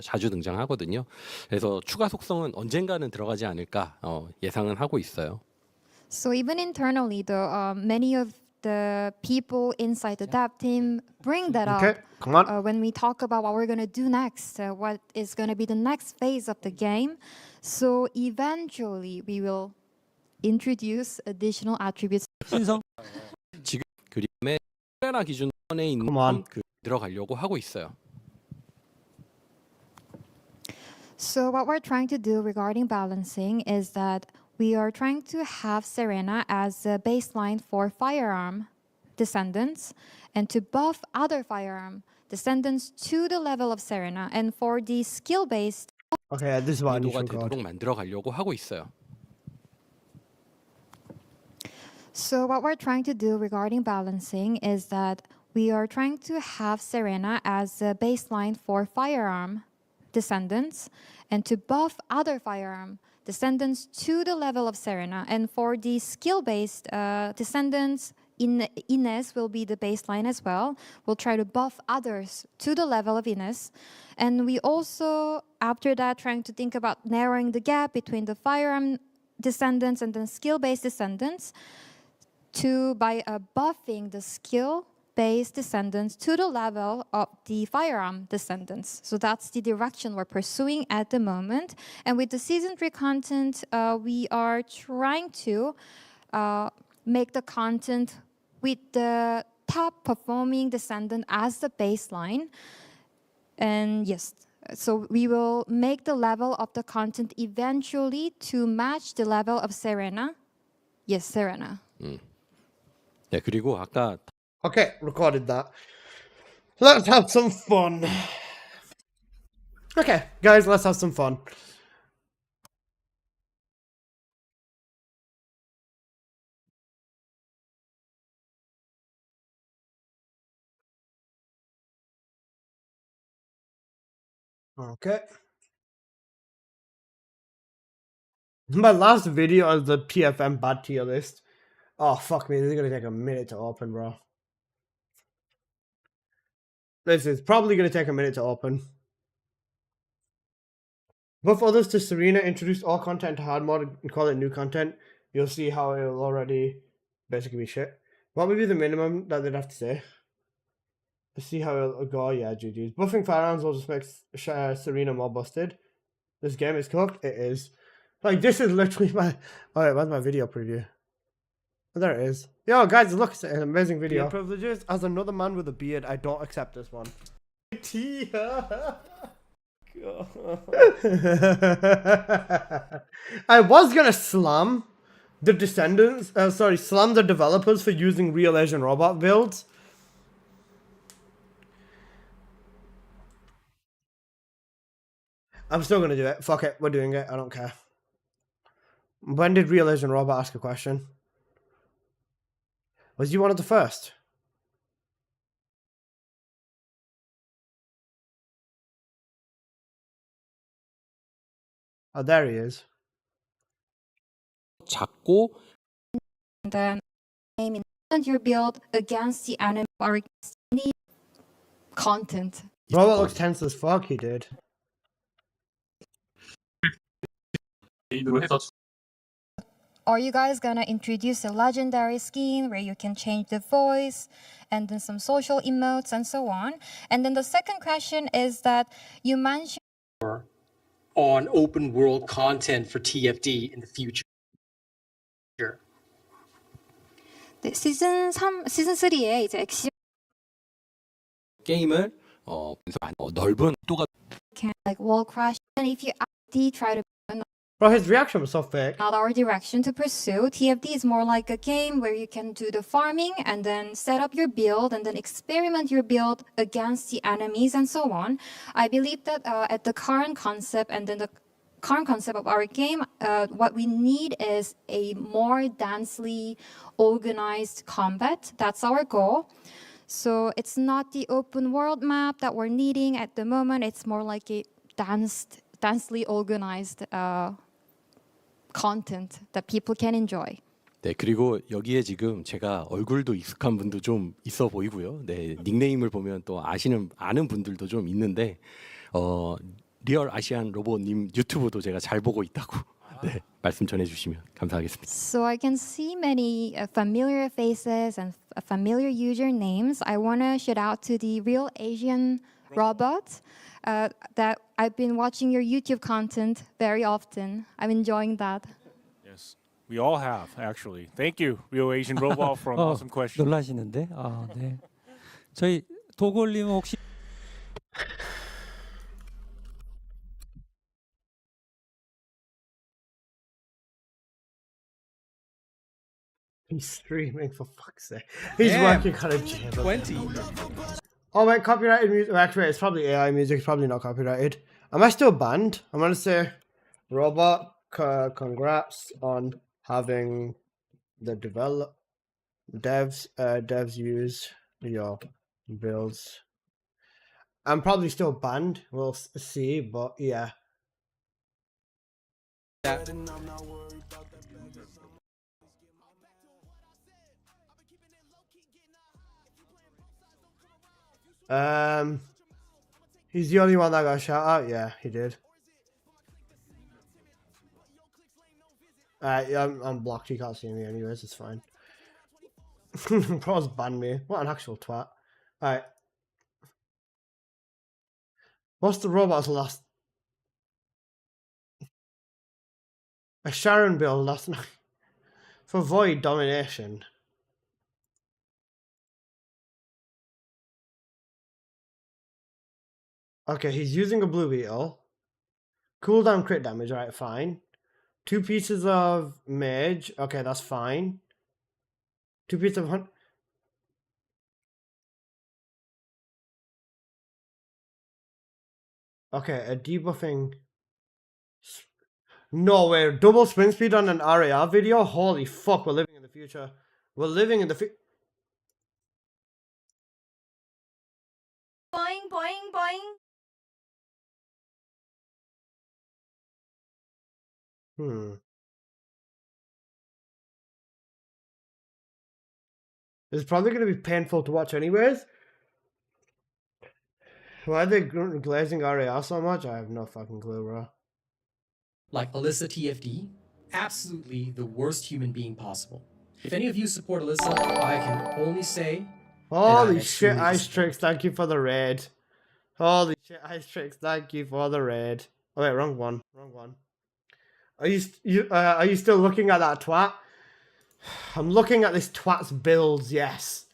자주 등장하거든요. 그래서 추가 속성은 언젠가는 들어가지 않을까 예상은 하고 있어요. So even internally, many of the people inside the dev team bring that Okay, up come on. when we talk about what we're going to do next, what is going to be the next phase of the game. So eventually, we will introduce additional attributes. 신성 지금 그림에 세레나 기준에 있는 Come on. 그 들어가려고 하고 있어요. So what we're trying to do regarding balancing is that we are trying to have Serena as a baseline for firearm descendants and to buff other firearm descendants to the level of Serena. And for the skill-based, Okay, this is what I need to 난이도가 record. 되도록 만들어 가려고 하고 있어요. so what we're trying to do regarding balancing is that we are trying to have Serena as a baseline for firearm descendants and to buff other firearm descendants to the level of Serena. And for the skill-based descendants, Ines will be the baseline as well. We'll try to buff others to the level of Ines. And we also, after that, trying to think about narrowing the gap between the firearm descendants and the skill-based descendants by buffing the skill-based descendants to the level of the firearm descendants. So that's the direction we're pursuing at the moment. And with the Season 3 content, we are trying to make the content with the top performing descendant as the baseline. And yes, so we will make the level of the content eventually to match the level of Serena. Yes, Serena. 네, 그리고 아까 Okay, recorded that. Let's have some fun. Okay, guys, let's have some fun. Okay. My last video on the TFM bad tier list. Oh, fuck me, this is gonna take a minute to open, bro. This is probably gonna take a minute to open. Buff others to Serena, introduce all content to hard mode and call it new content. You'll see how it'll already basically be shit. What would be the minimum that they'd have to say? Let's see how it'll go. Yeah, GG's. Buffing firearms will just make Serena more busted. This game is cooked. It is. Like, this is literally my... Alright, where's my video preview? Oh, there it is. Yo, guys, look, it's an amazing video. Beard privileges. As another man with a beard, I don't accept this one. I was gonna slam the Descendants, slam the developers for using real Asian robot builds. I'm still gonna do it. Fuck it, we're doing it. I don't care. When did real Asian robot ask a question? Was you one of the first? Oh, there he is. 작고 And then aim in your build against the enemy or need content. Robot looks tense as fuck, he did. Are you guys gonna introduce a legendary skin where you can change the voice and then some social emotes and so on? And then the second question is that you mentioned On open world content for TFD in the future. 네, 시즌 3에 이제 액션 게임을 넓은 또가 can like wall crash, and if you actually try to Bro, his reaction was so fake. not our direction to pursue. TFD is more like a game where you can do the farming and then set up your build and then experiment your build against the enemies and so on. I believe that at the current concept and then the current concept of our game, what we need is a more densely organized combat. That's our goal. So it's not the open world map that we're needing at the moment. It's more like a densely organized content that people can enjoy. 네, 그리고 여기에 지금 제가 얼굴도 익숙한 분도 좀 있어 보이고요. 네, 닉네임을 보면 또 아는 분들도 좀 있는데 리얼 아시안 로봇님 유튜브도 제가 잘 보고 있다고 네, 말씀 전해주시면 감사하겠습니다. So I can see many familiar faces and familiar usernames. I want to shout out to the Real Asian Robot that I've been watching your YouTube content very often. I'm enjoying that. Yes, we all have actually. Thank you, Real Asian Robot, for an awesome question. 놀라시는데. 아, 네. 저희 도골님 혹시 He's streaming, for fuck's sake. He's working on a jam. 20. Oh wait, copyrighted music. Actually, it's probably AI music. It's probably not copyrighted. Am I still banned? I'm gonna say, Robot, congrats on having the devs use your builds. I'm probably still banned. We'll see, but yeah. He's the only one that got shot out. Yeah, he did. Yeah, I'm blocked. You can't see me anyways. It's fine. Pros banned me. What an actual twat. Alright. What's the robot's last? A Sharon build last night. For void domination. Okay, he's using a blue beetle. Cooldown crit damage, alright, fine. 2 pieces of mage, okay, that's fine. 2 pieces of Okay, a debuffing. No way, double sprint speed on an RAR video? Holy fuck, we're living in the future. We're living in the future. Boing, boing, boing. It's probably going to be painful to watch anyways. Why are they glazing RAR so much? I have no fucking clue, bro. Like Alyssa TFD, absolutely the worst human being possible. If any of you support Alyssa, I can only say Holy shit, Ice Tricks, thank you for the raid. Holy shit, Ice Tricks, thank you for the raid. Oh wait, wrong one. Are you still looking at that twat? I'm looking at this twat's builds, yes.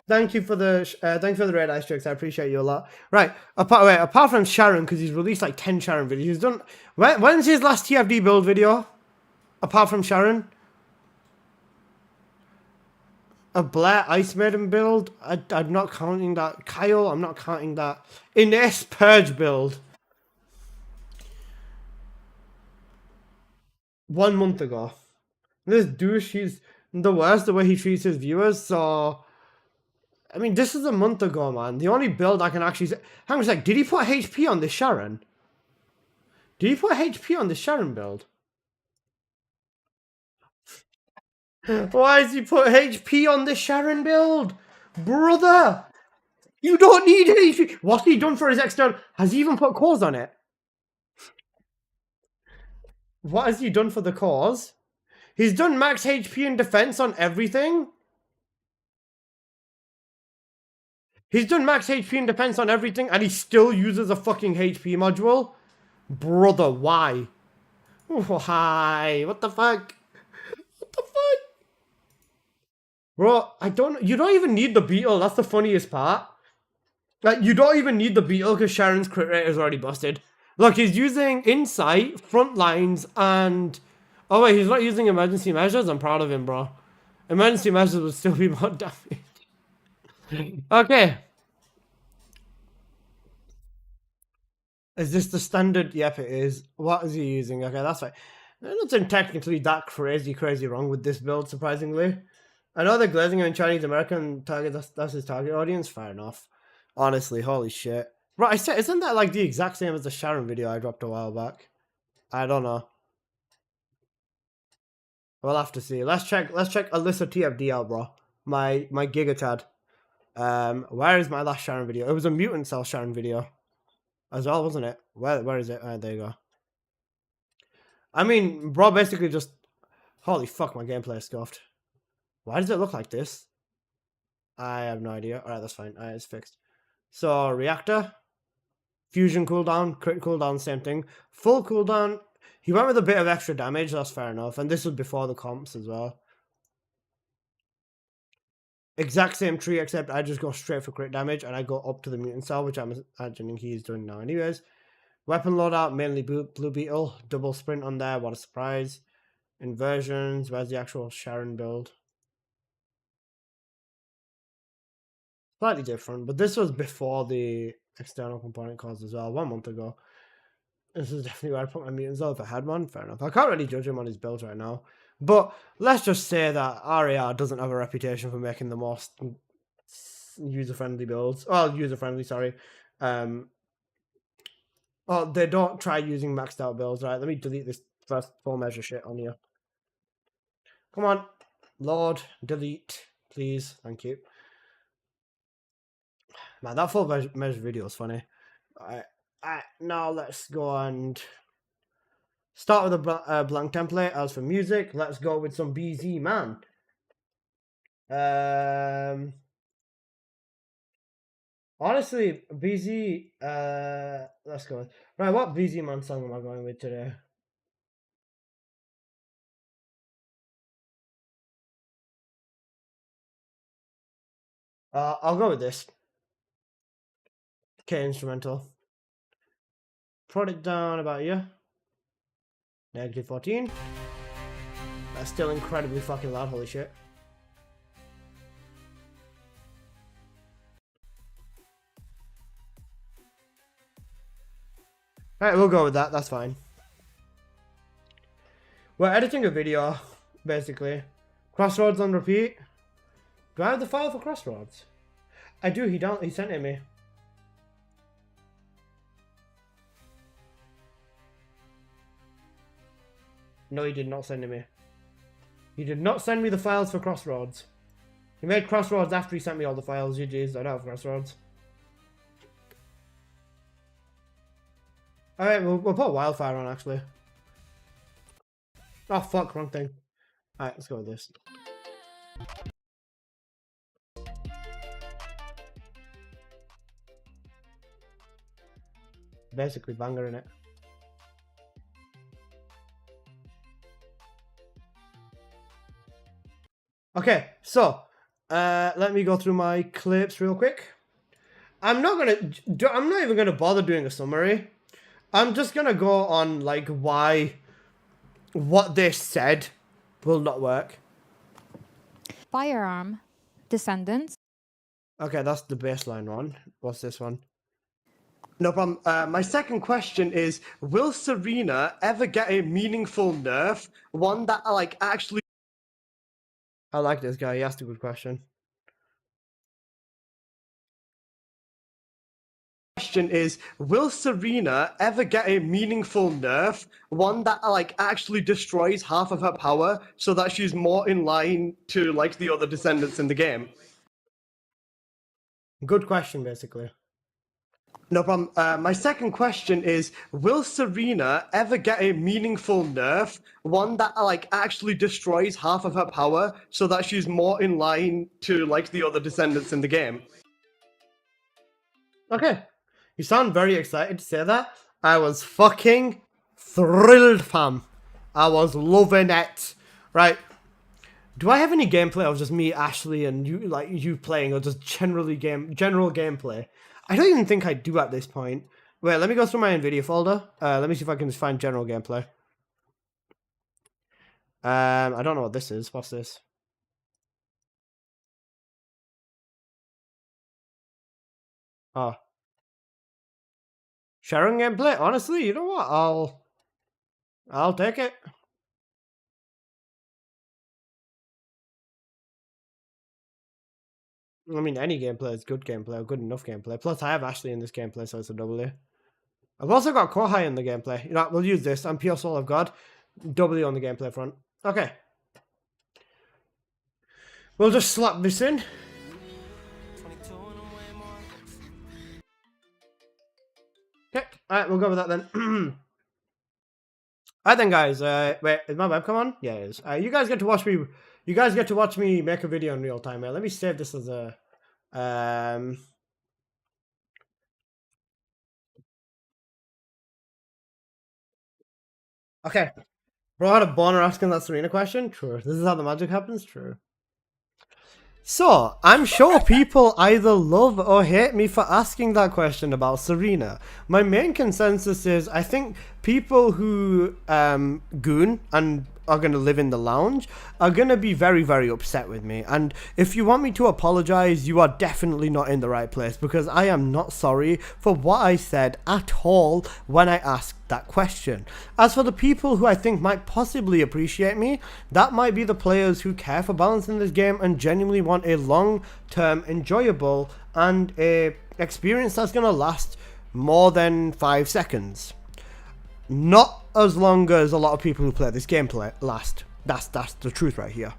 Thank you for the raid, Ice Tricks. I appreciate you a lot. Right, apart from Sharon, because he's released like 10 Sharon videos. He's done. When's his last TFD build video? Apart from Sharon, a Blair Ice Maiden build. I'm not counting that. Kyle, I'm not counting that. Ines Purge build. 1 month ago. This douche, he's the worst the way he treats his viewers. So. I mean, this is a month ago, man. The only build I can actually say... Hang on a sec. Did he put HP on this Sharon? Did he put HP on this Sharon build? Why has he put HP on this Sharon build? Brother! You don't need HP! What's he done for his external... Has he even put cores on it? What has he done for the cores? He's done max HP and defense on everything? He's done max HP and defense on everything, and he still uses a fucking HP module? Brother, why? Why? What the fuck? What the fuck? Bro, you don't even need the beetle, that's the funniest part. Like, you don't even need the beetle because Sharon's crit rate is already busted. Look, he's using Insight, Front Lines, and... Oh wait, he's not using Emergency Measures? I'm proud of him, bro. Emergency Measures would still be more damage. Okay. Is this the standard? Yep, it is. What is he using? Okay, that's fine. There's nothing technically that crazy wrong with this build, surprisingly. I know they're glazing in Chinese American target. That's his target audience. Fair enough. Honestly, holy shit. Right, I said, isn't that like the exact same as the Sharon video I dropped a while back? I don't know. We'll have to see. Let's check Alyssa TFD out, bro. My Giga Chad. Where is my last Sharon video? It was a Mutant Cell Sharon video as well, wasn't it? Where is it? There you go. I mean, bro, basically just... Holy fuck, my gameplay is scuffed. Why does it look like this? I have no idea. Alright, that's fine. Alright, it's fixed. So, Reactor. Fusion cooldown. Crit cooldown, same thing. Full cooldown. He went with a bit of extra damage, that's fair enough. And this was before the comps as well. Exact same tree, except I just go straight for crit damage and I go up to the mutant cell, which I'm imagining he's doing now anyways. Weapon loadout, mainly Blue Beetle. Double sprint on there, what a surprise. Inversions, where's the actual Sharon build? Slightly different, but this was before the external component cores as well, 1 month ago. This is definitely where I put my mutants though, if I had one, fair enough. I can't really judge him on his build right now. But let's just say that RAR doesn't have a reputation for making the most user-friendly builds. Well, user-friendly, sorry. Oh, they don't try using maxed out builds, right? Let me delete this first full measure shit on here. Come on. Lord, delete, please. Thank you. Man, that full measure video is funny. Alright, now let's go and start with a blank template. As for music, let's go with some BZ Man. Honestly, BZ, let's go. Right, what BZ Man song am I going with today? I'll go with this. K instrumental. Put it down about here. -14. That's still incredibly fucking loud, holy shit. Alright, we'll go with that. That's fine. We're editing a video, basically. Crossroads on repeat. Do I have the file for Crossroads? I do. He sent it me. No, he did not send it me. He did not send me the files for Crossroads. He made Crossroads after he sent me all the files. GG's, I don't have Crossroads. Alright, we'll put Wildfire on, actually. Oh, fuck, wrong thing. Alright, let's go with this. Basically banger in it. Okay, so let me go through my clips real quick. I'm not even gonna bother doing a summary. I'm just gonna go on like why what they said will not work. Firearm, Descendants. Okay, that's the baseline one. What's this one? No problem. My second question is, will Serena ever get a meaningful nerf? One that like actually... I like this guy. He asked a good question. Question is, will Serena ever get a meaningful nerf? One that like actually destroys half of her power so that she's more in line to like the other descendants in the game? Good question, basically. No problem. My second question is, will Serena ever get a meaningful nerf? One that like actually destroys half of her power so that she's more in line to like the other descendants in the game? Okay. You sound very excited to say that. I was fucking thrilled, fam. I was loving it. Right. Do I have any gameplay of just me, Ashley, and you playing, or just general gameplay? I don't even think I do at this point. Wait, let me go through my NVIDIA folder. Let me see if I can just find general gameplay. I don't know what this is. What's this? Oh. Sharing gameplay? Honestly, you know what? I'll take it. I mean, any gameplay is good gameplay, or good enough gameplay. Plus, I have Ashley in this gameplay, so it's a W. I've also got Kohai in the gameplay. You know, we'll use this. I'm Pure Soul of God. W on the gameplay front. Okay. We'll just slap this in. Okay, alright, we'll go with that then. Alright then, guys. Wait, is my webcam on? Yeah, it is. You guys get to watch me. You guys get to watch me make a video in real time. Let me save this as a. Okay. Bro, I had a boner asking that Serena question. True. This is how the magic happens. True. So, I'm sure people either love or hate me for asking that question about Serena. My main consensus is I think people who goon and are going to live in the lounge are going to be very, very upset with me. And if you want me to apologize, you are definitely not in the right place, because I am not sorry for what I said at all when I asked that question. As for the people who I think might possibly appreciate me, that might be the players who care for balance in this game and genuinely want a long-term, enjoyable, and a experience that's going to last more than 5 seconds. Not as long as a lot of people who play this game last. That's the truth right here.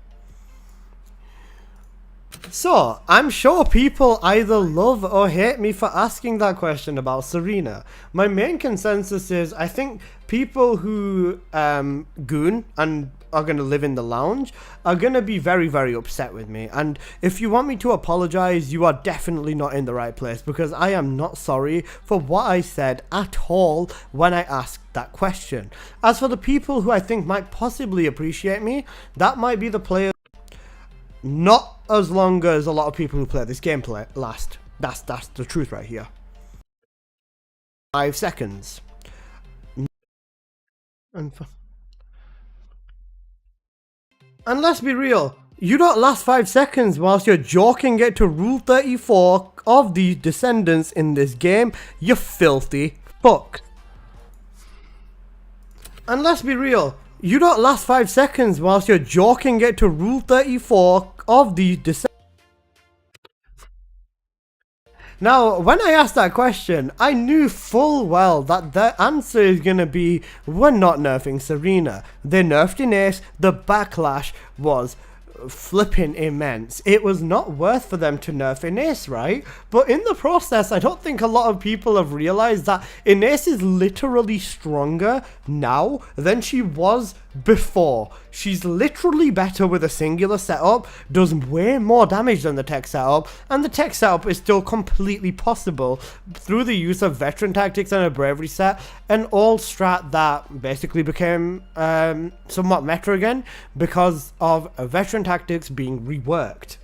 So, I'm sure people either love or hate me for asking that question about Serena. My main consensus is I think people who goon and are going to live in the lounge are going to be very, very upset with me. And if you want me to apologize, you are definitely not in the right place, because I am not sorry for what I said at all when I asked that question. As for the people who I think might possibly appreciate me, that might be the players. Not as long as a lot of people who play this game last. That's the truth right here. 5 seconds. And let's be real, you don't last 5 seconds whilst you're joking it to Rule 34 of the Descendants in this game, you filthy fuck. And let's be real, you don't last 5 seconds whilst you're joking it to Rule 34 of the Descendant. Now, when I asked that question, I knew full well that the answer is going to be, we're not nerfing Serena. They nerfed Ines, the backlash was flipping immense. It was not worth for them to nerf Ines, right? But in the process, I don't think a lot of people have realized that Ines is literally stronger now than she was before. She's literally better with a singular setup, does way more damage than the tech setup, and the tech setup is still completely possible through the use of veteran tactics and a bravery set, an all strat that basically became somewhat meta again because of veteran tactics being reworked.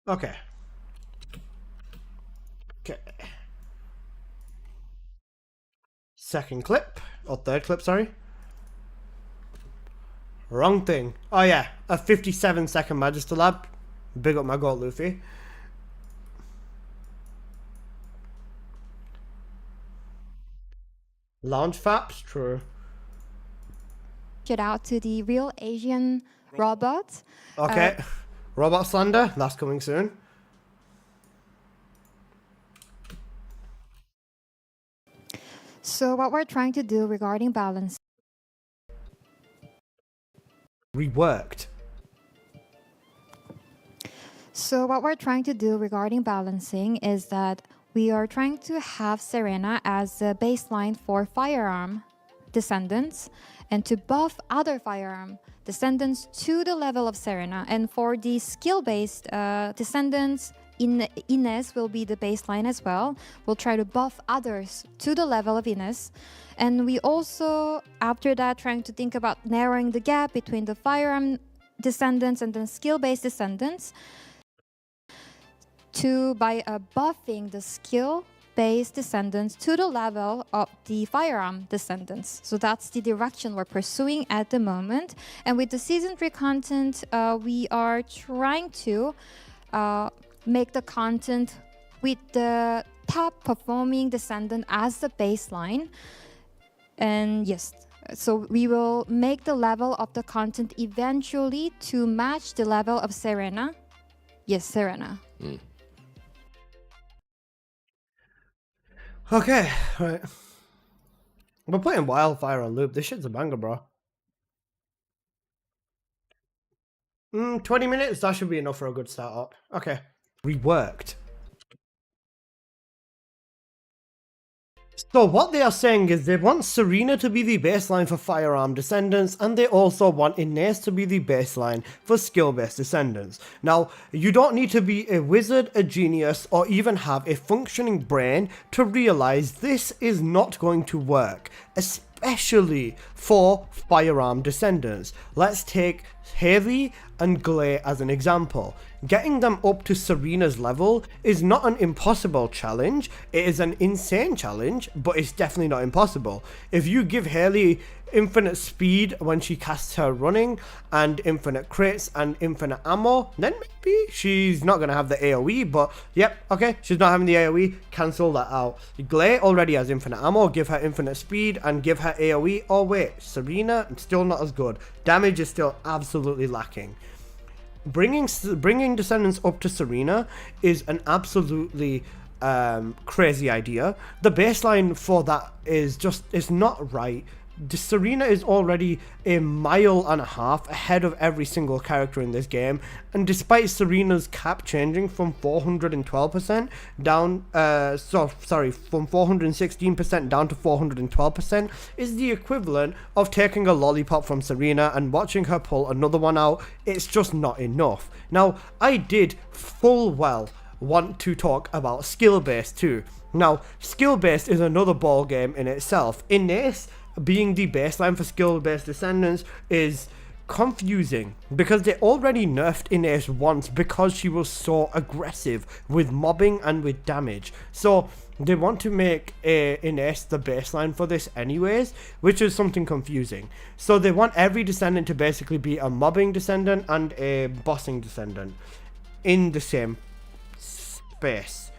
Okay. Second clip, or third clip, sorry. Wrong thing. Oh yeah, a 57-second Magister Lab. Big up my goat, Luffy. Launch faps, true. Shout out to the real Asian robot. Okay, robot slander, that's coming soon. So what we're trying to do regarding balance. Reworked. So what we're trying to do regarding balancing is that we are trying to have Serena as a baseline for firearm descendants and to buff other firearm descendants to the level of Serena. And for the skill-based descendants, Ines will be the baseline as well. We'll try to buff others to the level of Ines. And we also, after that, trying to think about narrowing the gap between the firearm descendants and the skill-based descendants by buffing the skill-based descendants to the level of the firearm descendants. So that's the direction we're pursuing at the moment. And with the Season 3 content, we are trying to make the content with the top performing descendant as the baseline. And yes, so we will make the level of the content eventually to match the level of Serena. Yes, Serena. Okay, right. We're playing Wildfire on loop. This shit's a banger, bro. 20 minutes? That should be enough for a good startup. Okay. Reworked. So what they are saying is they want Serena to be the baseline for firearm descendants, and they also want Ines to be the baseline for skill-based descendants. Now, you don't need to be a wizard, a genius, or even have a functioning brain to realize this is not going to work, especially for firearm descendants. Let's take Haley and Glay as an example. Getting them up to Serena's level is not an impossible challenge, it is an insane challenge, but it's definitely not impossible. If you give Haley infinite speed when she casts her running, and infinite crits and infinite ammo, then maybe she's not going to have the AoE, but yep, okay, she's not having the AoE, cancel that out. Glay already has infinite ammo, give her infinite speed and give her AoE. Oh wait, Serena, still not as good. Damage is still absolutely lacking. Bringing Descendants up to Serena is an absolutely crazy idea. The baseline for that is just, it's not right. Serena is already a mile and a half ahead of every single character in this game, and despite Serena's cap changing from 412% down, from 416% down to 412%, is the equivalent of taking a lollipop from Serena and watching her pull another one out. It's just not enough. Now, I did full well want to talk about skill-based too. Now, skill-based is another ball game in itself. In this, being the baseline for skill-based descendants is confusing because they already nerfed Ines once because she was so aggressive with mobbing and with damage. So they want to make Ines the baseline for this anyways, which is something confusing. So they want every descendant to basically be a mobbing descendant and a bossing descendant in the same space.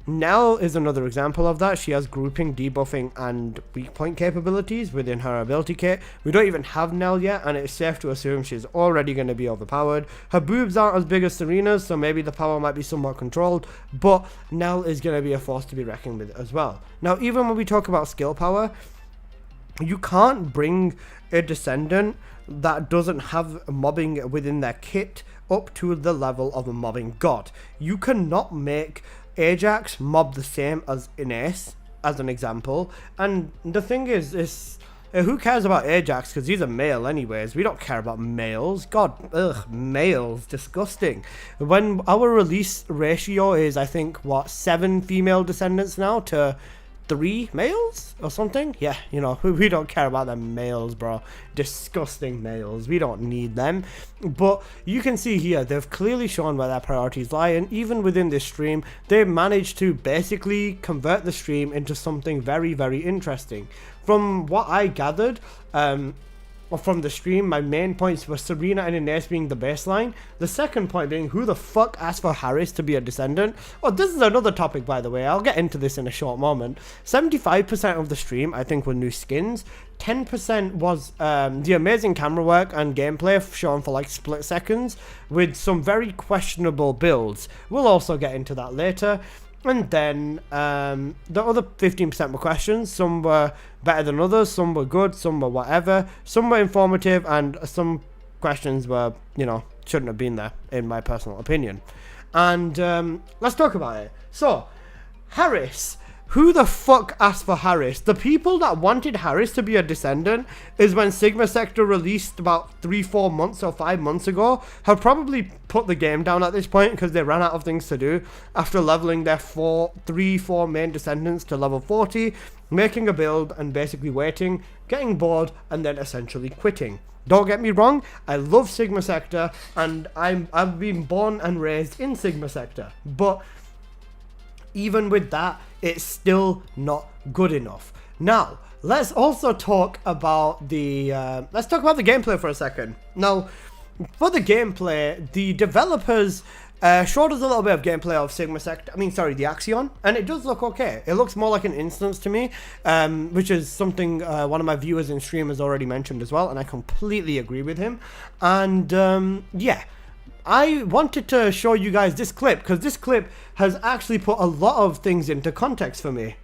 Nell is another example of that. She has grouping, debuffing, and weak point capabilities within her ability kit. We don't even have Nell yet, and it's safe to assume she's already going to be overpowered. Her boobs aren't as big as Serena's, so maybe the power might be somewhat controlled, but Nell is going to be a force to be reckoned with as well. Now, even when we talk about skill power, you can't bring a Descendant that doesn't have mobbing within their kit up to the level of a mobbing god. You cannot make Ajax mob the same as Ines, as an example. And the thing is who cares about Ajax, because he's a male anyways. We don't care about males. God, ugh, males, disgusting. When our release ratio is, I think, what, 7 female Descendants now to 3 males or something? Yeah, you know, we don't care about them males, bro. Disgusting males. We don't need them. But you can see here, they've clearly shown where their priorities lie, and even within this stream, they managed to basically convert the stream into something very, very interesting. From what I gathered, from the stream, my main points were Serena and Ines being the baseline. The second point being, who the fuck asked for Harris to be a Descendant? Oh, this is another topic, by the way. I'll get into this in a short moment. 75% of the stream, I think, were new skins. 10% was the amazing camera work and gameplay shown for like split seconds with some very questionable builds. We'll also get into that later. And then the other 15% were questions. Some were better than others, some were good, some were whatever, some were informative, and some questions were, you know, shouldn't have been there, in my personal opinion. And let's talk about it. So, Harris. Who the fuck asked for Harris? The people that wanted Harris to be a Descendant is when Sigma Sector released about 3-4 months or 5 months ago, have probably put the game down at this point because they ran out of things to do after leveling their 3-4 main Descendants to level 40, making a build and basically waiting, getting bored, and then essentially quitting. Don't get me wrong, I love Sigma Sector, and I've been born and raised in Sigma Sector, but even with that, it's still not good enough. Now, let's also talk about the gameplay for a second. Now, for the gameplay, the developers showed us a little bit of gameplay of Sigma Sector. The Axion, and it does look okay. It looks more like an instance to me, which is something one of my viewers in stream has already mentioned as well, and I completely agree with him. And yeah. I wanted to show you guys this clip because this clip has actually put a lot of things into context for me.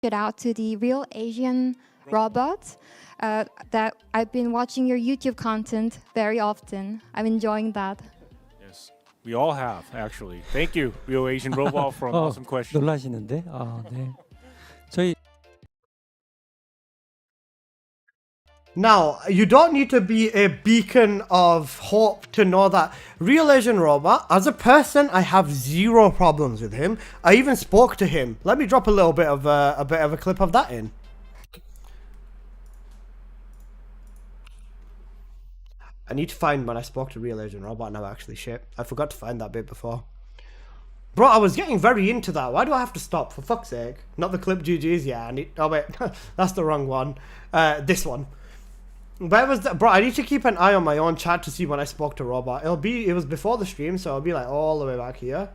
It out to the real Asian robot that I've been watching your YouTube content very often. I'm enjoying that. Yes, we all have, actually. Thank you, Real Asian Robot, for an awesome question. 놀라시는데? 아, 네. 저희 Now, you don't need to be a beacon of hope to know that Real Asian Robot, as a person, I have zero problems with him. I even spoke to him. Let me drop a little bit of a clip of that in. I need to find when I spoke to Real Asian Robot now, actually. Shit, I forgot to find that bit before. Bro, I was getting very into that. Why do I have to stop? For fuck's sake. Not the clip GG's, yeah. I need... Oh, wait. That's the wrong one. This one. Where was that? Bro, I need to keep an eye on my own chat to see when I spoke to Robot. It was before the stream, so it'll be like all the way back here.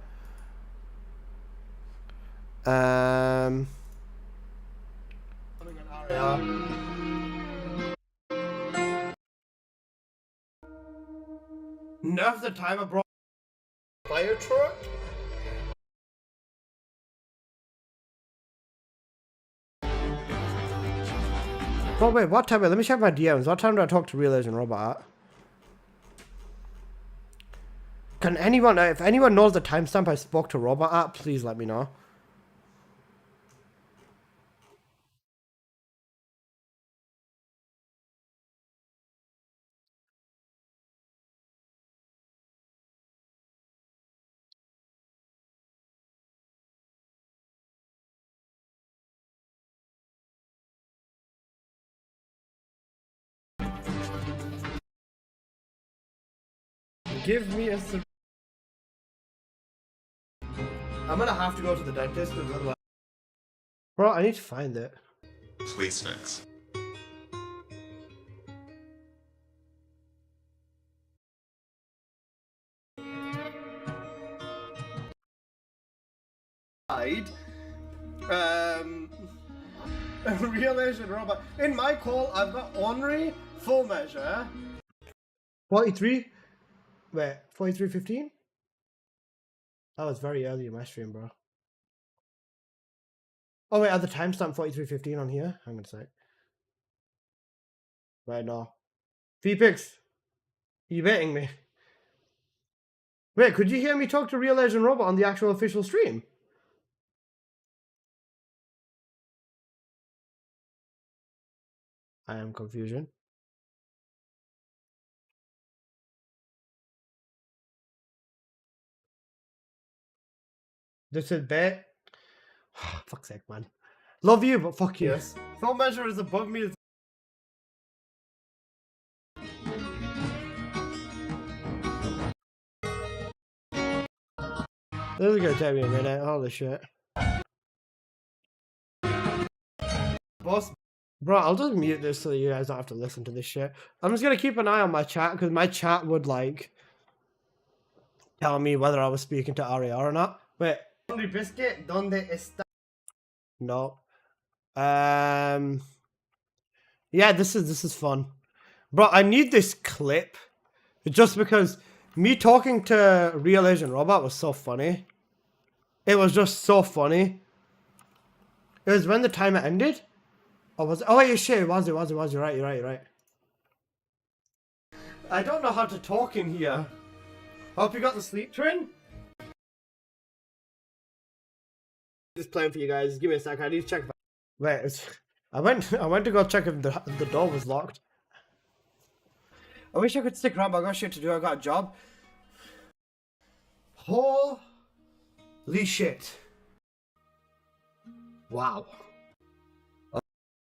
Nerf the timer, bro. Fire truck? Bro, wait, what time? Let me check my DMs. What time do I talk to Real Asian Robot at? Can anyone, if anyone knows the timestamp I spoke to Robot at, please let me know. Give me a... I'm gonna have to go to the dentist because otherwise. Bro, I need to find it. Please fix. Real Asian robot. In my call, I've got ornery, full measure. 43? Wait, 43.15? That was very early in my stream, bro. Oh wait, at the timestamp 43.15 on here? Hang on a sec. Right now. VPix, you baiting me? Wait, could you hear me talk to Real Asian Robot on the actual official stream? I am confusion. This is bait. Fuck's sake, man. Love you, but fuck you. Yes. Full measure is above me. This is gonna take me a minute. Holy shit. Boss. Bro, I'll just mute this so you guys don't have to listen to this shit. I'm just gonna keep an eye on my chat because my chat would like tell me whether I was speaking to Aria or not. Wait. Biscuit, ¿dónde está? No. Yeah, this is fun. Bro, I need this clip just because me talking to Real Asian Robot was so funny. It was just so funny. It was when the timer ended. Oh, was it? Oh, yeah, shit, it was. You're right, you're right. I don't know how to talk in here. Hope you got the sleep train. Just playing for you guys. Give me a sec. I need to check. Wait, I went to go check if the door was locked. I wish I could stick around, but I got shit to do. I got a job. Holy shit! Wow.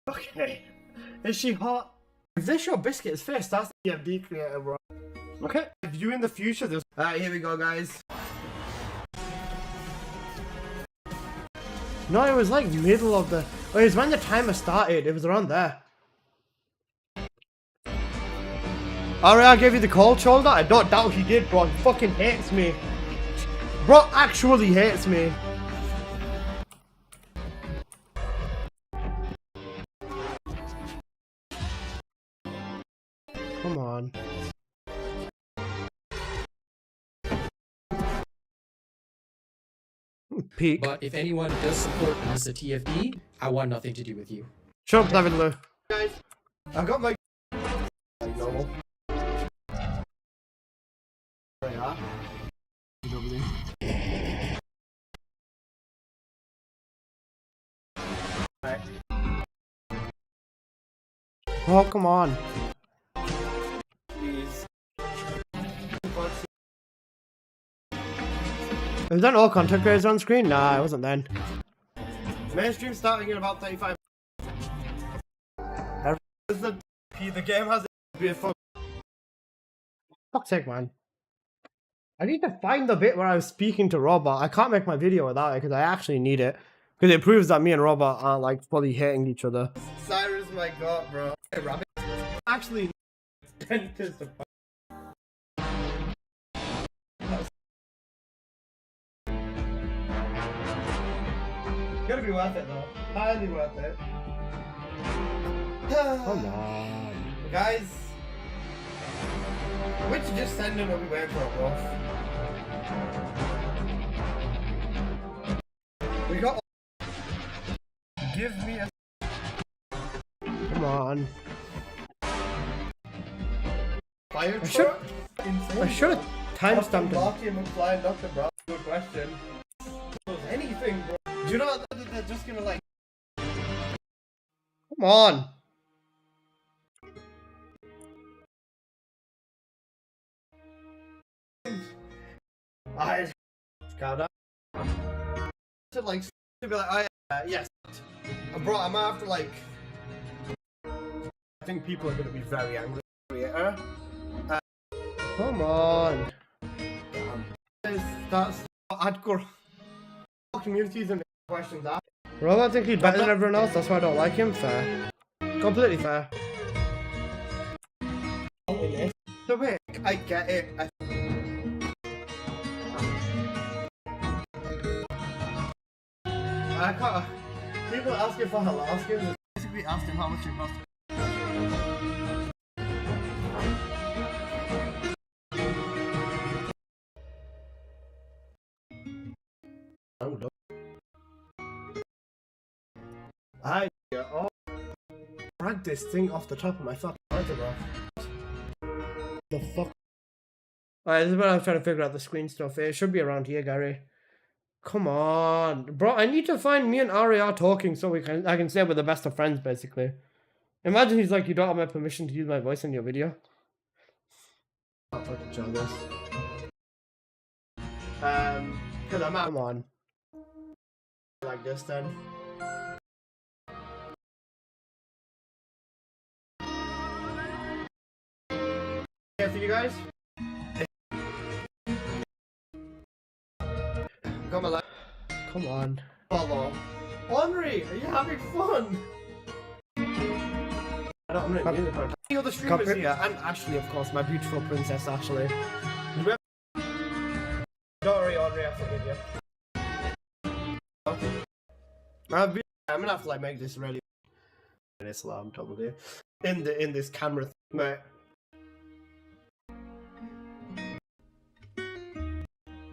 Okay. Is she hot? If this your biscuit's face, that's the MD creator, bro. Okay. View in the future. There's. Alright, here we go, guys. No, it was like middle of the. Oh, it was when the timer started. It was around there. Aria gave you the cold shoulder? I don't doubt he did, bro. He fucking hates me. Bro actually hates me. Come on. Peak. But if anyone does support Alyssa TFD, I want nothing to do with you. Shut up, David Lou. Guys, I got my. Normal. Oh, come on. Please. Was that all content creators on screen? Nah, it wasn't then. Mainstream starting in about 35. The game has beautiful. Fuck's sake, man. I need to find the bit where I was speaking to Robot. I can't make my video without it because I actually need it. Because it proves that me and Robot aren't like fully hating each other. Cyrus, my god, bro. Hey, Rabbit. Actually, dentist. Gotta be worth it though. Highly worth it. Come on. Guys. Which Descendant are we waiting for, bro? We got. Give me a. Come on. Fire truck? I should have timestamped him. Nothing, bro. Good question. Anything, bro. Do you know that they're just gonna like. Come on. I calm down. To like to be like, oh yeah, yes. Bro, I'm gonna have to like. I think people are gonna be very angry. Come on. That's hardcore. communities and questions asked. Bro, I think he's better than everyone else. That's why I don't like him. Fair. Completely fair. So wait, I get it. I can't. People asking for halal skins. Basically asked him how much it cost. I drag this thing off the top of my fucking autograph. The fuck? Alright, this is what I'm trying to figure out the screen stuff. It should be around here, Gary. Come on, bro! I need to find me and Ari are talking so I can say we're the best of friends, basically. Imagine he's like, you don't have my permission to use my voice in your video. I'll fucking show this. Cause I'm out. Come on. Like this then. Yeah, for you guys. Come on. Come on. Follow. Henry, are you having fun? I'm not really the any other streamers here, and Ashley, of course, my beautiful princess Ashley. Don't worry, Henry, I forgive you. I'm gonna have to like make this really in Islam, probably in this camera thing, but.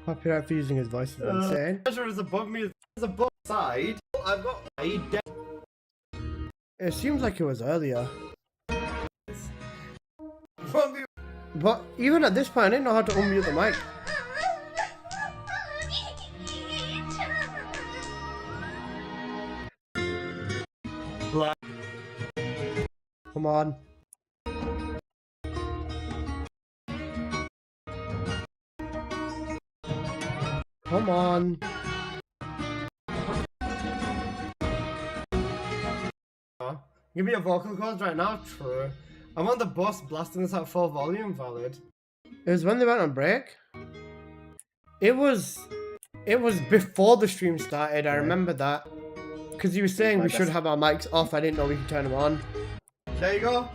Copyright for using his voice is insane. Treasure is above me. It's above side. I've got it seems like it was earlier. But even at this point, I didn't know how to unmute the mic. Come on. Come on. Give me a vocal cords right now. True. I'm on the bus blasting this at full volume. Valid. It was when they went on break. It was before the stream started. I remember that. Because he was saying we should have our mics off. I didn't know we could turn them on. There you go.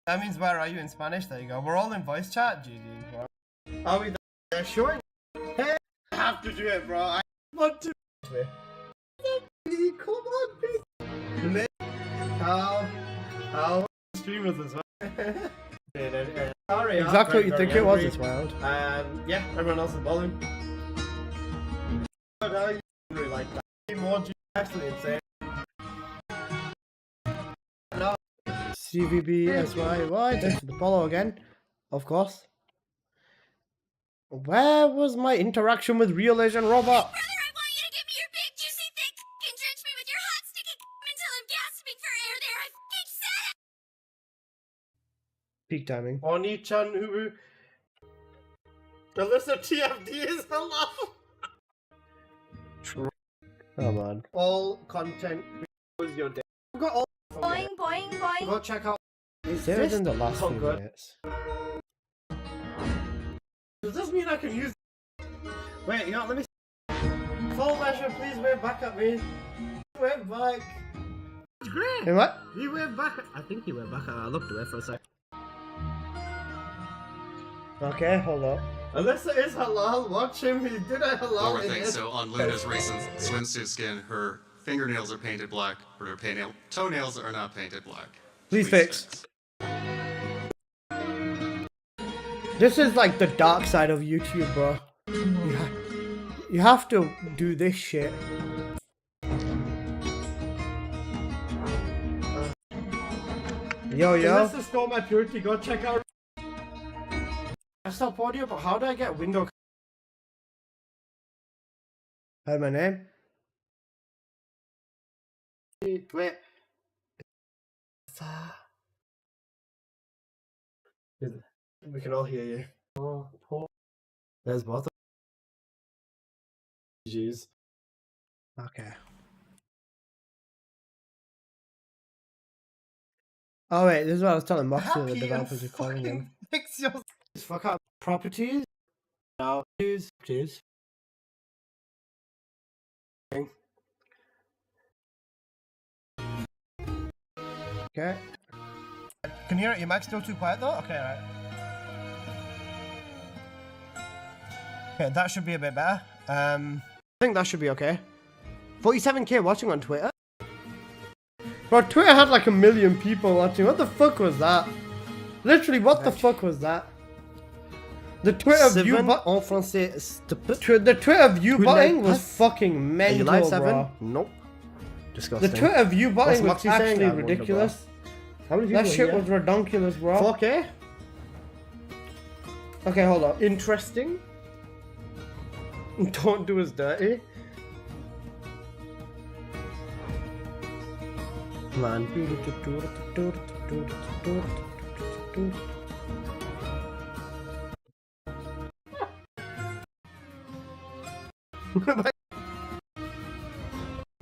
That means where are you in Spanish? There you go. We're all in voice chat. GG, bro. Are we there? Sure. Hey, I have to do it, bro. I want to. Come on, please. How streamers as well. Sorry, exactly what you think it was as well. Yeah, everyone else is balling. I really like that. More actually insane. No. CVBSYY, thanks for the follow again. Of course. Where was my interaction with Real Asian Robot? Peak timing. Oni-chan Ubu. Alyssa TFD is hello. Come on. All content was your day. I've got all. Boing, boing, boing. Go check out. Is this in the last few minutes? Does this mean I can use? Wait, you know, let me. Full measure, please wave back at me. Wave back. It's great. Hey, what? He waved back. I think he waved back. I looked away for a sec. Okay, hold up. Alyssa is halal. Watch him. He did a halal. One more thing. So on Luna's recent swimsuit skin, her fingernails are painted black, but her toenails are not painted black. Please fix. This is like the dark side of YouTube, bro. You have to do this shit. Yo. Alyssa stole my purity. Go check out. I stop audio, but how do I get window? Heard my name? Wait. We can all hear you. Oh. There's both. Jeez. Okay. Oh wait, this is what I was telling Moxie the developers are calling him. Fix your fuck up properties. No, properties. Okay. Can you hear it? Your mic's still too quiet though? Okay, right. Okay, that should be a bit better. I think that should be okay. 47k watching on Twitter? Bro, Twitter had like 1 million people watching. What the fuck was that? Literally, what the fuck was that? The Twitter view button. The Twitter view button was fucking mental, you live, bro. Nope. Disgusting. The Twitter view button was actually ridiculous. How many people that shit was redonkulous, bro. 4k? Okay, hold on. Interesting. Don't do us dirty. Man.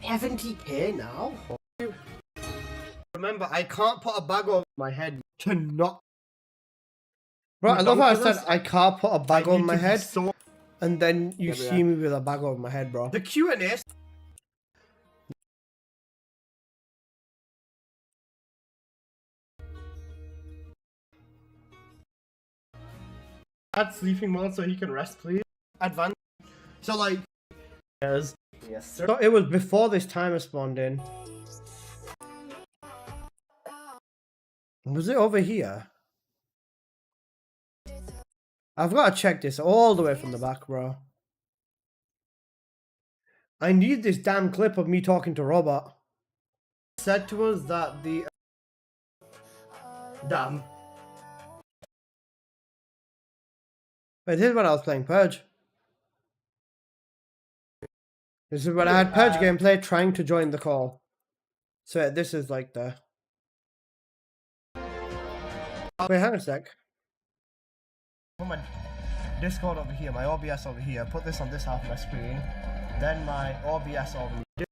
$70k now? Remember, I can't put a bag over my head to not. Bro, I love how I said I can't put a bag over my head, and then you see me with a bag over my head, bro. The Q&A. Add sleeping mode so he can rest, please. Advance. So like, yes, sir. So it was before this timer spawned in. Was it over here? I've got to check this all the way from the back, bro. I need this damn clip of me talking to Robot. Said to us that the damn. Wait, this is when I was playing Purge. This is when I had Purge gameplay trying to join the call. So this is like the. Wait, hang on a sec. Put my Discord over here, my OBS over here. Put this on this half of my screen. Then my OBS over here.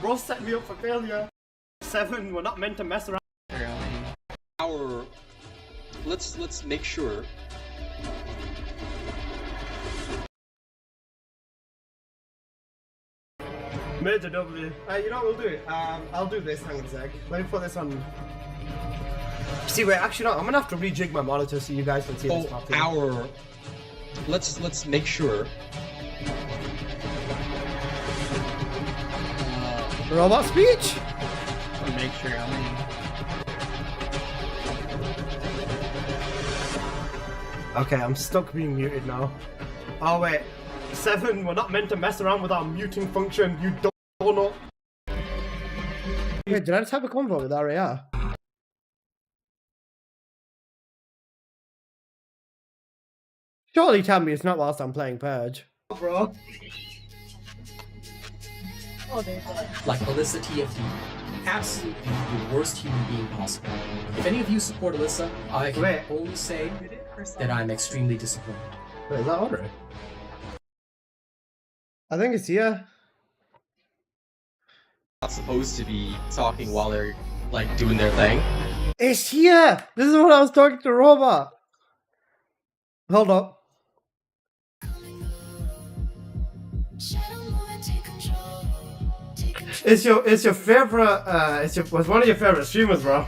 Bro set me up for failure. 7, we're not meant to mess around. Let's make sure. Major W. You know what we'll do? I'll do this. Hang on a sec. Let me put this on. See, wait, actually, no. I'm gonna have to rejig my monitor so you guys can see this properly. Let's make sure. Robot speech. Make sure Okay, I'm stuck being muted now. Oh wait, 7. We're not meant to mess around with our muting function. You don't know. Wait, did I just have a convo with Aria? Surely tell me it's not whilst I'm playing Purge. Bro. Like Alyssa TFD, absolutely the worst human being possible. If any of you support Alyssa, I can only say that I'm extremely disappointed. Wait, is that Audrey? I think it's here. Not supposed to be talking while they're like doing their thing. It's here! This is when I was talking to Robot. Hold up. It's your favorite was one of your favorite streamers, bro.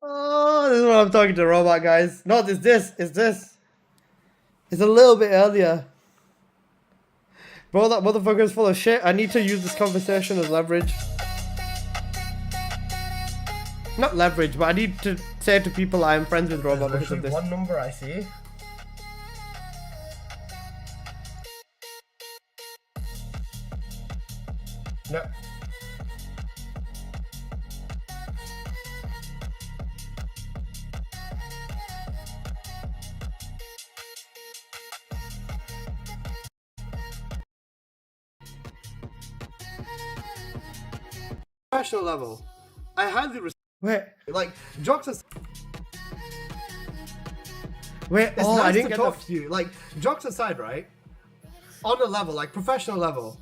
Oh, this is when I'm talking to Robot, guys. No, it's this. It's a little bit earlier. Bro, that motherfucker is full of shit. I need to use this conversation as leverage. Not leverage, but I need to say to people I'm friends with Robot because of this. One number I see. No. Professional level. I highly wait, like jokes aside. Wait, it's nice I didn't to talk to you. Like jokes aside, right? On a level, like professional level,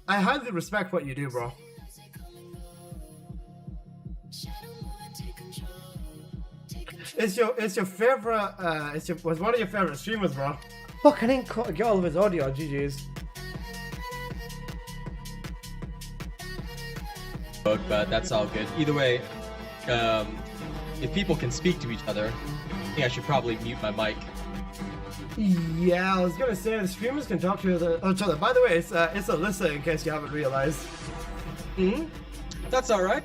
I highly respect what you do, bro. It's your favorite. Was one of your favorite streamers, bro. Fuck, I didn't get all of his audio. GG's. But that's all good. Either way, if people can speak to each other, I think I should probably mute my mic. Yeah, I was gonna say the streamers can talk to each other. By the way, it's Alyssa, in case you haven't realized. That's all right.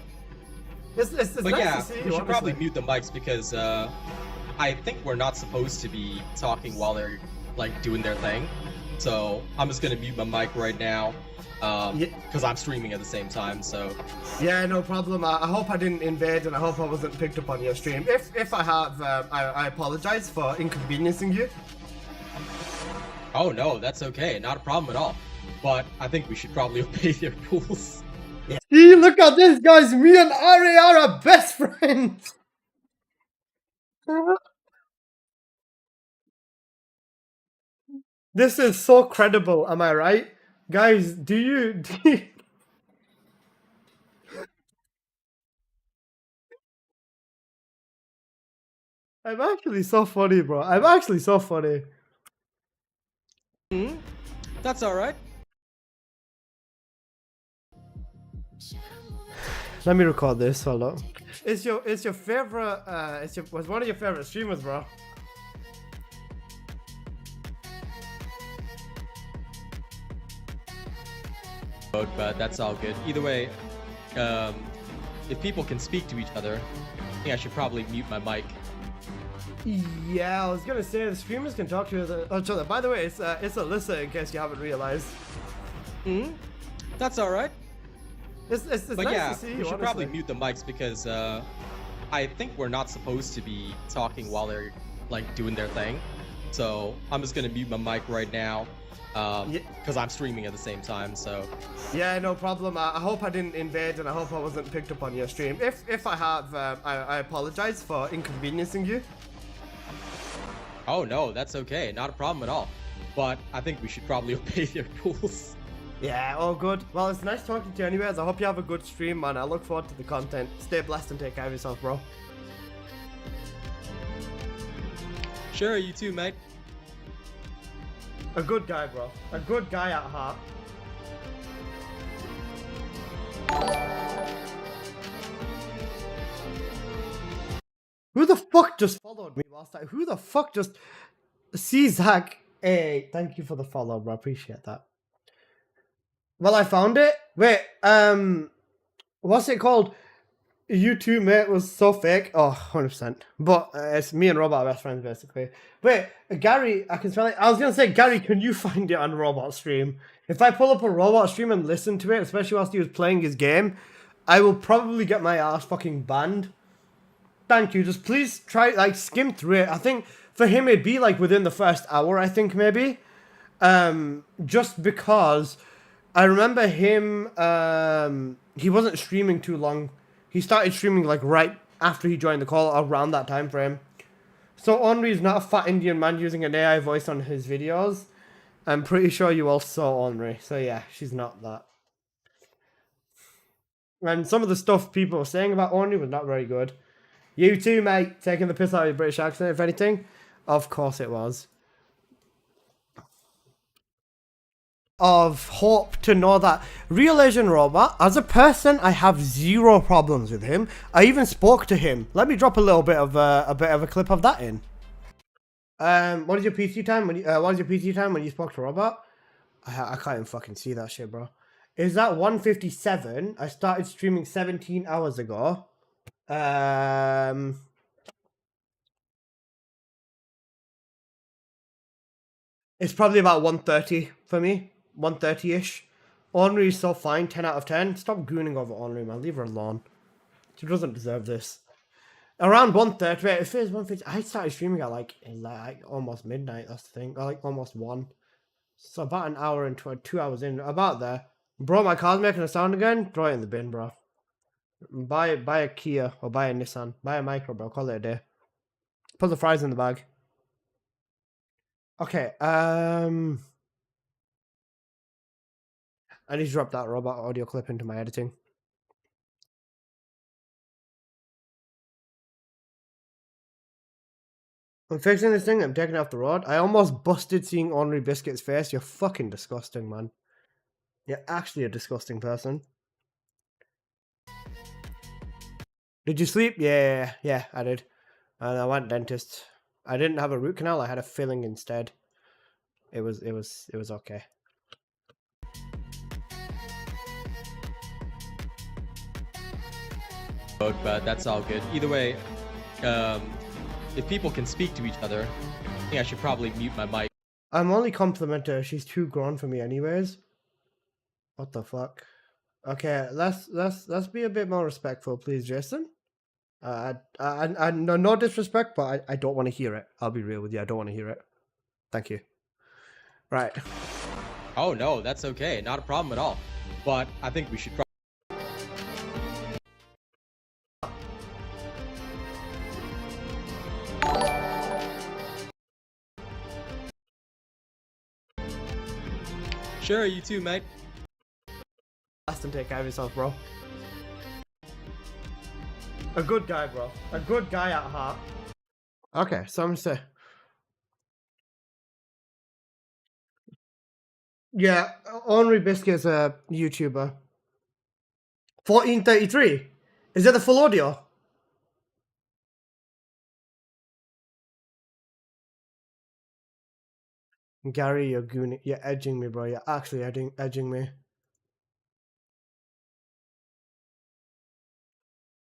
It's But nice yeah, to see you, we should probably honestly. mute the mics because I think we're not supposed to be talking while they're like doing their thing. So I'm just gonna mute my mic right now because I'm streaming at the same time. So Yeah, no problem. I hope I didn't invade, and I hope I wasn't picked up on your stream. If I have, I apologize for inconveniencing you. oh no, that's okay, not a problem at all. But I think we should probably obey their rules. See, look at this, guys. Me and Ari are best friends. This is so credible, am I right? Guys, do you... I'm actually so funny, bro. I'm actually so funny. That's all right. Let me record this. Hold on. It's your favorite. Was one of your favorite streamers, bro. But that's all good. Either way, if people can speak to each other, I think I should probably mute my mic. Yeah, I was gonna say the streamers can talk to each other. By the way, it's Alyssa, in case you haven't realized. That's all right. It's But nice yeah, to see you, we should probably honestly. mute the mics because I think we're not supposed to be talking while they're like doing their thing. So I'm just gonna mute my mic right now because I'm streaming at the same time. So Yeah, no problem. I hope I didn't invade, and I hope I wasn't picked up on your stream. If I have, I apologize for inconveniencing you. oh no, that's okay, not a problem at all. But I think we should probably obey their rules. Yeah, all good. Well, it's nice talking to you anyways. I hope you have a good stream, man. I look forward to the content. Stay blessed and take care of yourself, bro. Sure, you too, mate. A good guy, bro. A good guy at heart. Who the fuck just followed me last time? Who the fuck just... See, Zach. Hey, thank you for the follow, bro. Appreciate that. Well, I found it. Wait, what's it called? You too, mate, was so fake. Oh, 100%. But it's me and Robot are best friends, basically. Wait, Gary, I can spell it. I was going to say, Gary, can you find it on Robot stream? If I pull up a Robot stream and listen to it, especially whilst he was playing his game, I will probably get my ass fucking banned. Thank you. Just please try, like, skim through it. I think for him, it'd be, like, within the first hour, I think, maybe. Just because I remember him, he wasn't streaming too long. He started streaming like right after he joined the call, around that time frame. So Henri's not a fat Indian man using an AI voice on his videos. I'm pretty sure you all saw Henri. So yeah, she's not that. And some of the stuff people were saying about Henri was not very good. You too, mate, taking the piss out of your British accent, if anything. Of course it was. Of hope to know that Real Asian Robot, as a person, I have zero problems with him. I even spoke to him. Let me drop a little bit of a clip of that in. What is your PC time when you spoke to Robot? I can't even fucking see that shit, bro. Is that 1:57? I started streaming 17 hours ago. It's probably about 1:30 for me. 1:30-ish. Henri's so fine, 10 out of 10. Stop gooning over Henri, man. Leave her alone. She doesn't deserve this. Around 1:30, wait, if it is 1:50, I started streaming at like almost midnight, that's the thing. Or like almost 1. So about an hour and 2 hours in, about there. Bro, my car's making a sound again. Throw it in the bin, bro. Buy a Kia or buy a Nissan. Buy a Micro, bro. Call it a day. Put the fries in the bag. Okay, I need to drop that Robot audio clip into my editing. I'm fixing this thing. I'm taking it off the road. I almost busted seeing Ornery Biscuit's face. You're fucking disgusting, man. You're actually a disgusting person. Did you sleep? Yeah, I did. And I went dentist. I didn't have a root canal. I had a filling instead. It was okay. But that's all good. Either way, if people can speak to each other, I think I should probably mute my mic. I'm only complimenting her. She's too grown for me, anyways. What the fuck? Okay, let's be a bit more respectful, please, Jason. No disrespect, but I don't want to hear it. I'll be real with you. I don't want to hear it. Thank you. Right. Oh no, that's okay. Not a problem at all. But I think we should probably. Sure, you too, mate. Last and take care of yourself, bro. A good guy, bro. A good guy at heart. Okay, so I'm gonna say. Yeah, Ornery Biscuit's a YouTuber. 1433. Is that the full audio? Gary, you're gooning. You're edging me, bro. You're actually edging me.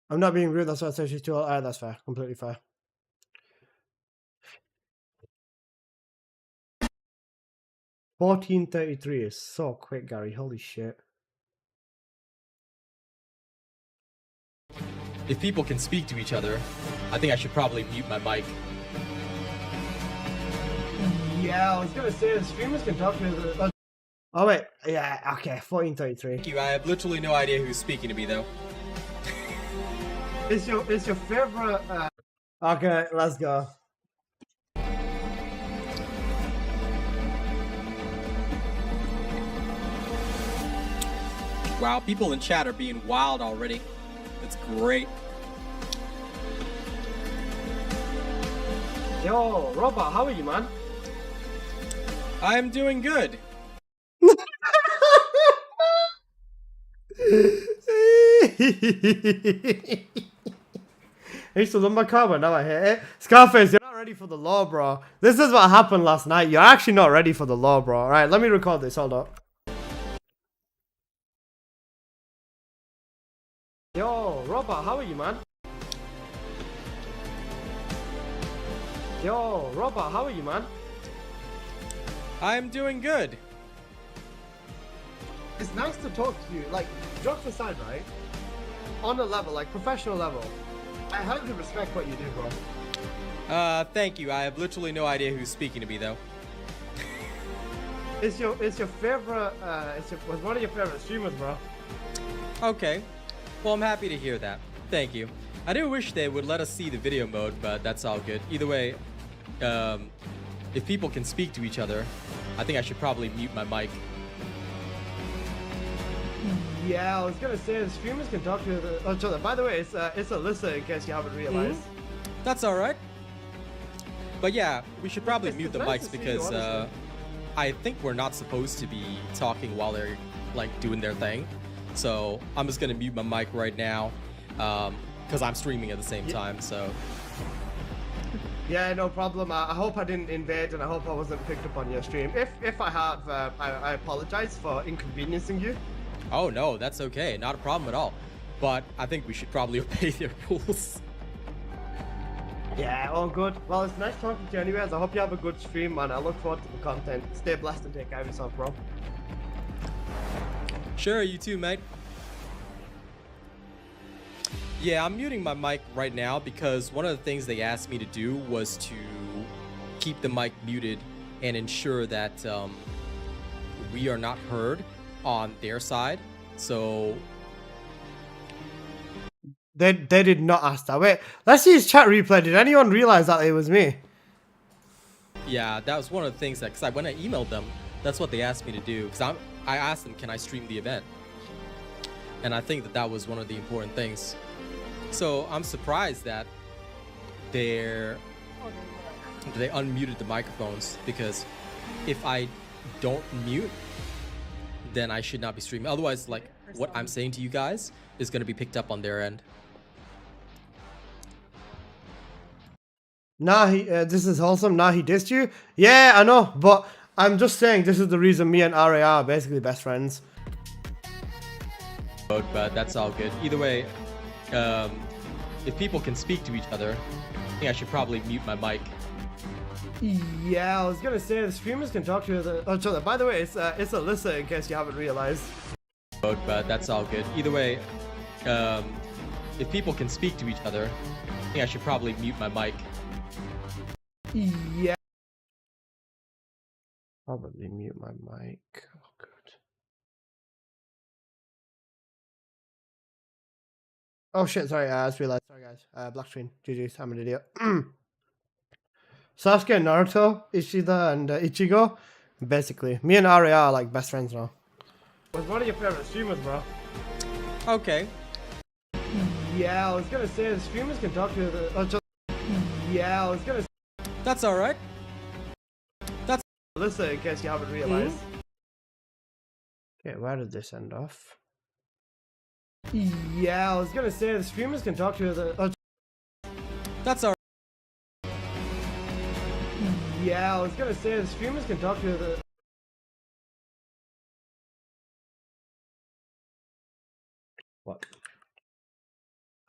I'm not being rude. That's why I said she's too old. Alright, that's fair. Completely fair. $14.33 is so quick, Gary. Holy shit. If people can speak to each other, I think I should probably mute my mic. Yeah, I was gonna say the streamers can talk to the. Oh wait, yeah, okay, 14.33. Thank you. I have literally no idea who's speaking to me though. It's your favorite. Okay, let's go. Wow, people in chat are being wild already. It's great. Yo, Robot, how are you, man? I'm doing good. I used to love my car, but now I hate it. Scarface, you're not ready for the law, bro. This is what happened last night. You're actually not ready for the law, bro. Alright, let me record this. Hold up. Yo, Robot, how are you, man? Yo, Robot, how are you, man? I'm doing good. It's nice to talk to you. Like, jokes aside, right? On a level, like professional level. I highly respect what you do, bro. Thank you. I have literally no idea who's speaking to me though. It's your favorite. Was one of your favorite streamers, bro. Okay. Well, I'm happy to hear that. Thank you. I do wish they would let us see the video mode, but that's all good. Either way, if people can speak to each other, I think I should probably mute my mic. Yeah, I was gonna say the streamers can talk to each other. By the way, it's Alyssa, in case you haven't realized. That's all right. But yeah, we should probably mute the nice mics to see you, because honestly. I think we're not supposed to be talking while they're like doing their thing. So I'm just gonna mute my mic right now because I'm streaming at the same time. So Yeah, no problem. I hope I didn't invade, and I hope I wasn't picked up on your stream. If I have, I apologize for inconveniencing you. oh no, that's okay, not a problem at all. But I think we should probably obey their rules. Yeah, all good. Well, it's nice talking to you anyways. I hope you have a good stream, man. I look forward to the content. Stay blessed and take care of yourself, bro. Sure, you too, mate. Yeah, I'm muting my mic right now because one of the things they asked me to do was to keep the mic muted and ensure that we are not heard on their side. So They did not ask that. Wait, let's see his chat replay. Did anyone realize that it was me? yeah, that was one of the things that, because when I emailed them, that's what they asked me to do. Because I asked them, can I stream the event? And I think that that was one of the important things. So I'm surprised that they're they unmuted the microphones, because if I don't mute, then I should not be streaming. Otherwise, like, what I'm saying to you guys is going to be picked up on their end. Nah, this is wholesome. Nah, he dissed you. Yeah, I know, but I'm just saying this is the reason me and Ari are basically best friends. But that's all good. Either way, if people can speak to each other, I think I should probably mute my mic. Yeah, I was gonna say the streamers can talk to each other. By the way, it's Alyssa, in case you haven't realized. But that's all good. Either way, if people can speak to each other, I think I should probably mute my mic. Yeah. Probably mute my mic. Oh, good. Oh shit! Sorry, I just realized. Sorry, guys. Black screen. GG's. I'm an idiot. Sasuke and Naruto, Ishida and Ichigo. Basically, me and Ari are like best friends now. What's one of your favorite streamers, bro? Okay. Yeah, I was gonna say the streamers can talk to each other. Yeah, I was gonna. That's all right. That's Alyssa, in case you haven't realized. Okay, where did this end off? Yeah, I was gonna say the streamers can talk to the. That's all right. Yeah, I was gonna say the streamers can talk to the. What?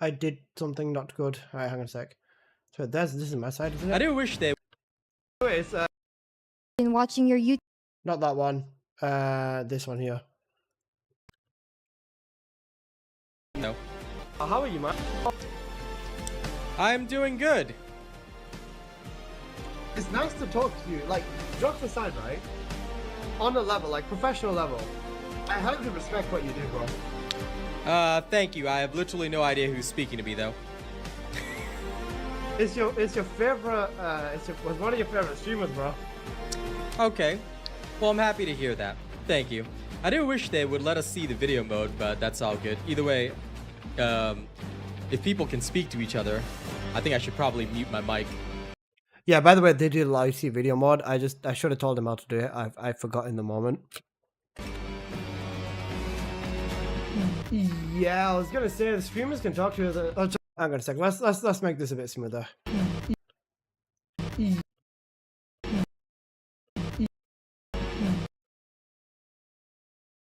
I did something not good. Alright, hang on a sec. So this is my side, isn't it? I do wish they. Anyways, Been watching your YouTube. not that one. This one here. No. How are you, man? I'm doing good. It's nice to talk to you. Like, jokes aside, right? On a level, like professional level, I highly respect what you do, bro. Thank you. I have literally no idea who's speaking to me, though. It's your favorite. Was one of your favorite streamers, bro. Okay. Well, I'm happy to hear that. Thank you. I do wish they would let us see the video mode, but that's all good. Either way, if people can speak to each other, I think I should probably mute my mic. Yeah, by the way, they did allow you to see video mode. I should have told them how to do it. I forgot in the moment. Yeah, I was gonna say the streamers can talk to the. Oh, hang on a second. Let's make this a bit smoother.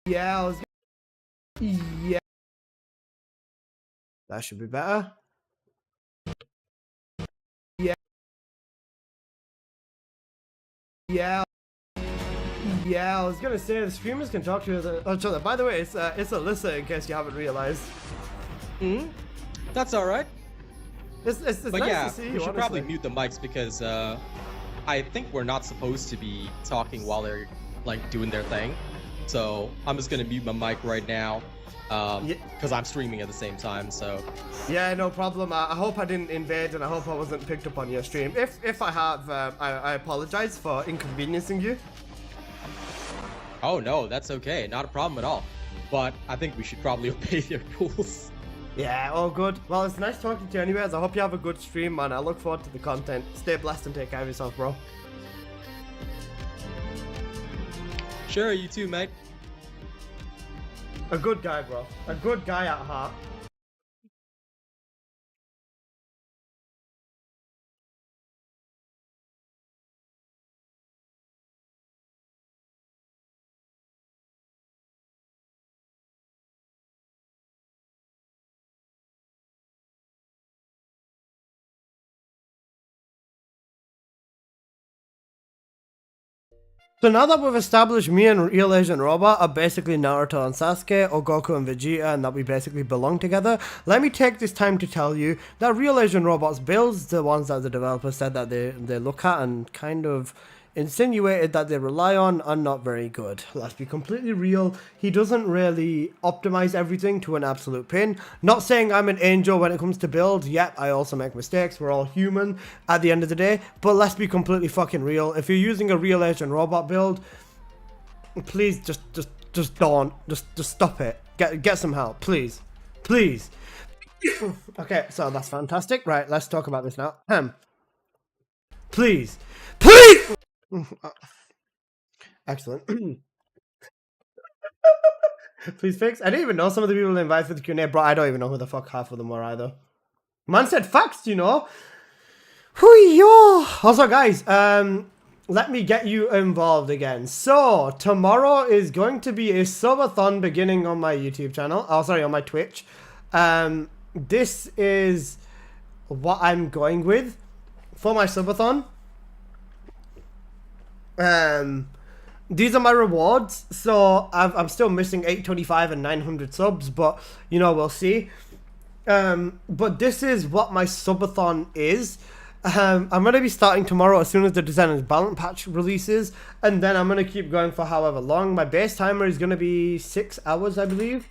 Yeah, I was. Yeah. That should be better. Yeah. Yeah. Yeah, I was gonna say the streamers can talk to each other. By the way, it's Alyssa, in case you haven't realized. That's all right. It's But nice yeah, to see you, we should probably honestly. mute the mics because I think we're not supposed to be talking while they're like doing their thing. So I'm just gonna mute my mic right now because I'm streaming at the same time. So Yeah, no problem. I hope I didn't invade, and I hope I wasn't picked up on your stream. If I have, I apologize for inconveniencing you. oh no, that's okay, not a problem at all. But I think we should probably obey their rules. Yeah, all good. Well, it's nice talking to you anyways. I hope you have a good stream, man. I look forward to the content. Stay blessed and take care of yourself, bro. Sure, you too, mate. A good guy, bro. A good guy at heart. So now that we've established me and Real Asian Robot are basically Naruto and Sasuke, or Goku and Vegeta, and that we basically belong together, let me take this time to tell you that Real Asian Robot's builds, the ones that the developer said that they look at and kind of insinuated that they rely on, are not very good. Let's be completely real, he doesn't really optimize everything to an absolute pin. Not saying I'm an angel when it comes to build, yet I also make mistakes, we're all human at the end of the day, but let's be completely fucking real. If you're using a Real Asian Robot build, please just don't, just stop it. Get some help, please. Please. Please. Please! Excellent. Please fix. I didn't even know some of the people invited for the Q&A, bro. I don't even know who the fuck half of them were either. Man said facts, you know. Hoo-yo! Also, guys, let me get you involved again. So, tomorrow is going to be a subathon beginning on my YouTube channel. Oh, sorry, on my Twitch. This is what I'm going with for my subathon. These are my rewards. So, I'm still missing 825 and 900 subs, but, you know, we'll see. But this is what my subathon is. I'm going to be starting tomorrow as soon as the Descendant balance patch releases, and then I'm going to keep going for however long. My base timer is going to be 6 hours, I believe,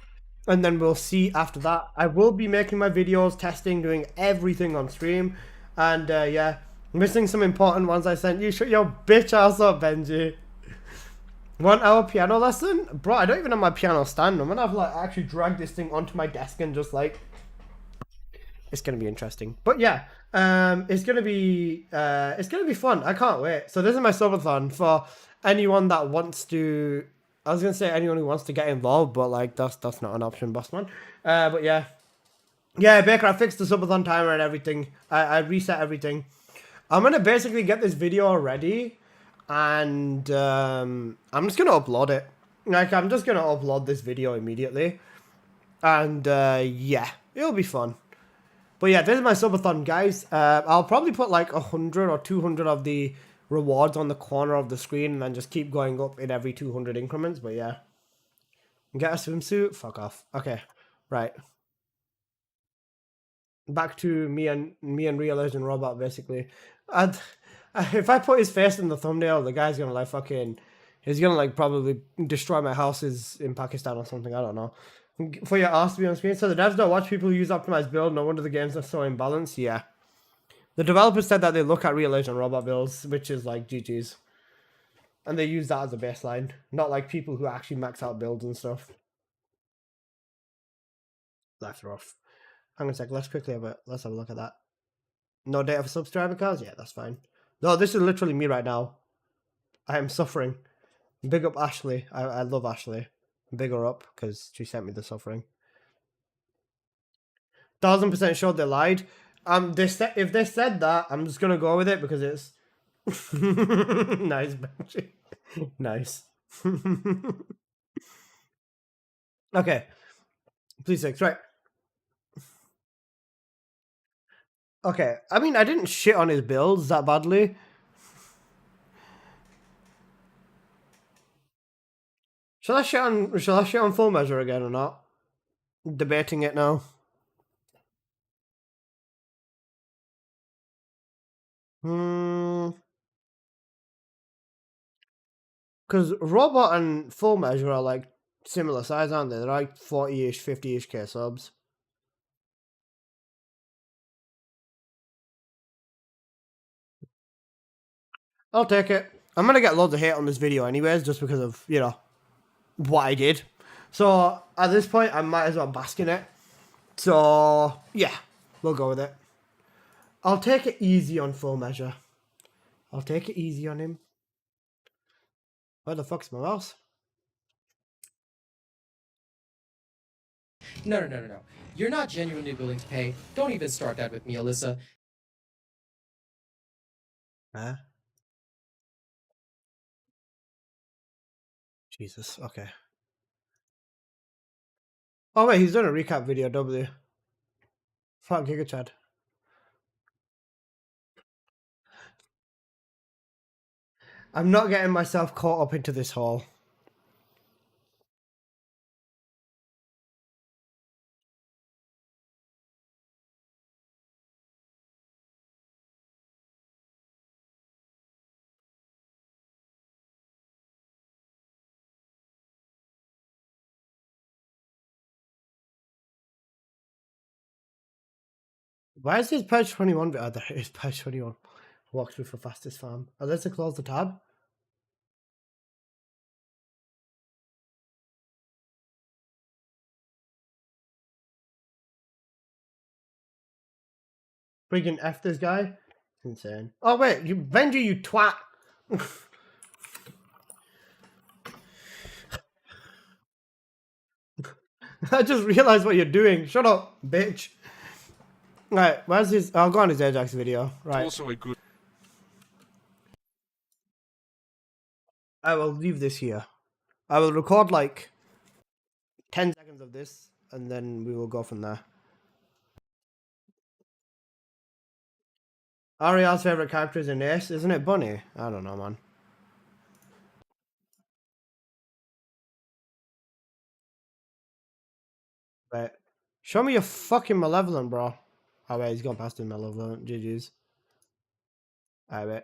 and then we'll see after that. I will be making my videos, testing, doing everything on stream, and yeah, missing some important ones I sent you. Shut your bitch ass up, Benji. 1 hour piano lesson? Bro, I don't even have my piano stand. I'm going to have like actually drag this thing onto my desk and just like... It's gonna be interesting, but yeah, it's gonna be fun. I can't wait. So this is my subathon for anyone that wants to. I was gonna say anyone who wants to get involved, but like that's not an option, bossman. But yeah, Baker, I fixed the subathon timer and everything. I reset everything. I'm gonna basically get this video ready, and I'm just gonna upload it. Like I'm just gonna upload this video immediately, and yeah, it'll be fun. But yeah, this is my subathon, guys. I'll probably put like 100 or 200 of the rewards on the corner of the screen and then just keep going up in every 200 increments. But yeah. Get a swimsuit? Fuck off. Okay. Right. Back to me and Real Legend Robot, basically. If I put his face in the thumbnail, the guy's gonna like fucking... He's gonna like probably destroy my houses in Pakistan or something. I don't know. For your ass to be on screen. So the devs don't watch people who use optimized build. No wonder the games are so imbalanced. Yeah. The developers said that they look at Real Legend Robot builds, which is like GG's. And they use that as a baseline. Not like people who actually max out builds and stuff. That's rough. Hang on a sec. Let's have a look at that. No data for subscriber cards? Yeah, that's fine. No, this is literally me right now. I am suffering. Big up Ashley. I love Ashley. Big her up because she sent me the suffering. 1000% sure they lied. If they said that, I'm just gonna go with it because it's nice, Benji. Nice. Okay. Please six, right. Okay. I mean, I didn't shit on his builds that badly. Shall I shit on full measure again or not? Debating it now. Because Robot and Full Measure are like similar size, aren't they? They're like 40-ish, 50-ish K subs. I'll take it. I'm going to get loads of hate on this video anyways, just because of, you know, what I did. So, at this point, I might as well bask in it. So, yeah, we'll go with it. I'll take it easy on Full Measure. I'll take it easy on him. Where the fuck's my mouse? No. You're not genuinely willing to pay. Don't even start that with me, Alyssa. Huh? Jesus, okay. Oh wait, he's done a recap video, W. Fuck Giga Chad. I'm not getting myself caught up into this hole. Why is this page 21? Oh, there it is, page 21. Walkthrough for fastest farm. Oh, let's close the tab. Freaking F this guy. Insane. Oh wait, you Benji, you twat. I just realized what you're doing. Shut up, bitch. Right, where's his? I'll go on his Ajax video. Right. Also a good. I will leave this here. I will record like 10 seconds of this, and then we will go from there. Ariel's favorite character is in Ace, isn't it Bunny? I don't know, man. Wait. Show me your fucking Malevolent, bro. Oh, wait, he's gone past him, Malevolent. GG's. Alright, wait.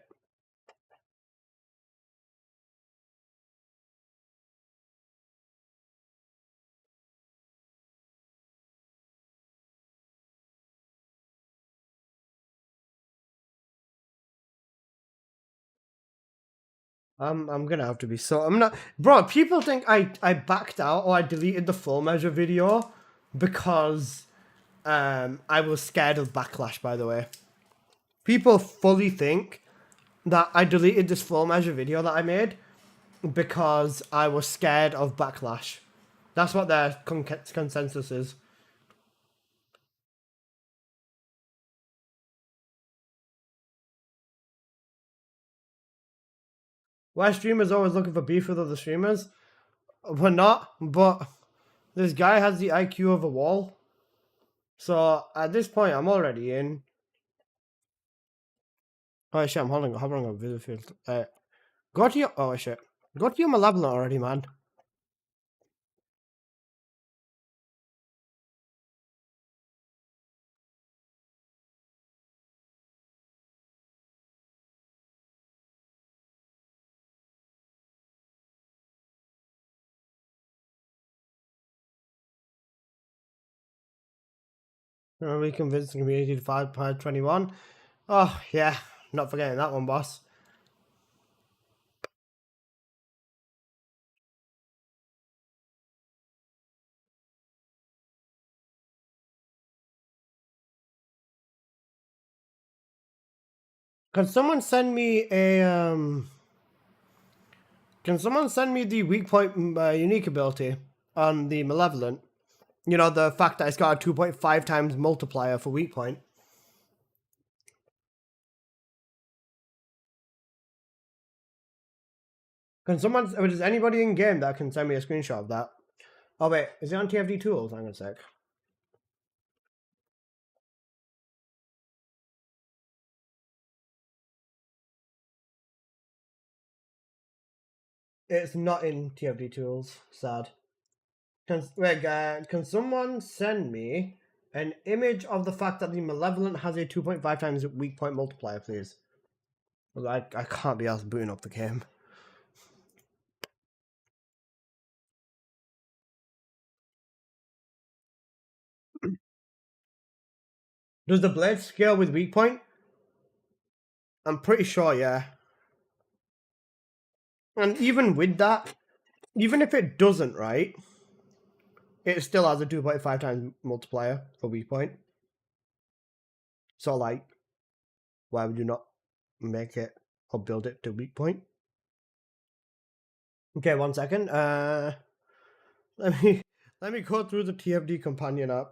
I'm gonna have to be so. I'm not, bro. People think I backed out or I deleted the full measure video because I was scared of backlash. By the way, people fully think that I deleted this full measure video that I made because I was scared of backlash. That's what their consensus is. Why streamers always looking for beef with other streamers? We're not, but this guy has the IQ of a wall. So at this point, I'm already in. Oh shit, I'm hovering on video field. Go to your, oh shit. Go to your Malevolent already, man. We convinced the community to 5.21. Oh yeah, not forgetting that one, boss. Can someone send me a Can someone send me the weak point unique ability on the Malevolent? You know, the fact that it's got a 2.5 times multiplier for weak point. Can someone, is anybody in game that can send me a screenshot of that? Oh wait, is it on TFD Tools? Hang on a sec. It's not in TFD Tools. Sad. Can someone send me an image of the fact that the Malevolent has a 2.5 times weak point multiplier, please? I can't be asked booting up the game. Does the blade scale with weak point? I'm pretty sure, yeah. And even with that, even if it doesn't, right, it still has a 2.5 times multiplier for weak point. So, like, why would you not make it or build it to weak point? Okay, 1 second. Let me go through the TFD companion app.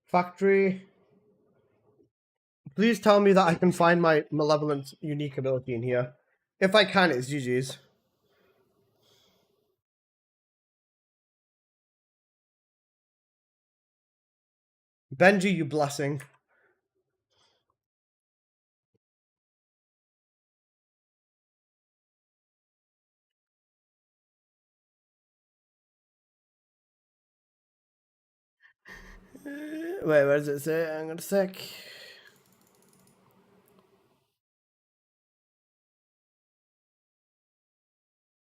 Factory. Please tell me that I can find my Malevolent unique ability in here. If I can, it's GG's. Benji, you blessing. Wait, where does it say? Hang on a sec.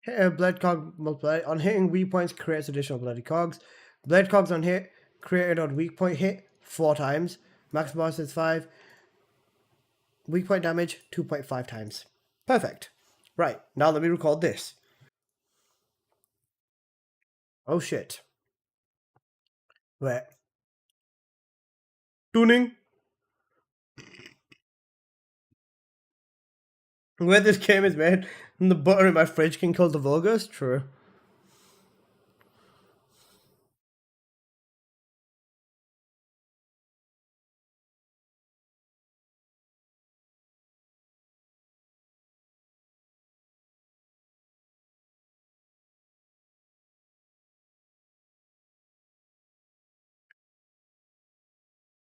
Hit a blade cog multiply. On hitting weak points, creates additional bloody cogs. Blade cogs on hit, created on weak point hit 4 times. Max boss is 5. Weak point damage 2.5 times. Perfect. Right, now let me record this. Oh shit. Wait. Tuning. Where this game is made, and the butter in my fridge can kill the vulgars. True.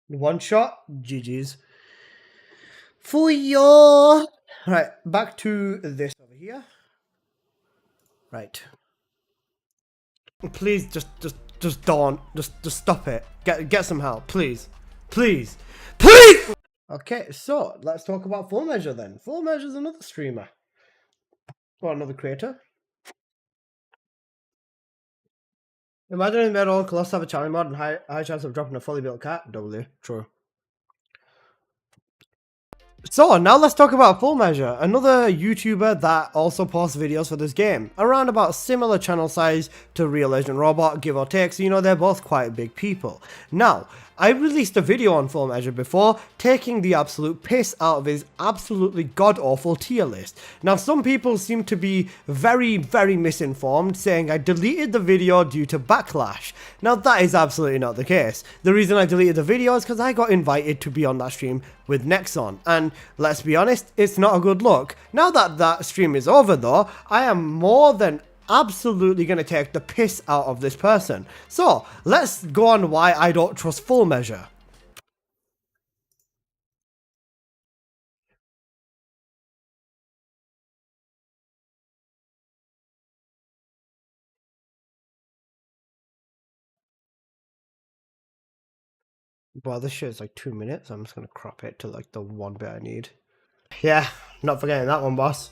One shot, GG's. For your right, back to this over here. Right. Please just don't. Just stop it. Get some help, please. Please. Please! Okay, so let's talk about Full Measure then. Full Measure's another streamer. Or another creator. Imagine in middle, Colossus have a challenge mod and high chance of dropping a fully built cat. W. True. So, now let's talk about Full Measure, another YouTuber that also posts videos for this game. Around about similar channel size to Real Agent Robot, give or take, so you know they're both quite big people. Now, I released a video on Full Measure before, taking the absolute piss out of his absolutely god-awful tier list. Now, some people seem to be very misinformed, saying I deleted the video due to backlash. Now, that is absolutely not the case. The reason I deleted the video is because I got invited to be on that stream with Nexon, and let's be honest, it's not a good look. Now that that stream is over though, I am more than absolutely going to take the piss out of this person. So, let's go on why I don't trust Full Measure. Well, this shit is like 2 minutes. I'm just going to crop it to like the one bit I need. Yeah, not forgetting that one, boss.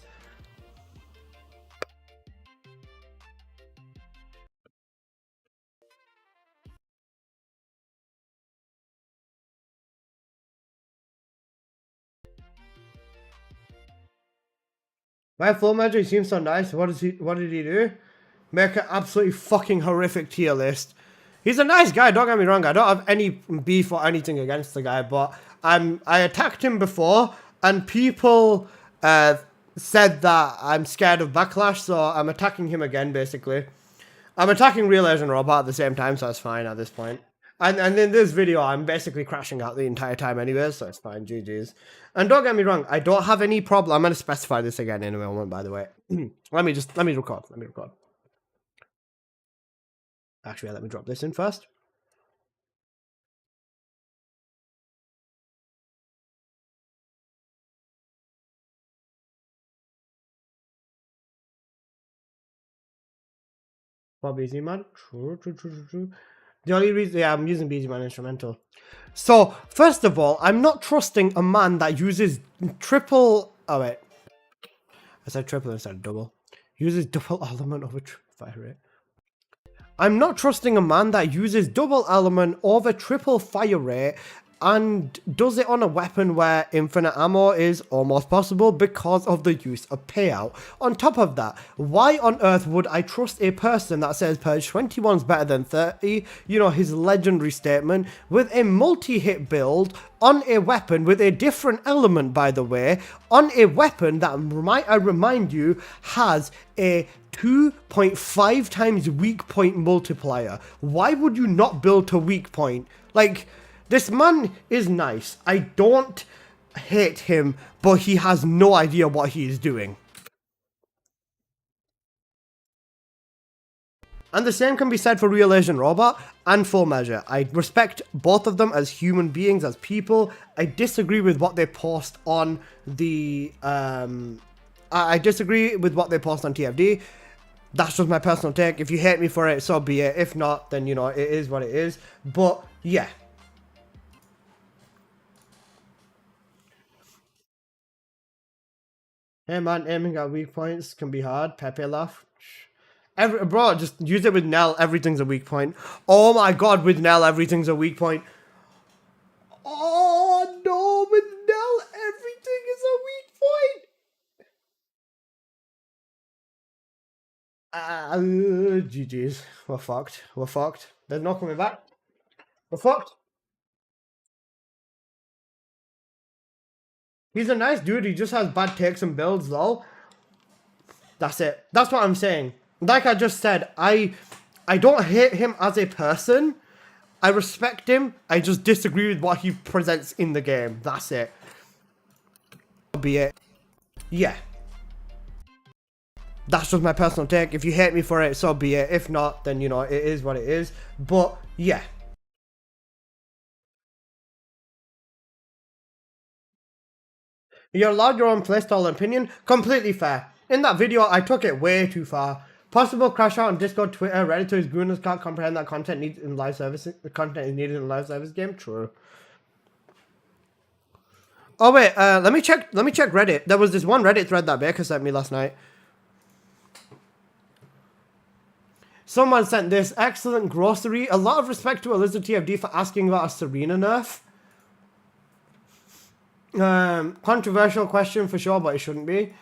My Full Measure, he seems so nice. What did he do? Make an absolutely fucking horrific tier list. He's a nice guy, don't get me wrong. I don't have any beef or anything against the guy, but I attacked him before, and people said that I'm scared of backlash, so I'm attacking him again, basically. I'm attacking Real Agent Robot at the same time, so it's fine at this point. And in this video, I'm basically crashing out the entire time anyway, so it's fine, GG's. And don't get me wrong, I don't have any problem. I'm going to specify this again in a moment, by the way. let me record. Actually, let me drop this in first. For Busy Man. True. The only reason, yeah, I'm using Busy Man instrumental. So, first of all, I'm not trusting a man that uses triple. Oh, wait. I said triple instead of double. Uses double element over fire rate. I'm not trusting a man that uses double element over triple fire rate and does it on a weapon where infinite ammo is almost possible because of the use of payout. On top of that, why on earth would I trust a person that says Purge 21's better than 30, you know, his legendary statement, with a multi-hit build on a weapon with a different element, by the way, on a weapon that, might I remind you, has a 2.5 times weak point multiplier. Why would you not build to weak point? Like, this man is nice. I don't hate him, but he has no idea what he is doing. And the same can be said for Real Asian Robot and Full Measure. I respect both of them as human beings, as people. I disagree with what they post on the... I disagree with what they post on TFD. That's just my personal take. If you hate me for it, so be it. If not, then, you know, it is what it is. But, yeah. Hey man, aiming at weak points can be hard. Pepe laugh. Bro, just use it with Nell. Everything's a weak point. Oh my god, with Nell, everything's a weak point. Oh no, with Nell, everything is a weak point. GG's. We're fucked. We're fucked. There's no coming back. We're fucked. He's a nice dude. He just has bad takes and builds, though. That's it. That's what I'm saying. Like I just said, I don't hate him as a person. I respect him. I just disagree with what he presents in the game. That's it. Be it. Yeah. That's just my personal take. If you hate me for it, so be it. If not, then, you know, it is what it is. But, yeah. You're allowed your own playstyle and opinion. Completely fair. In that video, I took it way too far. Possible crash out on Discord, Twitter, Reddit, so his gooners can't comprehend that content needs in live service. The content is needed in a live service game. True. Oh wait, let me check Reddit. There was this one Reddit thread that Baker sent me last night. Someone sent this excellent grocery. A lot of respect to Elizabeth TFD for asking about a Serena nerf. Controversial question for sure, but it shouldn't be.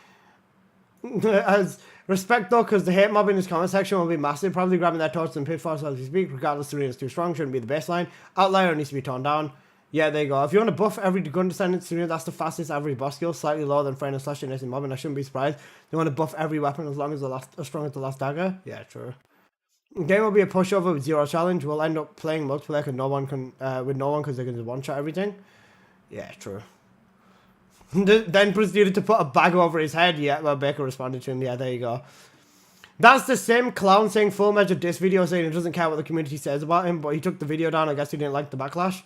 As respect though, because the hate mob in this comment section will be massive. Probably grabbing their torches and pitfalls as we speak. Regardless, Serena's too strong. Shouldn't be the baseline. Outlier needs to be toned down. Yeah, there you go. If you want to buff every gun descendant Serena, that's the fastest average boss skill. Slightly lower than Frame and Slash and Mob, and I shouldn't be surprised. You want to buff every weapon as long as as strong as the last dagger. Yeah, true. Game will be a pushover with 0 challenge. We'll end up playing multiplayer with no one because they can just one shot everything. Yeah, true. Then proceeded to put a bag over his head. Yeah, well, Baker responded to him. Yeah, there you go. That's the same clown saying full measure diss video saying he doesn't care what the community says about him, but he took the video down. I guess he didn't like the backlash.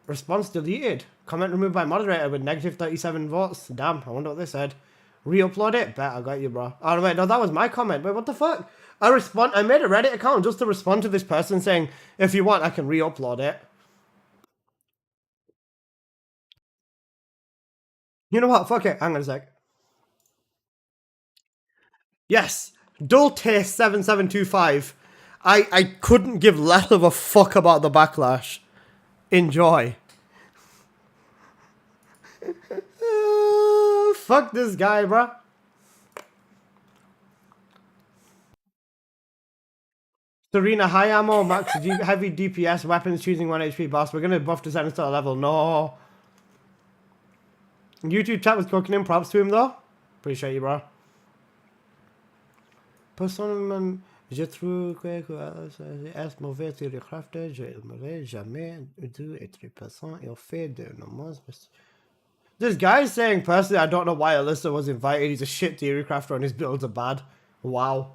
Response deleted. Comment removed by moderator with negative 37 votes. Damn, I wonder what they said. Re-upload it? Bet, I got you, bro. Oh, wait, no, that was my comment. Wait, what the fuck? I made a Reddit account just to respond to this person saying, if you want, I can re-upload it. You know what? Fuck it. Hang on a sec. Yes. Dulltaste7725. I couldn't give less of a fuck about the backlash. Enjoy. Fuck this guy, bro. Serena, high ammo, max heavy DPS, weapons, choosing 1 HP boss. We're gonna buff Descendant to a level. No. YouTube chat was cooking in. Props to him, though. Appreciate you, bro. Personnellement, je trouve que est mauvais sur le crafter. Je n'aimerais jamais dû être patient et au fait de nombreuses. This guy's saying, personally, I don't know why Alyssa was invited. He's a shit theory crafter and his builds are bad. Wow.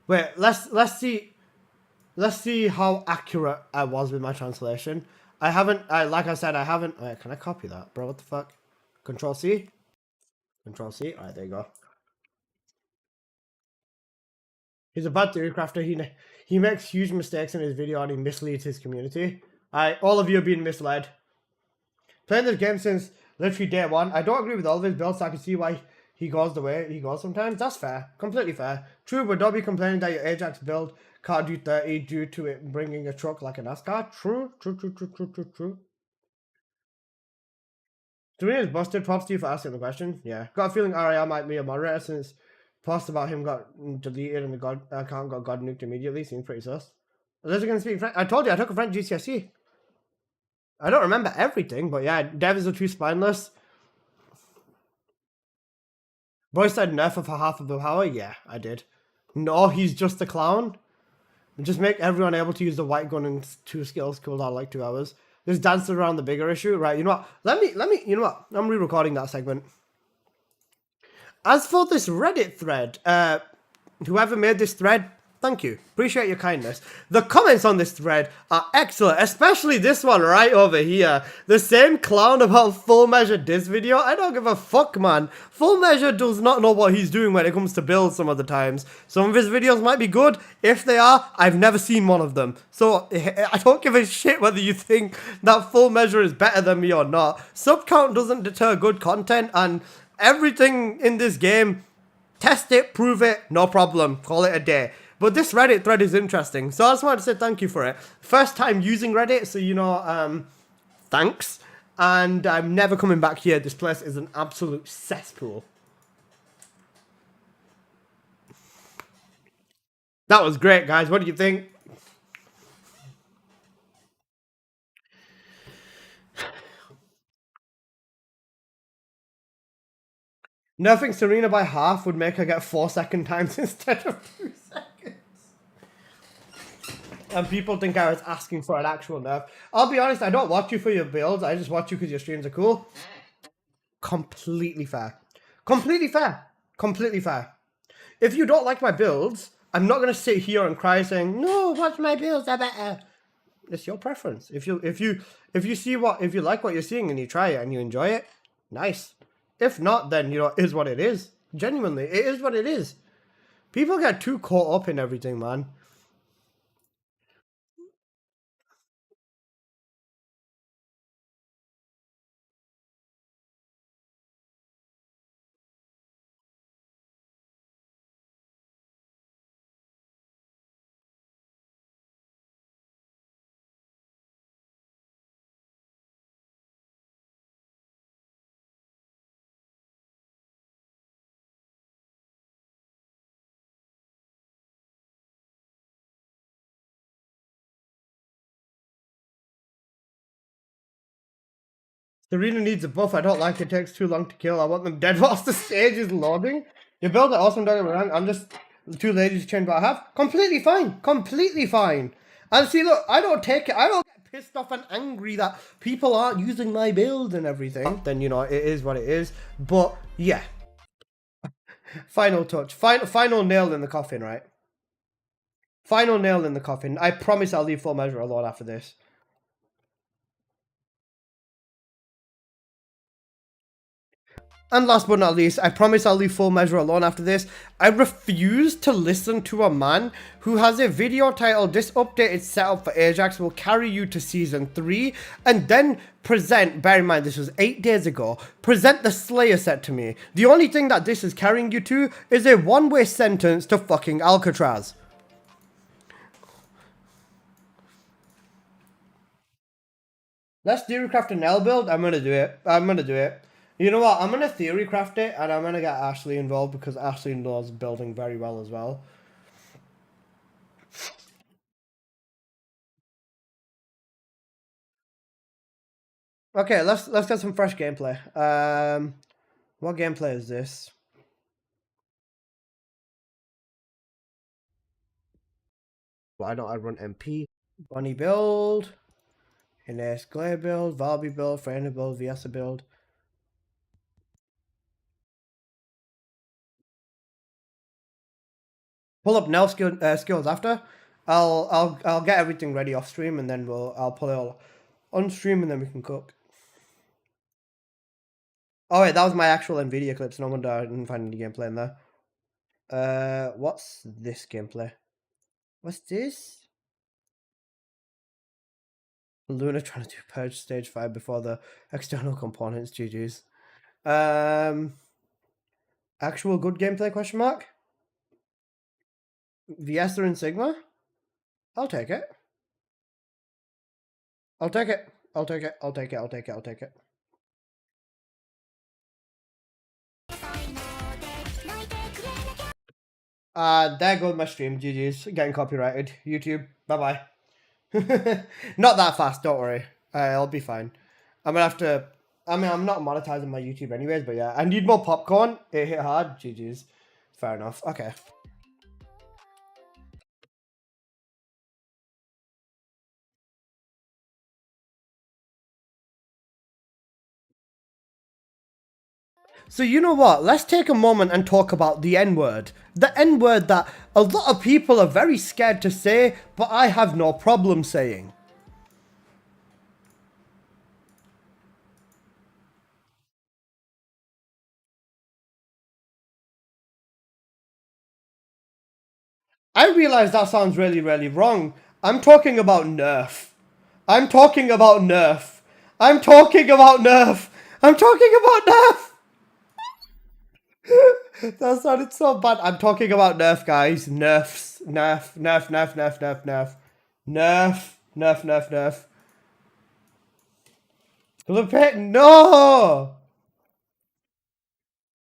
Wait, let's see how accurate I was with my translation. Like I said, I haven't. Wait, can I copy that, bro? What the fuck? Control C. Control C. All right, there you go. He's a bad theory crafter. He makes huge mistakes in his video and he misleads his community. All of you are being misled. Playing this game since literally day one. I don't agree with all of his builds, so I can see why he goes the way he goes sometimes. That's fair. Completely fair. True, but don't be complaining that your Ajax build can't do 30 due to it bringing a truck like a NASCAR. True. Serena's busted. Props to you for asking the question. Yeah. Got a feeling RIL might be a moderator since post about him got deleted and the God account got God nuked immediately. Seems pretty sus. Unless gonna speak French. I told you I took a French GCSE. I don't remember everything, but yeah, devs are too spineless. Boy said nerf for half of the power. Yeah, I did. No, he's just a clown. Just make everyone able to use the white gun in 2 skills cooldown like 2 hours. Just dance around the bigger issue, right? You know what? Let me. You know what? I'm re-recording that segment. As for this Reddit thread, whoever made this thread, thank you. Appreciate your kindness. The comments on this thread are excellent, especially this one right over here. The same clown about Full Measure diss video. I don't give a fuck, man. Full Measure does not know what he's doing when it comes to builds some of the times. Some of his videos might be good. If they are, I've never seen one of them. So, I don't give a shit whether you think that Full Measure is better than me or not. Sub count doesn't deter good content, and everything in this game, test it, prove it, no problem. Call it a day. But this Reddit thread is interesting, so I just wanted to say thank you for it. First time using Reddit, so you know, thanks. And I'm never coming back here. This place is an absolute cesspool. That was great, guys. What do you think? Nerfing Serena by half would make her get 4 second times instead of 2 seconds. And people think I was asking for an actual nerf. I'll be honest, I don't watch you for your builds. I just watch you because your streams are cool. Completely fair. Completely fair. Completely fair. If you don't like my builds, I'm not gonna sit here and cry saying, "No, watch my builds, they're better." It's your preference. If you like what you're seeing and you try it and you enjoy it, nice. If not, then it is what it is. Genuinely, it is what it is. People get too caught up in everything, man. Serena needs a buff. I don't like it. Takes too long to kill. I want them dead whilst the stage is loading. Your build are awesome, don't get me wrong. I'm just too lazy to change what I have. Completely fine. Completely fine. And see, look, I don't get pissed off and angry that people aren't using my build and everything. Then, it is what it is. But, yeah. Final touch. Final nail in the coffin, right? Final nail in the coffin. I promise I'll leave Full Measure alone after this. And last but not least, I promise I'll leave Full Measure alone after this. I refuse to listen to a man who has a video titled "This updated setup for Ajax will carry you to Season 3" and then present, bear in mind this was 8 days ago, present the Slayer set to me. The only thing that this is carrying you to is a one-way sentence to fucking Alcatraz. Let's theorycraft an L build. I'm gonna do it. You know what? I'm gonna theorycraft it, and I'm gonna get Ashley involved because Ashley knows building very well as well. Okay, let's get some fresh gameplay. What gameplay is this? Why don't I run MP? Bunny build, Ines Glare build, Valby build, Freyna build, Viesa build. Pull up now skills after. I'll get everything ready off stream and then I'll pull it all on stream and then we can cook. Oh wait, that was my actual Nvidia clips. No wonder I didn't find any gameplay in there. What's this gameplay? What's this? Luna trying to do Purge Stage 5 before the external components, GG's. Actual good gameplay, question mark? Viesta and Sigma? I'll take it. I'll take it. I'll take it. I'll take it. I'll take it. I'll take it. There goes my stream, GG's. Getting copyrighted. YouTube, bye-bye. Not that fast, don't worry. I'll be fine. I'm gonna have to... I mean, I'm not monetizing my YouTube anyways, but yeah. I need more popcorn. It hit hard. GG's. Fair enough. Okay. So you know what? Let's take a moment and talk about the N-word. The N-word that a lot of people are very scared to say, but I have no problem saying. I realize that sounds really, really wrong. I'm talking about Nerf. I'm talking about Nerf. I'm talking about Nerf. I'm talking about Nerf. That sounded so bad. I'm talking about Nerf, guys. Nerfs. Nerf. Nerf. Nerf. Nerf. Nerf. Nerf. Nerf. Nerf. Nerf. Nerf. Clip it. No.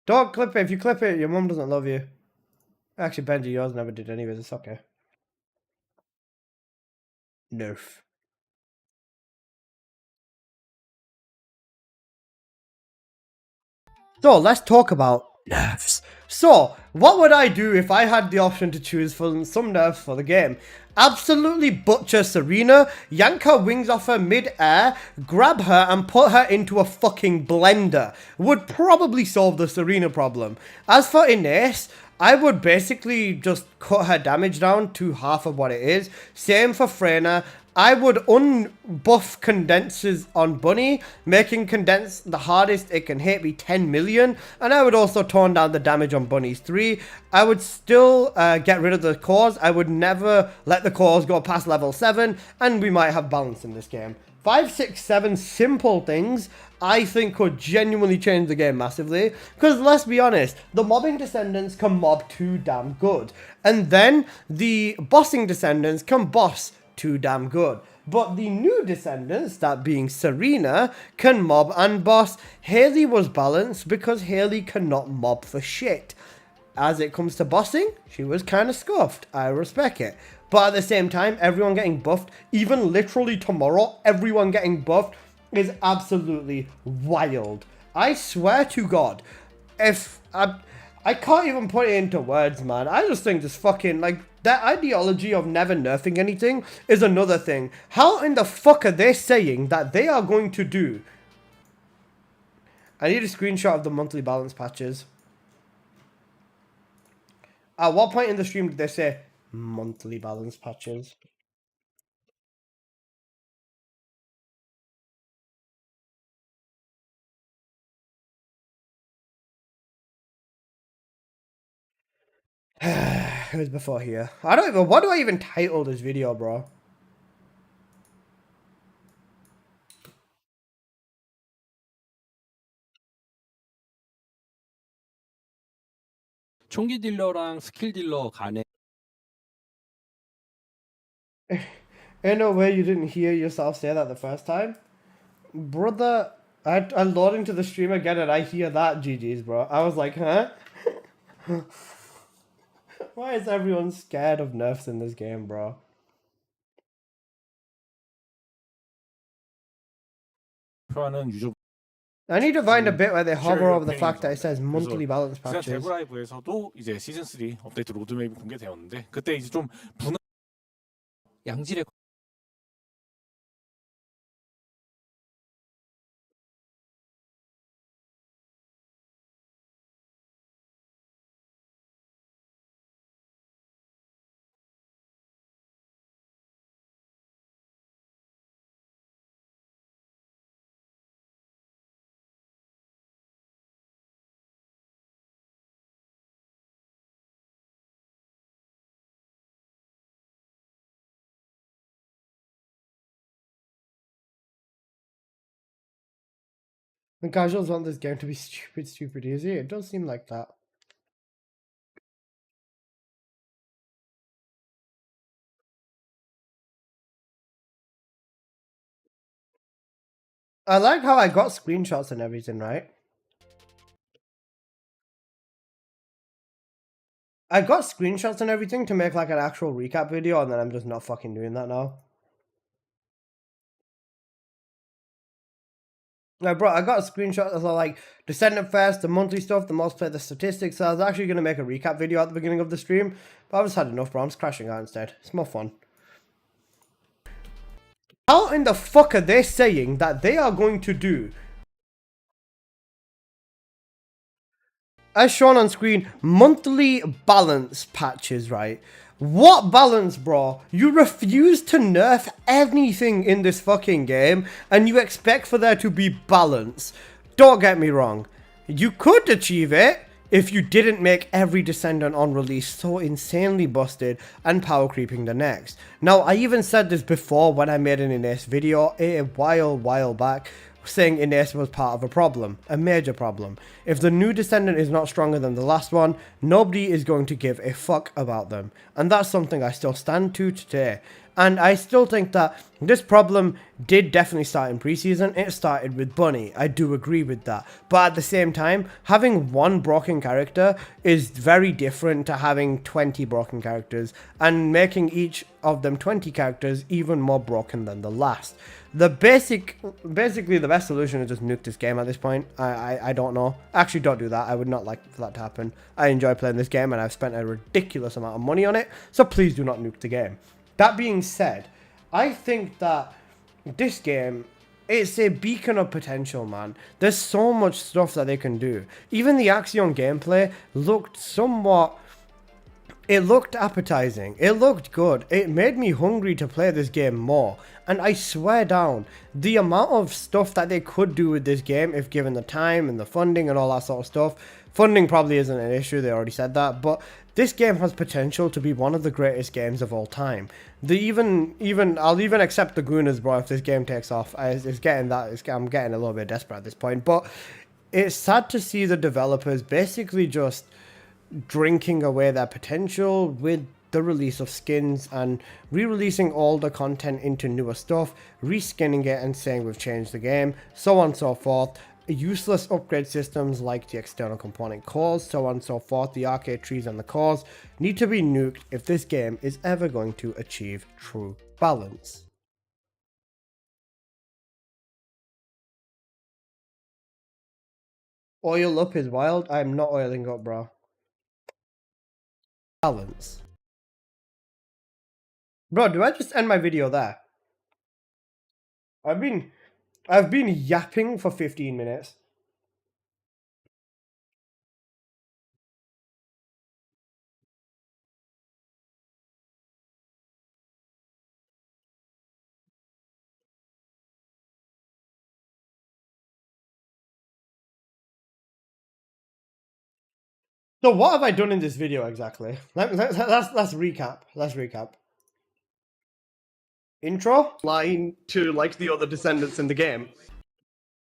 Don't clip it. If you clip it, your mom doesn't love you. Actually, Benji, yours never did anyways. It's okay. Nerf. So let's talk about Nerfs. So, what would I do if I had the option to choose from some nerfs for the game? Absolutely butcher Serena, yank her wings off her mid-air, grab her and put her into a fucking blender. Would probably solve the Serena problem. As for Ines, I would basically just cut her damage down to half of what it is. Same for Freyna. I would unbuff condenses on Bunny, making condense the hardest it can hit be 10 million, and I would also tone down the damage on Bunny's 3. I would still get rid of the cores. I would never let the cores go past level 7, and we might have balance in this game. 5, 6, 7 simple things I think could genuinely change the game massively. Because let's be honest, the mobbing Descendants can mob too damn good. And then the bossing Descendants can boss too damn good. But the new Descendants, that being Serena, can mob and boss. Haley was balanced because Haley cannot mob for shit. As it comes to bossing, she was kind of scuffed. I respect it. But at the same time, everyone getting buffed, even literally tomorrow, everyone getting buffed is absolutely wild. I swear to God, if I can't even put it into words, man. I just think this fucking, like, that ideology of never nerfing anything is another thing. How in the fuck are they saying that they are going to do? I need a screenshot of the monthly balance patches. At what point in the stream did they say monthly balance patches? It was before here. I don't even, what do I even title this video, bro? 총기 딜러랑 스킬 딜러 간에 In a way you didn't hear yourself say that the first time? Brother, I load into the stream again and I hear that, GG's, bro. I was like, huh? Why is everyone scared of nerfs in this game, bro? I need to find a bit where they hover over the fact that it says monthly balance patches. 데브라이브에서도 이제 시즌 3 업데이트 로드맵이 공개되었는데 그때 이제 좀 양질의 The casuals want this game to be stupid easy. It does seem like that. I like how I got screenshots and everything, right? I got screenshots and everything to make like an actual recap video, and then I'm just not fucking doing that now. Like, bro, I got a screenshot of like Descendant Fest, the monthly stuff, the multiplayer, the statistics. So I was actually going to make a recap video at the beginning of the stream, but I just had enough, bro. I'm just crashing out instead. It's more fun. How in the fuck are they saying that they are going to do, as shown on screen, monthly balance patches, right? What balance, bro? You refuse to nerf anything in this fucking game, and you expect for there to be balance. Don't get me wrong. You could achieve it if you didn't make every Descendant on release so insanely busted and power creeping the next. Now, I even said this before when I made an Ines video a while back, saying Ines was part of a problem, a major problem. If the new Descendant is not stronger than the last one, nobody is going to give a fuck about them. And that's something I still stand to today. And I still think that this problem did definitely start in preseason. It started with Bunny. I do agree with that. But at the same time, having one broken character is very different to having 20 broken characters, and making each of them 20 characters even more broken than the last. basically the best solution is just nuke this game at this point. I don't know. Actually, don't do that. I would not like for that to happen. I enjoy playing this game and I've spent a ridiculous amount of money on it. So please do not nuke the game. That being said, I think that this game, it's a beacon of potential, man. There's so much stuff that they can do. Even the Axion gameplay looked somewhat... It looked appetizing. It looked good. It made me hungry to play this game more. And I swear down, the amount of stuff that they could do with this game if given the time and the funding and all that sort of stuff. Funding probably isn't an issue, they already said that. But this game has potential to be one of the greatest games of all time. I'll even accept the Gooners, bro, if this game takes off. I'm getting a little bit desperate at this point. But it's sad to see the developers basically just drinking away their potential with the release of skins and re-releasing all the content into newer stuff, reskinning it and saying we've changed the game, so on and so forth. Useless upgrade systems like the external component cores, so on and so forth, the arcade trees and the cores need to be nuked if this game is ever going to achieve true balance. Oil up is wild. I'm not oiling up, bro. Balance. Bro, do I just end my video there? I've been yapping for 15 minutes. So what have I done in this video exactly? Let's recap. Let's recap. Intro, line to like the other Descendants in the game.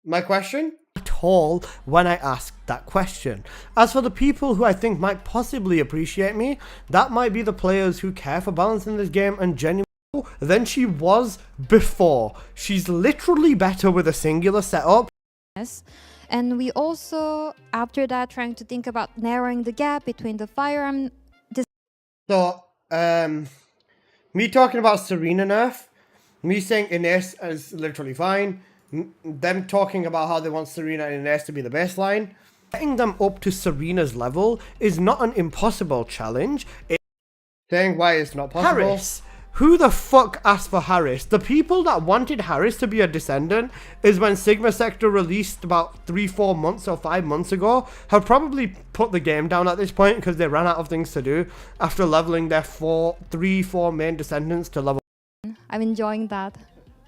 My question? At all when I asked that question. As for the people who I think might possibly appreciate me, that might be the players who care for balance in this game and genuinely than she was before. She's literally better with a singular setup. And we also, after that, trying to think about narrowing the gap between the firearm. So, me talking about Serena nerf, me saying Ines is literally fine, them talking about how they want Serena and Ines to be the baseline, getting them up to Serena's level is not an impossible challenge. Saying why it's not possible. Harris. Who the fuck asked for Harris? The people that wanted Harris to be a Descendant is when Sigma Sector released about 3-4 months or 5 months ago, have probably put the game down at this point because they ran out of things to do after leveling their 3-4 main Descendants to level. I'm enjoying that.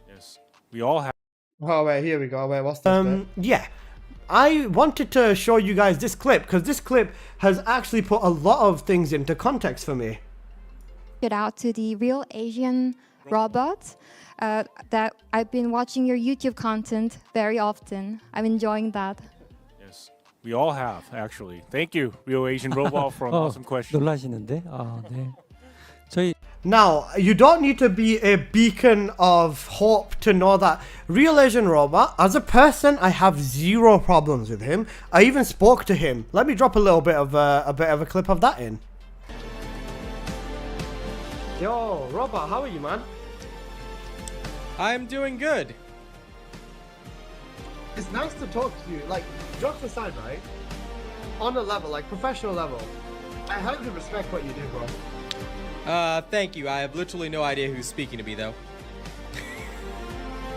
Yes, we all have. Oh wait, here we go. Wait, what's this bit? Yeah. I wanted to show you guys this clip because this clip has actually put a lot of things into context for me. It out to the Real Asian Robot that I've been watching your YouTube content very often. I'm enjoying that. Yes, we all have actually. Thank you, Real Asian Robot, for an awesome question. 놀라시는데? 아, 네. 저희 Now, you don't need to be a beacon of hope to know that Real Asian Robot, as a person, I have zero problems with him. I even spoke to him. Let me drop a little bit of a clip of that in. Yo, Robot, how are you, man? I'm doing good. It's nice to talk to you. Like, jokes aside, right? On a level, like professional level, I highly respect what you do, bro. Thank you. I have literally no idea who's speaking to me though.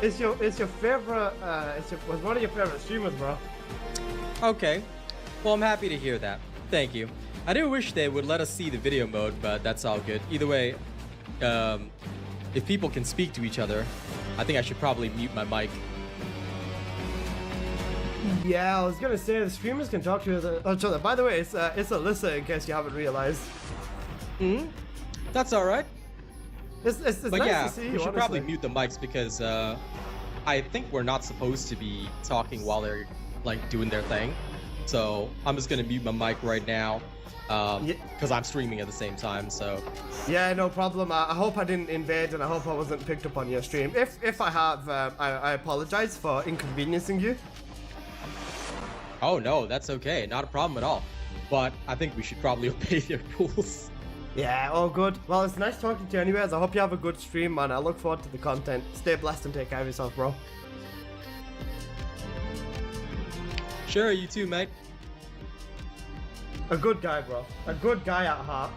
It's your favorite. Was one of your favorite streamers, bro. Okay. Well, I'm happy to hear that. Thank you. I do wish they would let us see the video mode, but that's all good. Either way, if people can speak to each other, I think I should probably mute my mic. Yeah, I was gonna say the streamers can talk to each other. By the way, it's Alyssa, in case you haven't realized. That's all right. It's But nice yeah, to see you, we should probably honestly. mute the mics because I think we're not supposed to be talking while they're like doing their thing. So I'm just gonna mute my mic right now. Because I'm streaming at the same time, so. Yeah, no problem. I hope I didn't invade, and I hope I wasn't picked up on your stream. If I have, I apologize for inconveniencing you. Oh no, that's okay. Not a problem at all. But I think we should probably obey their rules. Yeah, all good. Well, it's nice talking to you anyways. I hope you have a good stream, man. I look forward to the content. Stay blessed and take care of yourself, bro. Sure, you too, mate. A good guy, bro. A good guy at heart.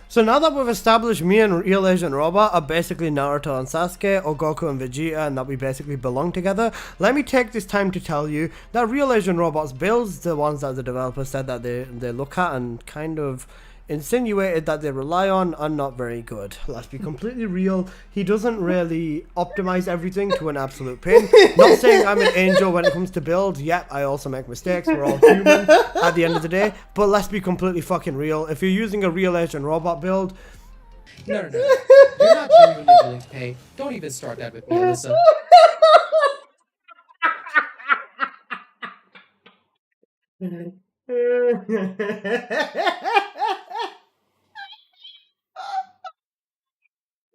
So now that we've established me and Real Asian Robot are basically Naruto and Sasuke, or Goku and Vegeta, and that we basically belong together, let me take this time to tell you that Real Asian Robot's builds, the ones that the developer said that they look at and kind of insinuated that they rely on, are not very good. Let's be completely real. He doesn't really optimize everything to an absolute pin. Not saying I'm an angel when it comes to build. Yep, I also make mistakes. We're all human at the end of the day. But let's be completely fucking real. If you're using a Real Asian Robot build, No. You're not genuinely willing to pay. Don't even start that with me, Alyssa.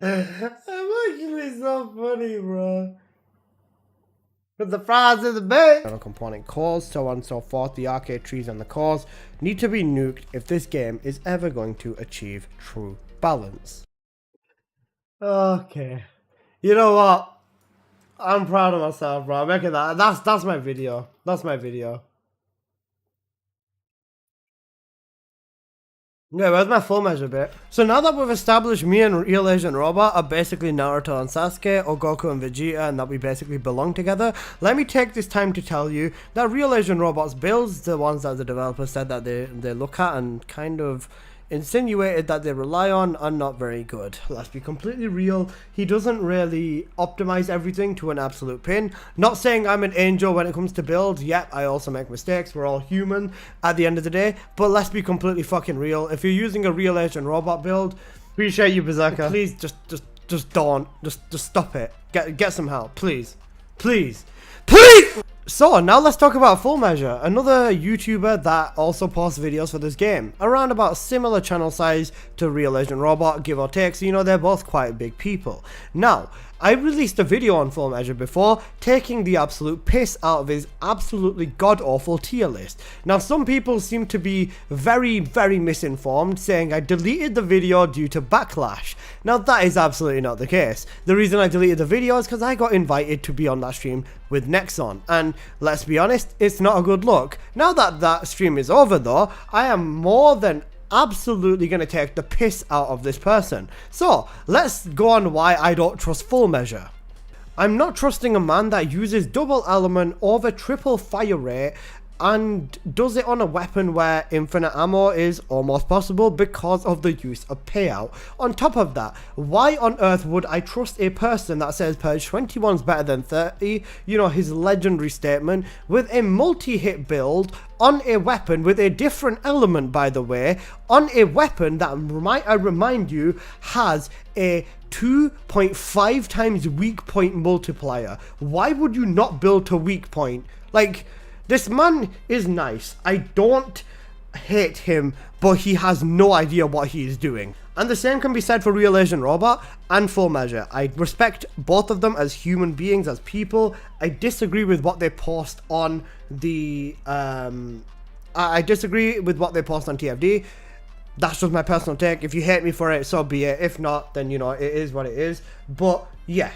I'm actually so funny, bro. But the fries in the bay. Component cores, so on and so forth. The arcade trees and the cores need to be nuked if this game is ever going to achieve true balance. Okay. You know what? I'm proud of myself, bro. I'm making that. That's my video. That's my video. Yeah, where's my full measure bit? So now that we've established me and Real Asian Robot are basically Naruto and Sasuke, or Goku and Vegeta, and that we basically belong together, let me take this time to tell you that Real Asian Robot's builds, the ones that the developer said that they look at and kind of insinuated that they rely on, are not very good. Let's be completely real. He doesn't really optimize everything to an absolute pin. Not saying I'm an angel when it comes to build. Yep, I also make mistakes. We're all human at the end of the day. But let's be completely fucking real. If you're using a Real Asian Robot build, appreciate you, Berserker. Please just don't. Just stop it. Get some help, please. Please. So, now let's talk about Full Measure, another YouTuber that also posts videos for this game, around about similar channel size to Real Asian Robot, give or take, so you know they're both quite big people. Now, I released a video on Full Measure before, taking the absolute piss out of his absolutely god-awful tier list. Now, some people seem to be very misinformed, saying I deleted the video due to backlash. Now, that is absolutely not the case. The reason I deleted the video is because I got invited to be on that stream with Nexon, and let's be honest, it's not a good look. Now that that stream is over though, I am more than absolutely going to take the piss out of this person. So, let's go on why I don't trust Full Measure. I'm not trusting a man that uses double element over triple fire rate and does it on a weapon where infinite ammo is almost possible because of the use of payout. On top of that, why on earth would I trust a person that says purge 21's better than 30, you know, his legendary statement, with a multi-hit build on a weapon with a different element, by the way, on a weapon that, might I remind you, has a 2.5 times weak point multiplier. Why would you not build to weak point? Like, this man is nice. I don't hate him, but he has no idea what he is doing. And the same can be said for Real Asian Robot and Full Measure. I respect both of them as human beings, as people. I disagree with what they post on the I disagree with what they post on TFD. That's just my personal take. If you hate me for it, so be it. If not, then you know, it is what it is. But yeah.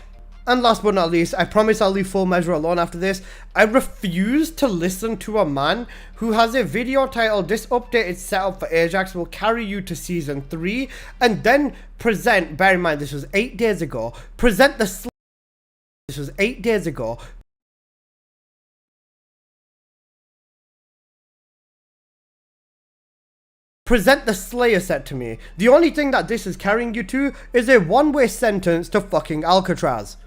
And last but not least, I promise I'll leave Full Measure alone after this. I refuse to listen to a man who has a video titled "This updated setup for Ajax will carry you to Season 3" and then present, bear in mind this was 8 days ago, present the this was 8 days ago, present the Slayer set to me. The only thing that this is carrying you to is a one-way sentence to fucking Alcatraz.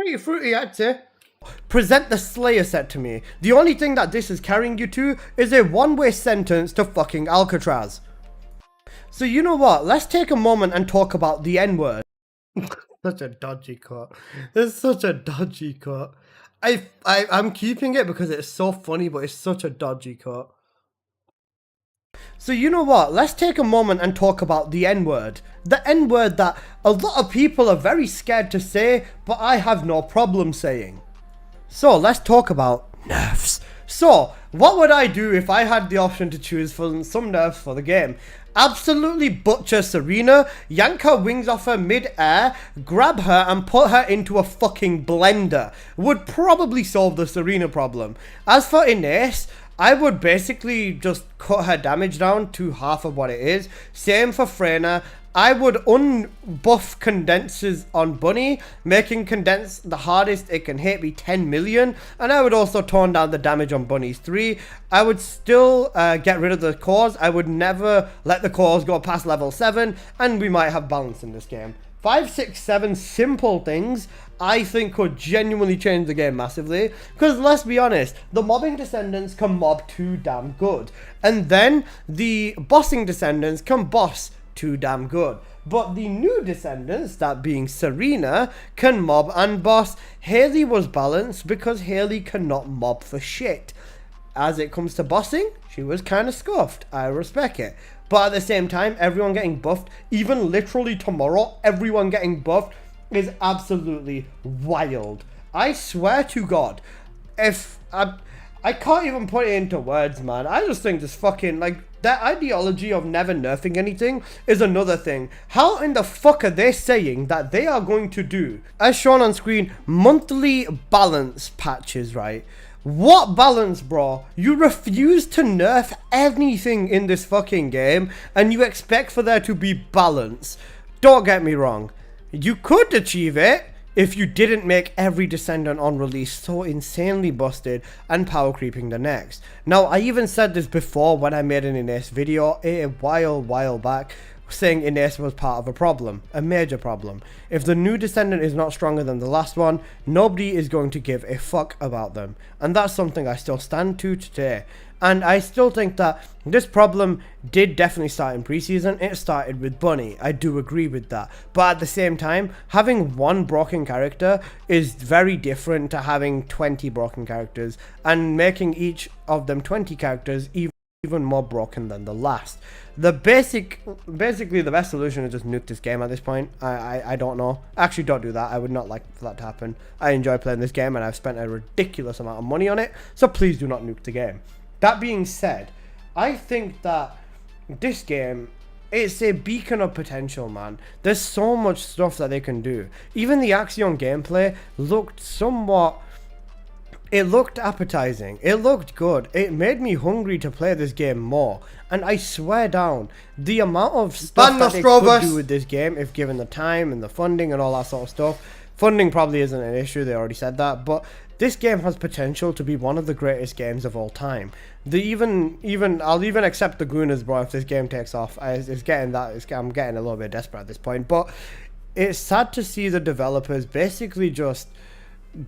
Pretty fruity, I'd say. Present the Slayer set to me. The only thing that this is carrying you to is a one-way sentence to fucking Alcatraz. So you know what? Let's take a moment and talk about the N-word. Such a dodgy cut. It's such a dodgy cut. I'm keeping it because it's so funny, but it's such a dodgy cut. So you know what? Let's take a moment and talk about the N-word. The N-word that a lot of people are very scared to say, but I have no problem saying. So let's talk about nerfs. So what would I do if I had the option to choose for some nerfs for the game? Absolutely butcher Serena, yank her wings off her mid-air, grab her and put her into a fucking blender. Would probably solve the Serena problem. As for Ines, I would basically just cut her damage down to half of what it is. Same for Freyna. I would unbuff condensers on Bunny, making condense the hardest it can hit be 10 million, and I would also tone down the damage on Bunny's 3. I would still get rid of the cores. I would never let the cores go past level 7, and we might have balance in this game. 5, 6, 7 simple things I think could genuinely change the game massively, because let's be honest, the mobbing Descendants can mob too damn good, and then the bossing Descendants can boss too damn good. But the new Descendants, that being Serena, can mob and boss. Haley was balanced because Haley cannot mob for shit. As it comes to bossing, she was kind of scuffed. I respect it. But at the same time, everyone getting buffed, even literally tomorrow, everyone getting buffed is absolutely wild. I swear to God, if I can't even put it into words, man. I just think this fucking, like, that ideology of never nerfing anything is another thing. How in the fuck are they saying that they are going to do, as shown on screen, monthly balance patches, right? What balance, bro? You refuse to nerf anything in this fucking game, and you expect for there to be balance. Don't get me wrong. You could achieve it if you didn't make every Descendant on release so insanely busted and power creeping the next. Now, I even said this before when I made an Ines video a while back, saying Ines was part of a problem, a major problem. If the new Descendant is not stronger than the last one, nobody is going to give a fuck about them. And that's something I still stand to today. And I still think that this problem did definitely start in preseason. It started with Bunny. I do agree with that. But at the same time, having one broken character is very different to having 20 broken characters, and making each of them 20 characters even more broken than the last. Basically the best solution is just nuke this game at this point. I don't know. Actually, don't do that. I would not like for that to happen. I enjoy playing this game and I've spent a ridiculous amount of money on it, so please do not nuke the game. That being said, I think that this game, it's a beacon of potential, man. There's so much stuff that they can do. Even the Axion gameplay looked somewhat... It looked appetizing. It looked good. It made me hungry to play this game more. And I swear down, the amount of stuff that they could do with this game, if given the time and the funding and all that sort of stuff. Funding probably isn't an issue, they already said that, but this game has potential to be one of the greatest games of all time. I'll even accept the Gooners, bro, if this game takes off. I'm getting a little bit desperate at this point, but it's sad to see the developers basically just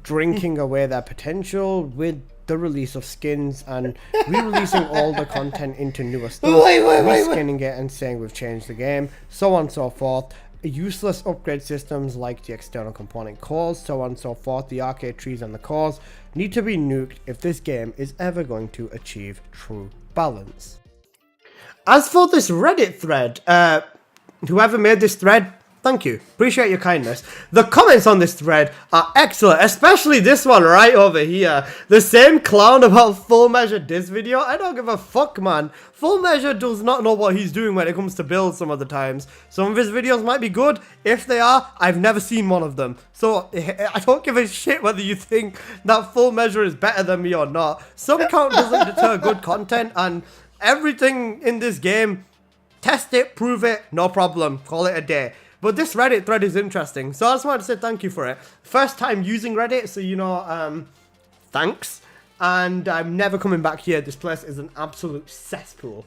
drinking away their potential with the release of skins and re-releasing all the content into newer stuff, reskinning it and saying we've changed the game, so on and so forth. Useless upgrade systems like the external component cores, so on and so forth, the arcade trees and the cores need to be nuked if this game is ever going to achieve true balance. As for this Reddit thread, whoever made this thread, thank you. Appreciate your kindness. The comments on this thread are excellent, especially this one right over here. The same clown about Full Measure Diss video. I don't give a fuck, man. Full Measure does not know what he's doing when it comes to builds some of the times. Some of his videos might be good. If they are, I've never seen one of them. So, I don't give a shit whether you think that Full Measure is better than me or not. Some count doesn't deter good content, and everything in this game, test it, prove it, no problem. Call it a day. But this Reddit thread is interesting, so I just wanted to say thank you for it. First time using Reddit, so you know, thanks. And I'm never coming back here. This place is an absolute cesspool.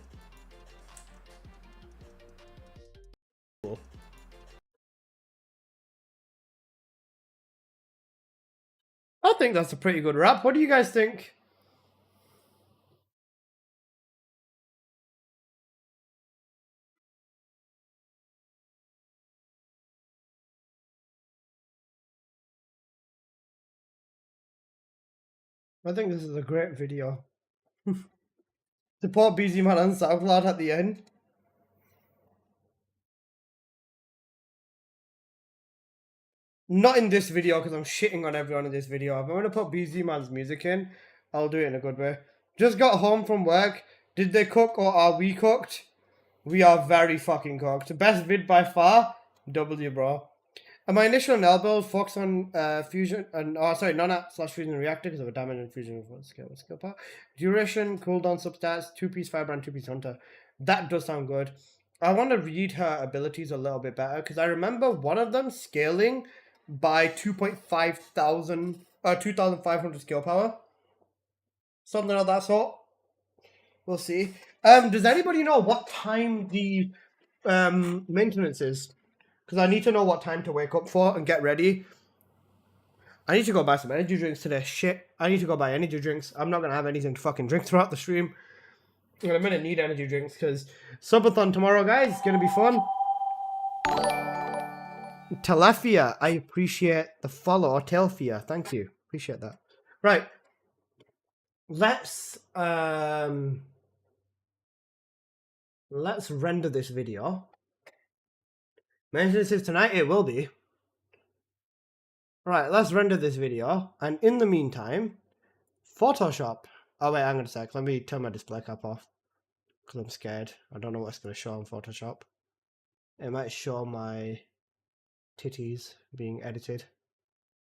I think that's a pretty good wrap. What do you guys think? I think this is a great video. Support BZ Man and SoundCloud at the end. Not in this video because I'm shitting on everyone in this video. If I'm gonna put BZ Man's music in, I'll do it in a good way. Just got home from work. Did they cook or are we cooked? We are very fucking cooked. Best vid by far. W, bro. And my initial nail build focus on fusion and non-slash-fusion reactor because of a damage and fusion skill part. Duration, cooldown substats, 2-piece firebrand, 2-piece hunter. That does sound good. I want to read her abilities a little bit better because I remember one of them scaling by 2,500 skill power. Something of that sort. We'll see. Does anybody know what time the maintenance is? Because I need to know what time to wake up for and get ready. I need to go buy some energy drinks today. Shit. I need to go buy energy drinks. I'm not going to have anything to fucking drink throughout the stream. And I'm going to need energy drinks because subathon tomorrow, guys. It's going to be fun. Telefia, I appreciate the follow. Or Telfia, thank you. Appreciate that. Right. Let's render this video. Maintenance is tonight, it will be. Right, let's render this video. And in the meantime, Photoshop. Oh wait, hang on a sec. Let me turn my display cap off. Because I'm scared. I don't know what's going to show on Photoshop. It might show my titties being edited.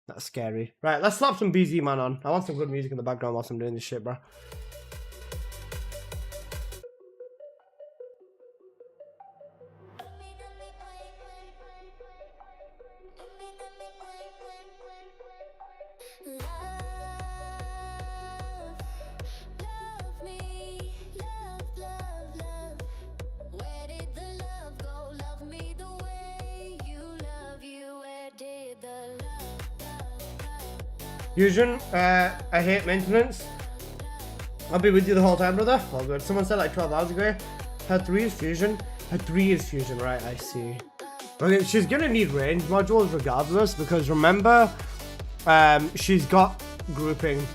That's scary. Right, let's slap some BZ Man on. I want some good music in the background whilst I'm doing this shit, bro. Fusion, I hate maintenance. I'll be with you the whole time, brother. All good. Someone said like 12 hours ago. Her 3 is fusion. Her 3 is fusion, right? I see. Okay, she's gonna need range modules regardless because remember, she's got grouping.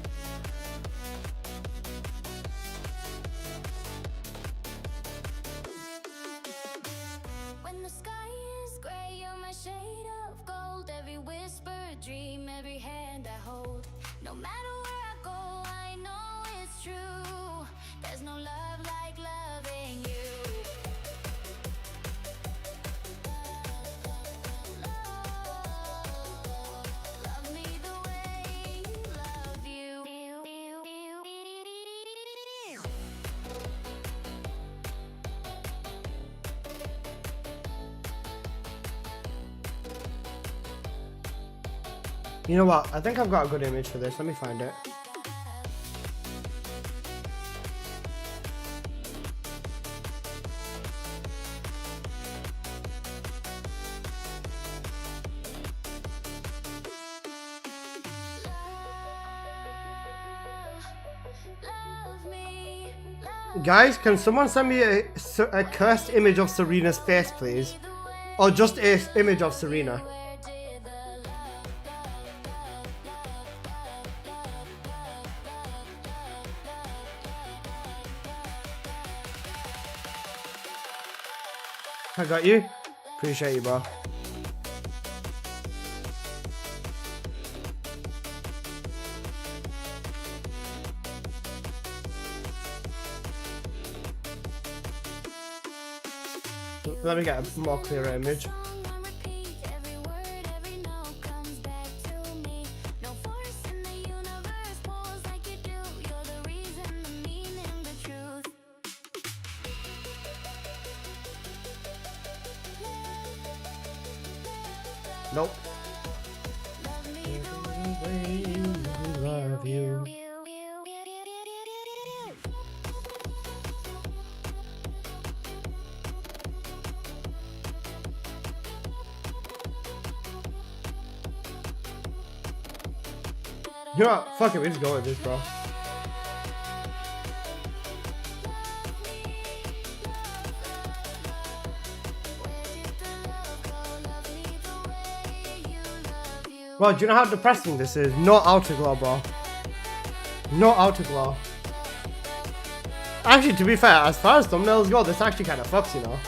You know what? I think I've got a good image for this. Let me find it. Guys, can someone send me a cursed image of Serena's face, please? Or just an image of Serena. I got you. Appreciate you, bro. Let me get a more clear image. Nope. Love you. You know what? Fuck it, we just go with this, bro. Bro, do you know how depressing this is? No outer glow, bro. No outer glow. Actually, to be fair, as far as thumbnails go, this actually kind of fucks, you know.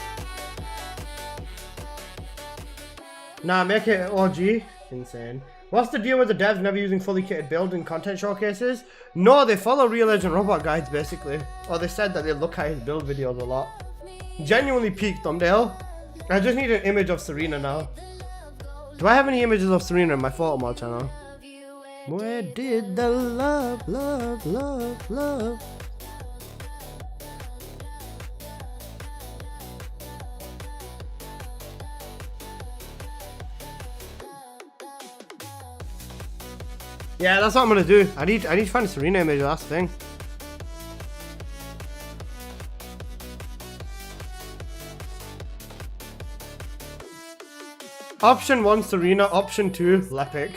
Nah, make it OG. Insane. What's the deal with the devs never using fully kitted builds in content showcases? No, they follow Real Legend Robot guides, basically. Or they said that they look at his build videos a lot. Genuinely peak thumbnail. I just need an image of Serena now. Do I have any images of Serena in my photo mall channel? Where did the love, love, love, love? Yeah, that's what I'm gonna do. I need to find a Serena image, that's the thing. Option 1 Serena, option 2 Lepic.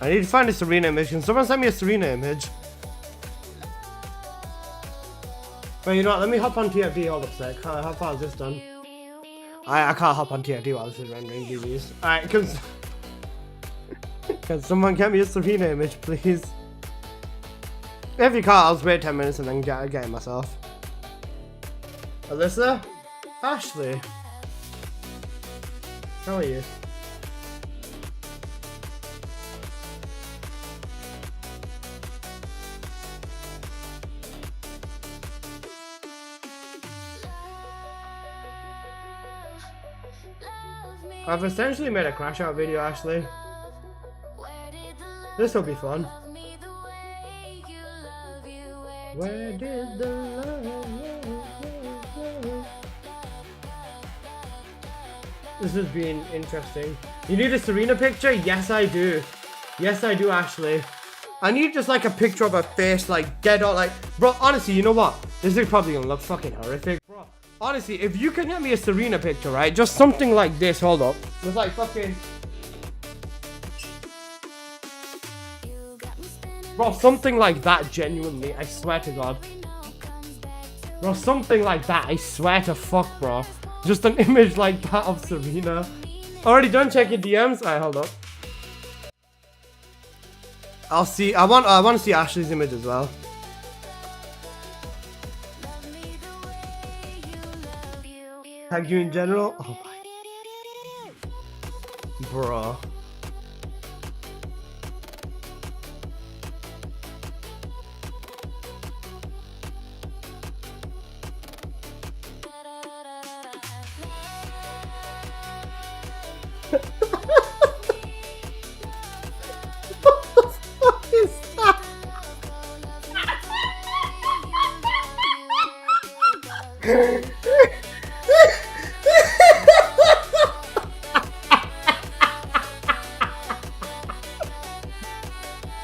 I need to find a Serena image. Can someone send me a Serena image? But you know what, let me hop on TFD, hold up a sec. How far is this done? I can't hop on TFD while this is rendering DVs. Alright, can someone get me a Serena image, please? If you can't, I'll just wait 10 minutes and then get it myself. Alyssa? Ashley? How are you? I've essentially made a crash out video, Ashley. This will be fun. Where did the love? This has been interesting. You need a Serena picture? Yes, I do. Yes, I do, Ashley. I need just like a picture of her face, like dead on, like, bro, honestly, you know what? This is probably gonna look fucking horrific. Bro, honestly, if you can get me a Serena picture, right? Just something like this, hold up. With like fucking... Bro, something like that, genuinely, I swear to God. Bro, something like that, I swear to fuck, bro. Just an image like that of Serena. Already done, check your DMs? Alright, hold up. I'll see, I want to see Ashley's image as well. Tag you in general? Oh my... Bro.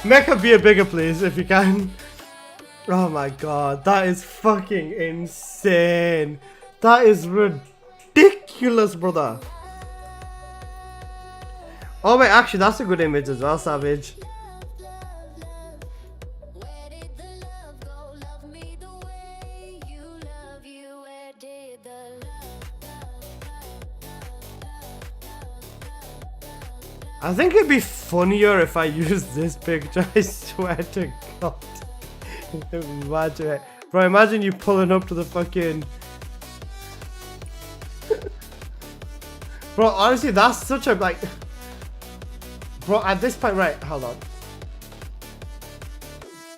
Make her be a bigger, please, if you can. Oh my god, that is fucking insane. That is ridiculous, brother. Oh wait, actually, that's a good image as well, Savage. I think it'd be funnier if I used this picture, I swear to God. Imagine it. Bro, imagine you pulling up to the fucking... Bro, honestly, that's such a, like... Bro, at this point, right, hold on.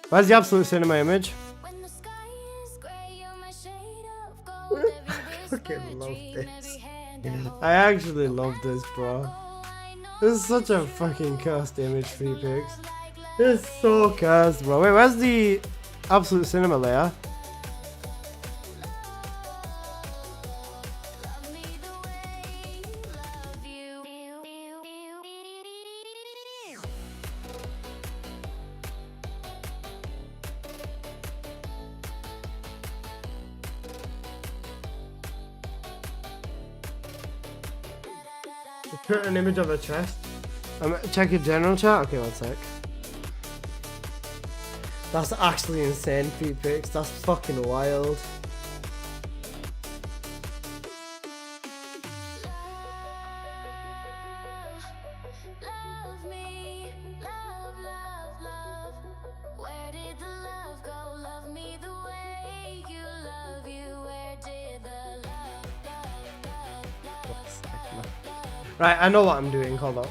Where's the absolute cinema image? I fucking love this. I actually love this, bro. This is such a fucking cursed image, free pics. It's so cursed, bro. Wait, where's the absolute cinema layer? Put an image of her chest. Check your general chat. Okay, one sec. That's actually insane, feet pics. That's fucking wild. Right, I know what I'm doing. Hold on.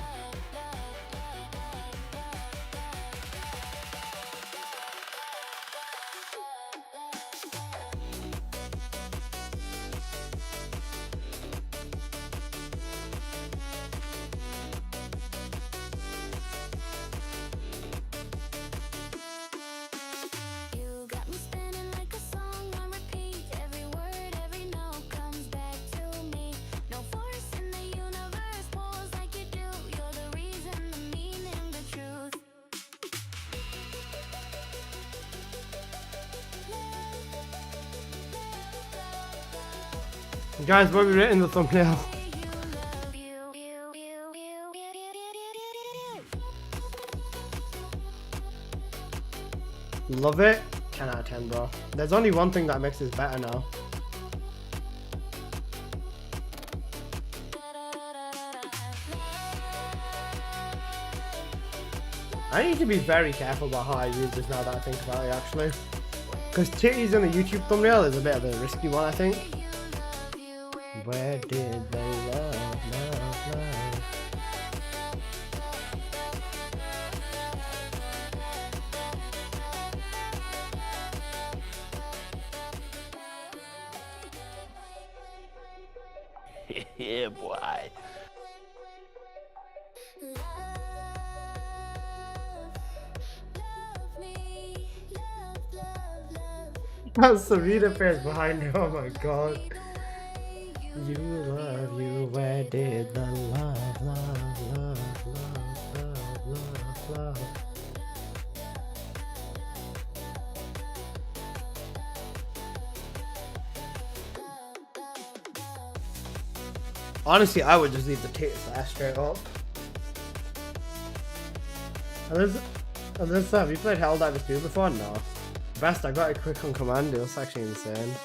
Guys, what we written in the thumbnail? Love it. 10 out of 10, bro. There's only one thing that makes this better now. I need to be very careful about how I use this now that I think about it, actually. Because titties in the YouTube thumbnail is a bit of a risky one, I think. Where did they love? Yeah, boy. That's Serena face behind me. Oh my god. You love you. Where did the love, love, love, love, love, love, love? Honestly, I would just leave the tits there straight up. Alyssa, have you played Helldivers 2 before? No. Best, I got it quick on command. It was actually insane.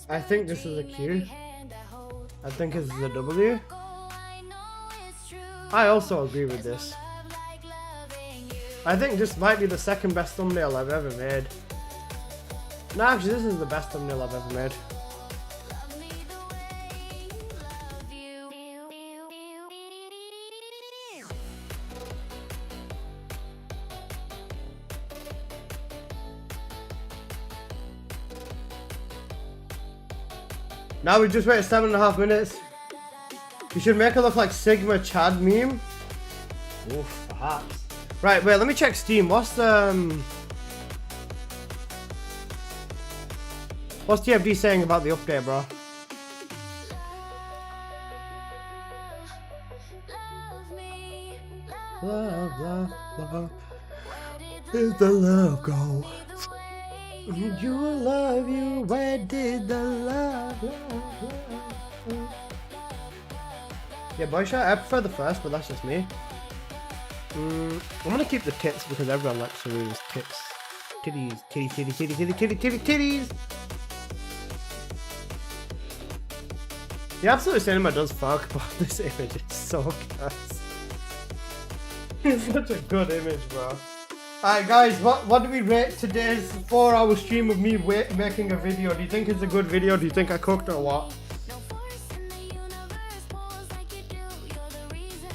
I think this is a Q. I think this is a W. I also agree with this. I think this might be the second best thumbnail I've ever made. No, actually, this is the best thumbnail I've ever made. Now we just waited 7.5 minutes. You should make it look like Sigma Chad meme. Oof, perhaps. Right, wait, let me check Steam. What's TFD saying about the update, bro? Love, love, love. Where'd the love go? You love you. Where did the love, love, love? Yeah, boy shot. I prefer the first, but that's just me. I'm gonna keep the tits because everyone likes Serena's tits. Titties, titties, titties, titties, titties, titties, titties, titties. The Absolute Cinema does fuck, but this image is so gas. It's such a good image, bro. Alright guys, what do we rate today's 4-hour stream of me making a video? Do you think it's a good video? Do you think I cooked or what?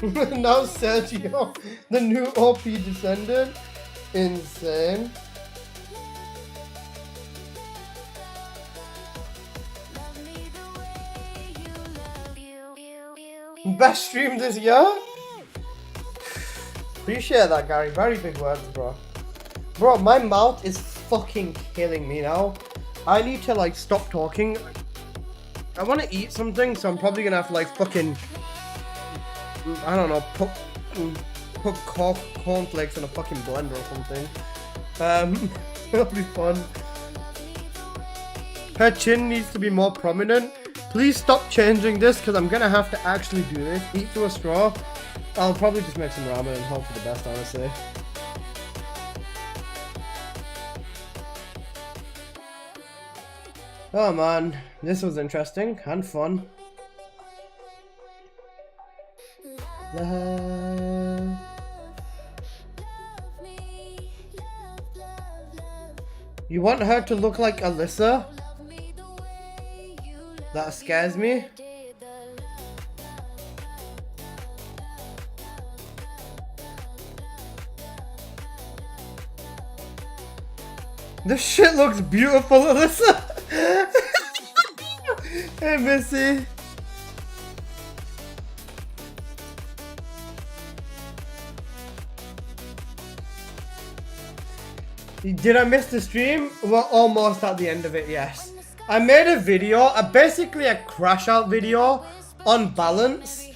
Now Sergio, the new OP Descendant. Insane. Best stream this year? Appreciate that, Gary. Very big words, bro. Bro, my mouth is fucking killing me now. I need to like stop talking. I want to eat something, so I'm probably gonna have to like fucking, I don't know, put cornflakes in a fucking blender or something. It'll be fun. Her chin needs to be more prominent. Please stop changing this because I'm gonna have to actually do this. Eat through a straw. I'll probably just make some ramen and hope for the best, honestly. Oh man, this was interesting and fun. Love. You want her to look like Alyssa? That scares me. This shit looks beautiful, Alyssa. Hey, Missy. Did I miss the stream? We're almost at the end of it, yes. I made a video, basically a crash out video on balance.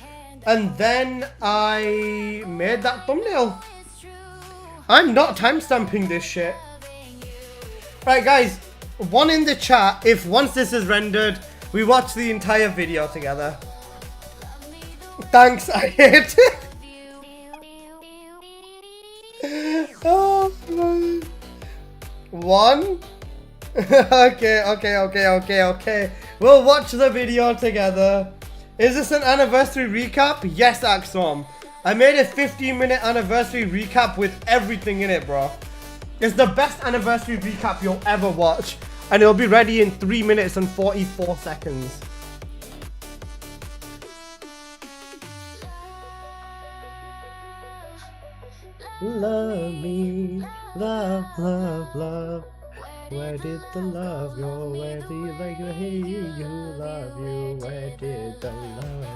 And then I made that thumbnail. I'm not timestamping this shit. Right, guys, one in the chat if once this is rendered, we watch the entire video together. Thanks, I hate it. Oh, man. One. Okay. We'll watch the video together. Is this an anniversary recap? Yes, Axom. I made a 15-minute anniversary recap with everything in it, bro. It's the best anniversary recap you'll ever watch. And it'll be ready in 3 minutes and 44 seconds. Love me, love. Where did the love go? Where did you like the hey you love you? Where did the love?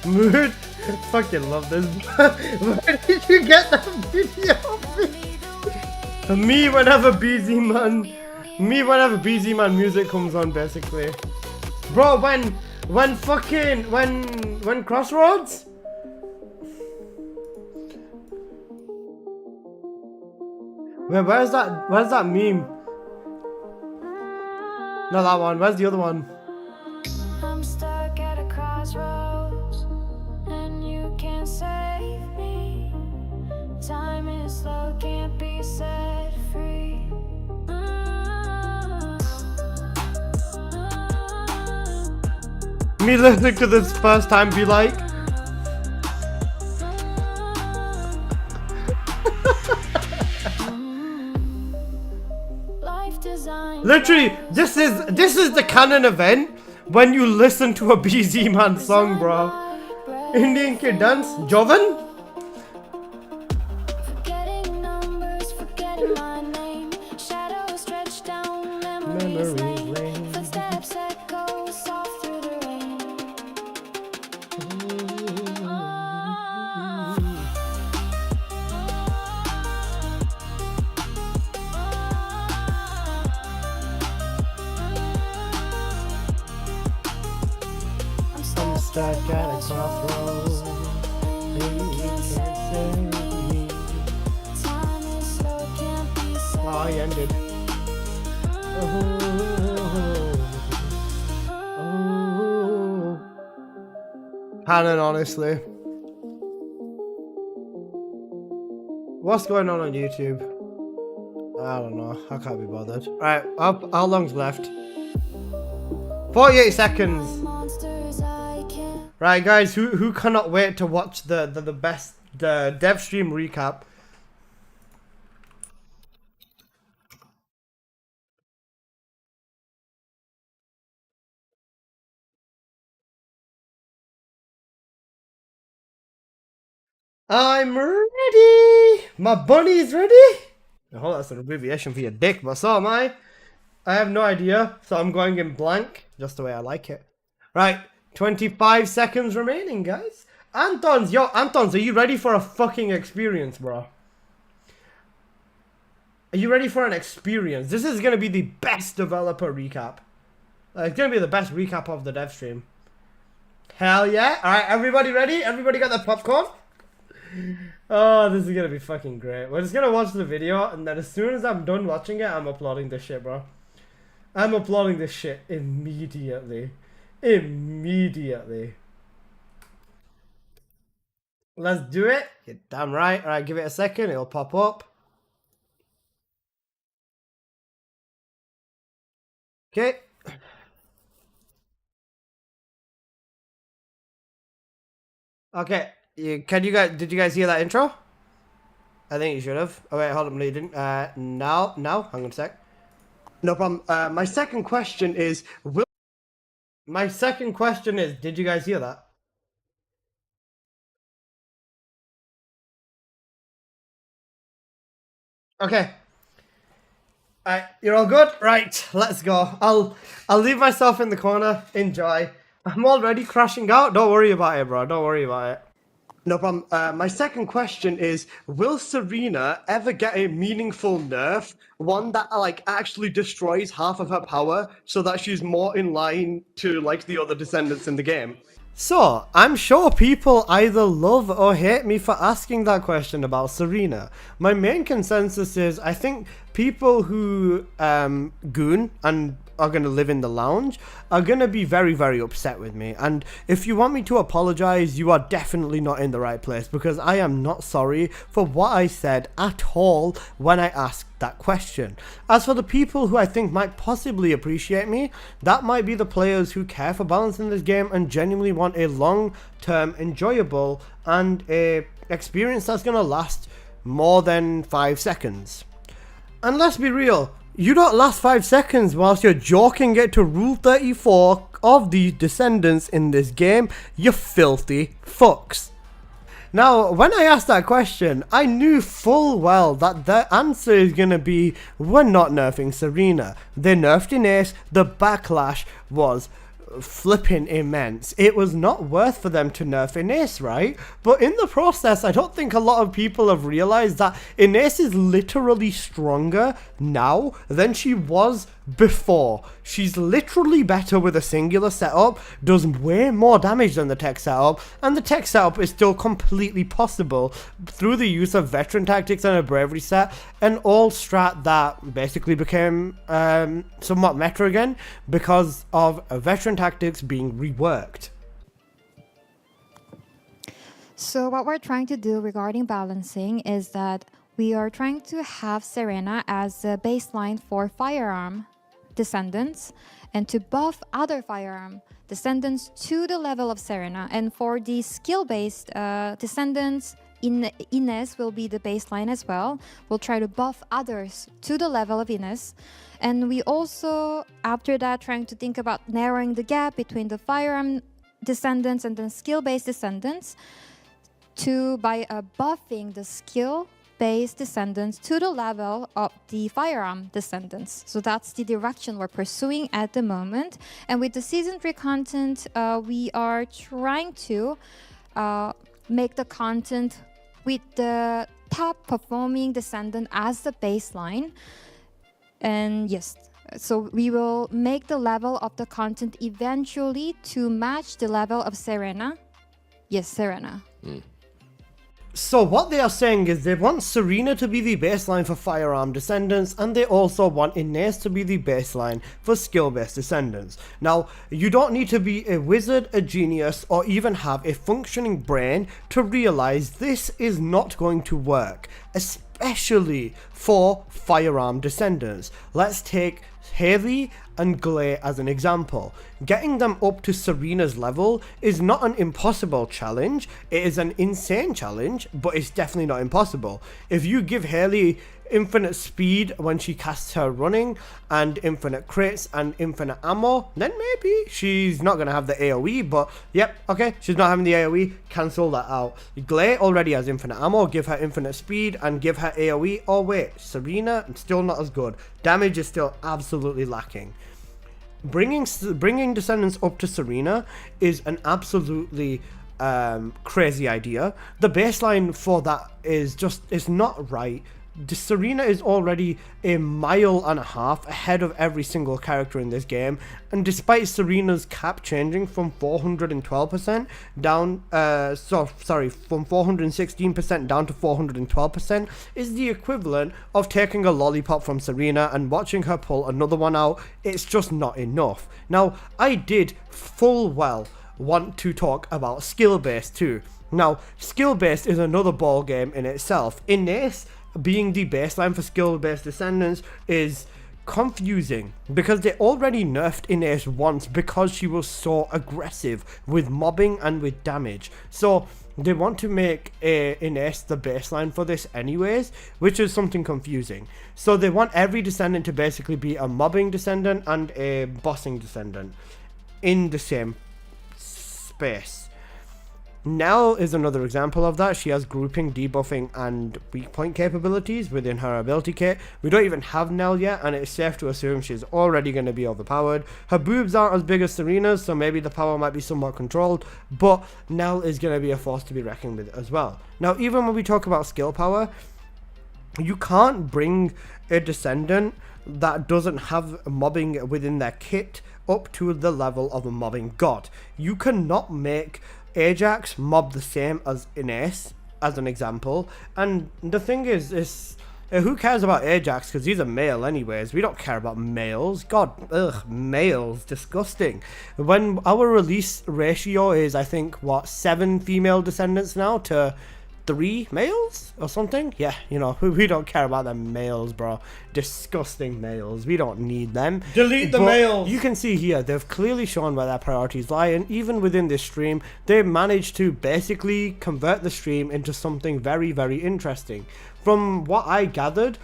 Mood? Fucking love this. Where did you get that video? Me whenever BZ Man music comes on, basically. Bro, when Crossroads? Where's that meme? Not that one, where's the other one? I'm stuck at a crossroads, and you can't save me. Time is slow, can't be set free. Me listening to this first time be like, literally, this is the canon event when you listen to a BZ Man song, bro. Indian Kid Dance, Jovan? Forgetting numbers, forgetting my name. Shadows stretch down memories lane. Footsteps echo soft through the rain. I'm stuck at a crossroads. Oh, I ended. Canon, honestly. What's going on YouTube? I don't know. I can't be bothered. Alright, how long's left? 48 seconds. Right, guys, who cannot wait to watch the best dev stream recap? I'm ready. My bunny's ready. Oh, that's an abbreviation for your dick, but so am I. I have no idea, so I'm going in blank, just the way I like it. Right, 25 seconds remaining, guys. Antons, are you ready for a fucking experience, bro? Are you ready for an experience? This is gonna be the best developer recap. It's gonna be the best recap of the dev stream. Hell yeah. Alright, everybody ready? Everybody got their popcorn? Oh, this is gonna be fucking great. We're just gonna watch the video, and then as soon as I'm done watching it, I'm uploading this shit, bro. I'm uploading this shit immediately. Immediately. Let's do it. You're damn right. Alright, give it a second. It'll pop up. Okay. Okay. Did you guys hear that intro? I think you should have. Oh wait, hold on, no you didn't. Now, hang on a sec. No problem. My second question is, did you guys hear that? Okay. Alright, you're all good? Right, let's go. I'll leave myself in the corner. Enjoy. I'm already crashing out. Don't worry about it, bro. Don't worry about it. No problem. My second question is, will Serena ever get a meaningful nerf? One that, like, actually destroys half of her power so that she's more in line to, like, the other descendants in the game? So, I'm sure people either love or hate me for asking that question about Serena. My main consensus is, I think people who goon and are going to live in the lounge are going to be very, very upset with me. And if you want me to apologize, you are definitely not in the right place, because I am not sorry for what I said at all when I asked that question. As for the people who I think might possibly appreciate me, that might be the players who care for balance in this game and genuinely want a long-term, enjoyable, and a experience that's going to last more than 5 seconds. And let's be real, you don't last 5 seconds whilst you're joking it to Rule 34 of the Descendants in this game, you filthy fucks. Now, when I asked that question, I knew full well that the answer is going to be, we're not nerfing Serena. They nerfed Ines, the backlash was flipping immense. It was not worth for them to nerf Ines, right? But in the process, I don't think a lot of people have realized that Ines is literally stronger now than she was before. She's literally better with a singular setup, does way more damage than the tech setup, and the tech setup is still completely possible through the use of veteran tactics and a bravery set, and all strat that basically became somewhat meta again because of veteran tactics being reworked. So what we're trying to do regarding balancing is that we are trying to have Serena as a baseline for firearm descendants and to buff other firearm descendants to the level of Serena. And for the skill-based descendants, Ines will be the baseline as well. We'll try to buff others to the level of Ines. And we also, after that, trying to think about narrowing the gap between the firearm descendants and the skill-based descendants by buffing the skill-based descendants to the level of the firearm descendants. So that's the direction we're pursuing at the moment. And with the Season 3 content, we are trying to make the content with the top performing descendant as the baseline. And yes, so we will make the level of the content eventually to match the level of Serena. Yes, Serena. So what they are saying is they want Serena to be the baseline for firearm descendants, and they also want Ines to be the baseline for skill-based descendants. Now, you don't need to be a wizard, a genius, or even have a functioning brain to realize this is not going to work, especially for firearm descendants. Let's take Haley and Glay as an example. Getting them up to Serena's level is not an impossible challenge, it is an insane challenge, but it's definitely not impossible. If you give Haley infinite speed when she casts her running, and infinite crits and infinite ammo, then maybe she's not going to have the AoE. But yep, okay, she's not having the AoE, cancel that out. Glay already has infinite ammo, give her infinite speed and give her AoE. Oh wait, Serena, still not as good. Damage is still absolutely lacking. Bringing Descendants up to Serena is an absolutely crazy idea. The baseline for that is not right. Serena is already a mile and a half ahead of every single character in this game, and despite Serena's cap changing from 412% down, from 416% down to 412%, is the equivalent of taking a lollipop from Serena and watching her pull another one out. It's just not enough. Now, I did full well want to talk about skill-based too. Now, skill-based is another ball game in itself. Inés being the baseline for skill-based Descendants is confusing because they already nerfed Inés once because she was so aggressive with mobbing and with damage. So they want to make Inés the baseline for this anyways, which is something confusing. So they want every Descendant to basically be a mobbing Descendant and a bossing Descendant in the same space. Nell is another example of that. She has grouping, debuffing, and weak point capabilities within her ability kit. We don't even have Nell yet, and it's safe to assume she's already going to be overpowered. Her boobs aren't as big as Serena's, so maybe the power might be somewhat controlled, but Nell is going to be a force to be reckoned with as well. Now, even when we talk about skill power, you can't bring a Descendant that doesn't have mobbing within their kit up to the level of a mobbing god. You cannot make Ajax mob the same as Inés, as an example. And the thing is who cares about Ajax, because he's a male anyways. We don't care about males. God, males, disgusting. When our release ratio is, I think, 7 female Descendants now to 3 males or something. Yeah, we don't care about them males, bro. Disgusting males. We don't need them. Delete the males. You can see here they've clearly shown where their priorities lie, and even within this stream they managed to basically convert the stream into something very, very interesting. From what I gathered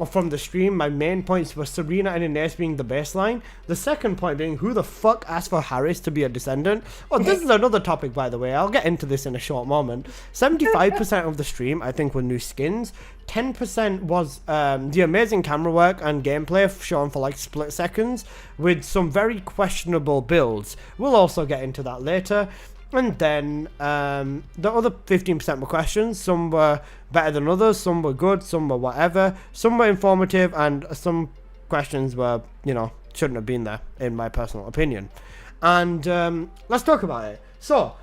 from the stream, my main points were Serena and Inés being the baseline. The second point being, who the fuck asked for Harris to be a Descendant? Oh, this is another topic, by the way. I'll get into this in a short moment. 75% of the stream, I think, were new skins. 10% was the amazing camera work and gameplay shown for like split seconds with some very questionable builds. We'll also get into that later. And then the other 15% were questions. Some were better than others, some were good, some were whatever, some were informative, and some questions were, shouldn't have been there, in my personal opinion. And let's talk about it. So,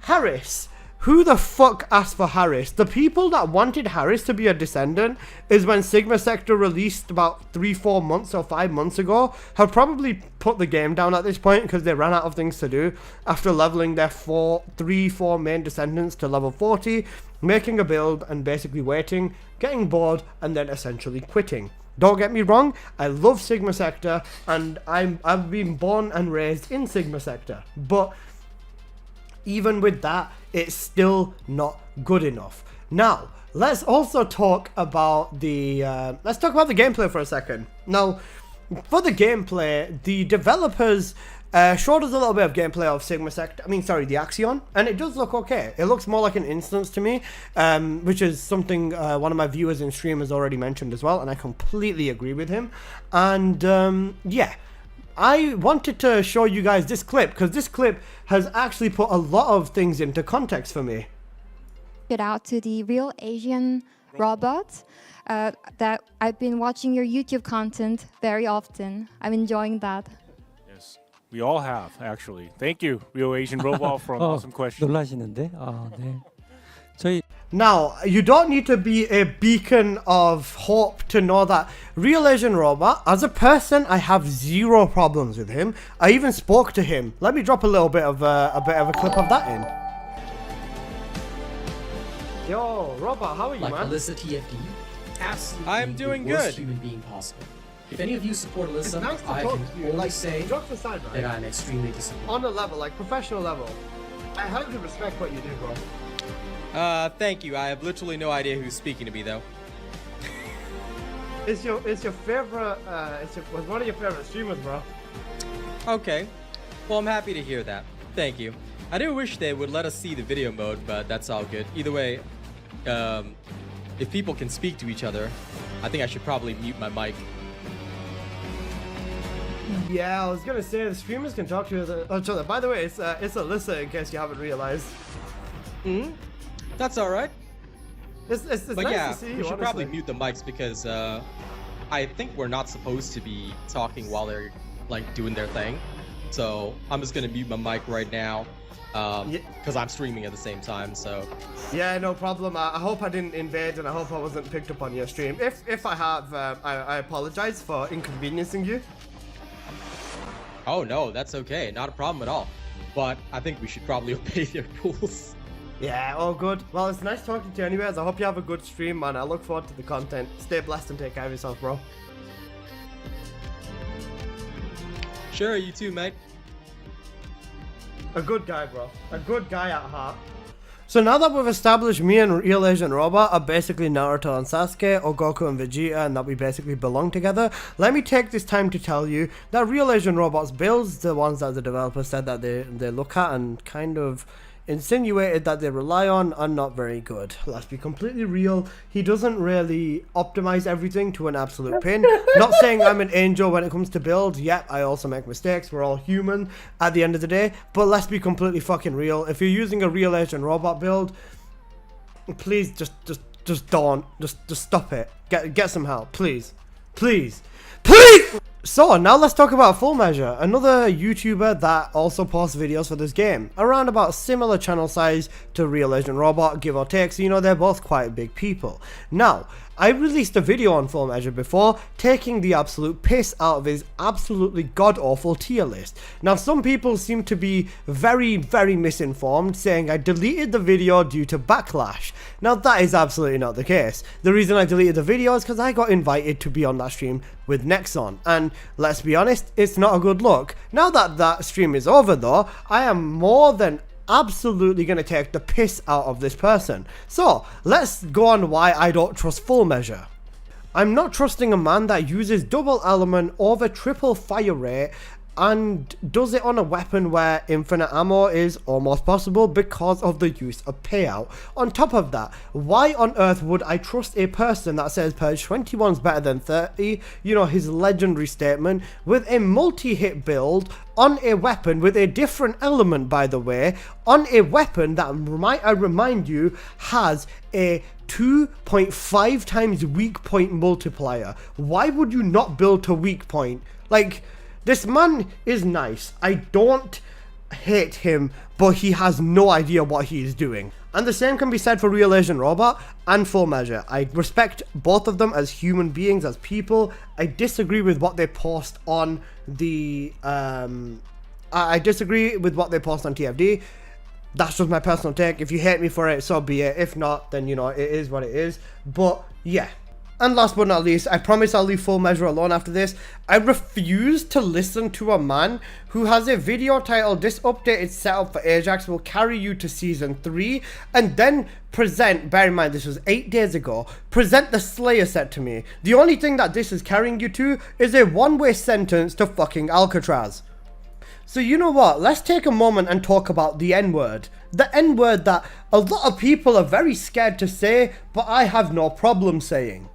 Harris. Who the fuck asked for Harris? The people that wanted Harris to be a Descendant is when Sigma Sector released about 3-4 months or 5 months ago, have probably put the game down at this point because they ran out of things to do after leveling their 3-4 main Descendants to level 40, making a build and basically waiting, getting bored, and then essentially quitting. Don't get me wrong, I love Sigma Sector and I've been born and raised in Sigma Sector, but even with that, it's still not good enough. Now, let's also talk about the gameplay for a second. Now, for the gameplay, the developers showed us a little bit of gameplay of the Axion, and it does look okay. It looks more like an instance to me, which is something one of my viewers in stream has already mentioned as well, and I completely agree with him. And yeah, I wanted to show you guys this clip because this clip has actually put a lot of things into context for me. Shout out to the Real Asian Robot that I've been watching your YouTube content very often. I'm enjoying that. Yes, we all have actually. Thank you, Real Asian Robot, for an awesome question. 놀라시는데? 네. 저희 Now, you don't need to be a beacon of hope to know that Real Asian Robot, as a person, I have zero problems with him. I even spoke to him. Let me drop a little bit of a clip of that in. Yo, Robot, how are you, like man? Alyssa TFD, absolutely I'm doing the worst good. human being possible. If any of you support Alyssa, It's nice to I talk can to you. only Like, say jokes aside, right? that I'm extremely disappointed. On a level, like professional level, I highly respect what you do, bro. Thank you. I have literally no idea who's speaking to me, though. It's your favorite. Was one of your favorite streamers, bro. Okay. Well, I'm happy to hear that. Thank you. I do wish they would let us see the video mode, but that's all good. Either way, if people can speak to each other, I think I should probably mute my mic. Yeah, I was gonna say the streamers can talk to each other. By the way, it's Alyssa, in case you haven't realized. That's all right. It's But nice yeah, to see you, we should probably honestly. mute the mics because I think we're not supposed to be talking while they're like doing their thing. So I'm just gonna mute my mic right now because I'm streaming at the same time. So Yeah, no problem. I hope I didn't invade, and I hope I wasn't picked up on your stream. If I have, I apologize for inconveniencing you. oh no, that's okay, not a problem at all. But I think we should probably obey their rules. Yeah, all good. Well, it's nice talking to you anyways. I hope you have a good stream, man. I look forward to the content. Stay blessed and take care of yourself, bro. Sure, you too, mate. A good guy, bro. A good guy at heart. So now that we've established me and Real Asian Robot are basically Naruto and Sasuke, or Goku and Vegeta, and that we basically belong together, let me take this time to tell you that Real Asian Robot's builds, the ones that the developer said that they look at and kind of insinuated that they rely on, are not very good. Let's be completely real, he doesn't really optimize everything to an absolute pin. Not saying I'm an angel when it comes to builds, yep, I also make mistakes, we're all human at the end of the day, but let's be completely fucking real. If you're using a Real Asian Robot build, please just don't, just stop it. Get some help, please. Please. So, now let's talk about Full Measure, another YouTuber that also posts videos for this game. Around about similar channel size to Real Asian Robot, give or take, so you know they're both quite big people. Now, I released a video on Full Measure before, taking the absolute piss out of his absolutely god-awful tier list. Now, some people seem to be very, very misinformed, saying I deleted the video due to backlash. Now, that is absolutely not the case. The reason I deleted the video is because I got invited to be on that stream with Nexon, and let's be honest, it's not a good look. Now that that stream is over though, I am more than absolutely going to take the piss out of this person. So, let's go on why I don't trust Full Measure. I'm not trusting a man that uses double element over triple fire rate and does it on a weapon where infinite ammo is almost possible because of the use of payout. On top of that, why on earth would I trust a person that says purge 21's better than 30, you know, his legendary statement, with a multi-hit build on a weapon with a different element, by the way, on a weapon that, might I remind you, has a 2.5 times weak point multiplier. Why would you not build to weak point? Like, this man is nice. I don't hate him, but he has no idea what he is doing. And the same can be said for Real Asian Robot and Full Measure. I respect both of them as human beings, as people. I disagree with what they post on the... I disagree with what they post on TFD. That's just my personal take. If you hate me for it, so be it. If not, then, you know, it is what it is. But, yeah. And last but not least, I promise I'll leave Full Measure alone after this. I refuse to listen to a man who has a video titled "This updated setup for Ajax will carry you to Season 3" and then present, bear in mind this was 8 days ago, present the Slayer set to me. The only thing that this is carrying you to is a one-way sentence to fucking Alcatraz. So you know what, let's take a moment and talk about the N-word. The N-word that a lot of people are very scared to say, but I have no problem saying.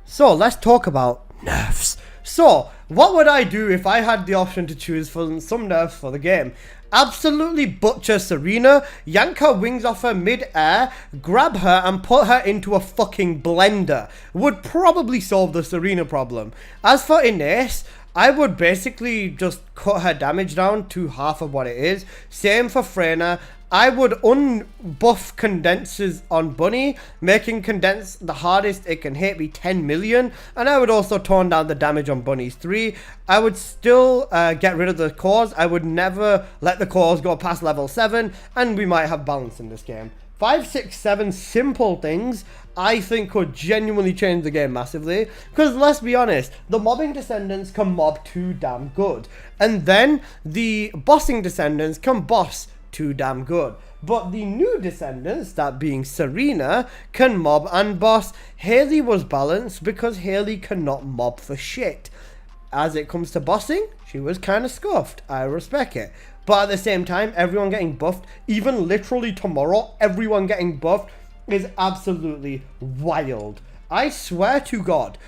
So let's talk about nerfs. So what would I do if I had the option to choose for some nerfs for the game? Absolutely butcher Serena, yank her wings off her mid-air, grab her and put her into a fucking blender. Would probably solve the Serena problem. As for Ines, I would basically just cut her damage down to half of what it is. Same for Freyna. I would unbuff condensers on Bunny, making condense the hardest it can hit be 10 million, and I would also tone down the damage on Bunny's 3. I would still get rid of the cores. I would never let the cores go past level 7, and we might have balance in this game. 5, 6, 7 simple things I think could genuinely change the game massively, because let's be honest, the mobbing Descendants can mob too damn good, and then the bossing Descendants can boss too damn good. But the new Descendants, that being Serena, can mob and boss. Haley was balanced because Haley cannot mob for shit. As it comes to bossing, she was kind of scuffed. I respect it. But at the same time, everyone getting buffed, even literally tomorrow, everyone getting buffed is absolutely wild. I swear to God,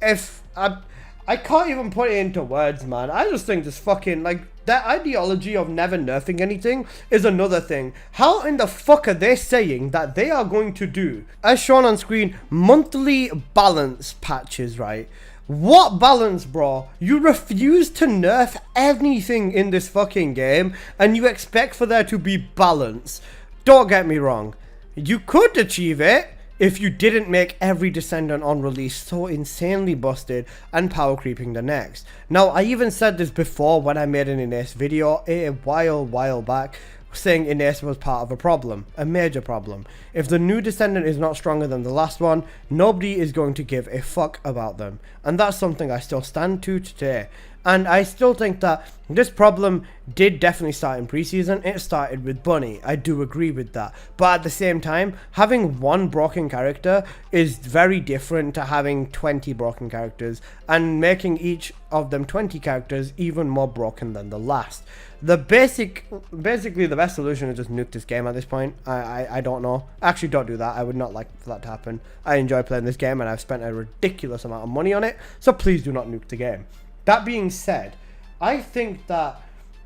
if I can't even put it into words, man. I just think this fucking, like, that ideology of never nerfing anything is another thing. How in the fuck are they saying that they are going to do, as shown on screen, monthly balance patches, right? What balance, bro? You refuse to nerf anything in this fucking game, and you expect for there to be balance. Don't get me wrong. You could achieve it if you didn't make every Descendant on release so insanely busted and power creeping the next. Now, I even said this before when I made an Inés video a while back, saying Inés was part of a problem, a major problem. If the new Descendant is not stronger than the last one, nobody is going to give a fuck about them. And that's something I still stand to today. And I still think that this problem did definitely start in preseason. It started with Bunny. I do agree with that. But at the same time, having one broken character is very different to having 20 broken characters, and making each of them 20 characters even more broken than the last. Basically the best solution is just nuke this game at this point. I don't know. Actually, don't do that. I would not like for that to happen. I enjoy playing this game and I've spent a ridiculous amount of money on it. So please do not nuke the game. That being said, I think that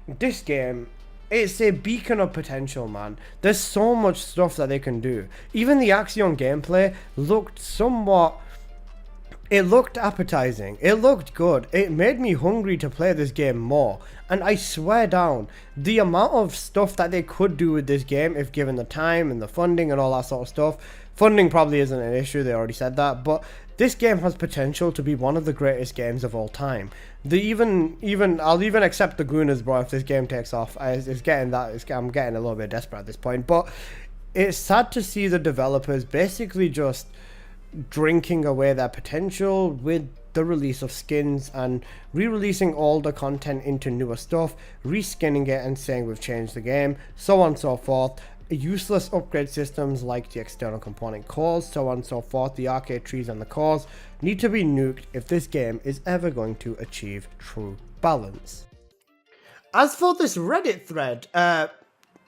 this game, it's a beacon of potential, man. There's so much stuff that they can do. Even the Axion gameplay looked somewhat... It looked appetizing. It looked good. It made me hungry to play this game more. And I swear down, the amount of stuff that they could do with this game if given the time and the funding and all that sort of stuff. Funding probably isn't an issue, they already said that, but this game has potential to be one of the greatest games of all time. I'll even accept the Gooners, bro, if this game takes off. I'm getting a little bit desperate at this point, but it's sad to see the developers basically just drinking away their potential with the release of skins and re-releasing all the content into newer stuff, reskinning it and saying we've changed the game, so on and so forth. Useless upgrade systems like the external component cores, so on and so forth, the arcade trees and the cores need to be nuked if this game is ever going to achieve true balance. As for this Reddit thread,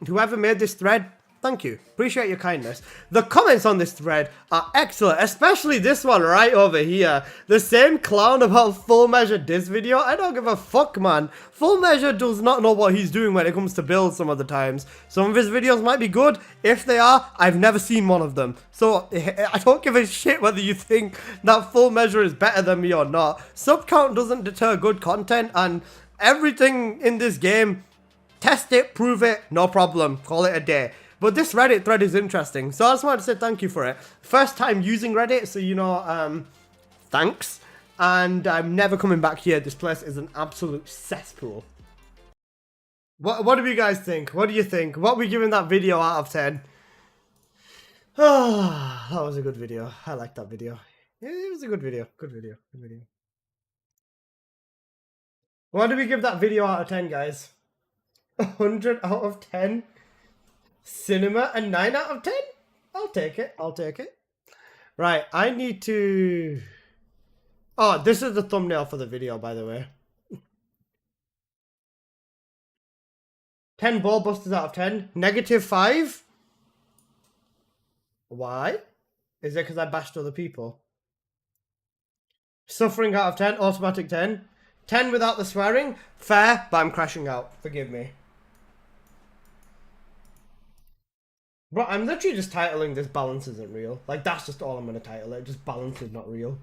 whoever made this thread, thank you. Appreciate your kindness. The comments on this thread are excellent, especially this one right over here. The same clown about Full Measure diss video. I don't give a fuck, man. Full Measure does not know what he's doing when it comes to builds some of the times. Some of his videos might be good. If they are, I've never seen one of them. So I don't give a shit whether you think that Full Measure is better than me or not. Sub count doesn't deter good content, and everything in this game, test it, prove it, no problem. Call it a day. But this Reddit thread is interesting, so I just wanted to say thank you for it. First time using Reddit, so you know, thanks. And I'm never coming back here. This place is an absolute cesspool. What do you guys think? What do you think? What are we giving that video out of 10? Ah, that was a good video. I liked that video. Yeah, it was a good video. Good video. Good video. What do we give that video out of 10, guys? 100 out of 10? Cinema, a 9 out of 10? I'll take it. I'll take it. Right, I need to... Oh, this is the thumbnail for the video, by the way. 10 ball busters out of 10. -5? Why? Is it because I bashed other people? Suffering out of 10. Automatic 10. 10 without the swearing. Fair, but I'm crashing out. Forgive me. Bro, I'm literally just titling this balance isn't real. Like, that's just all I'm going to title it. Just balance is not real.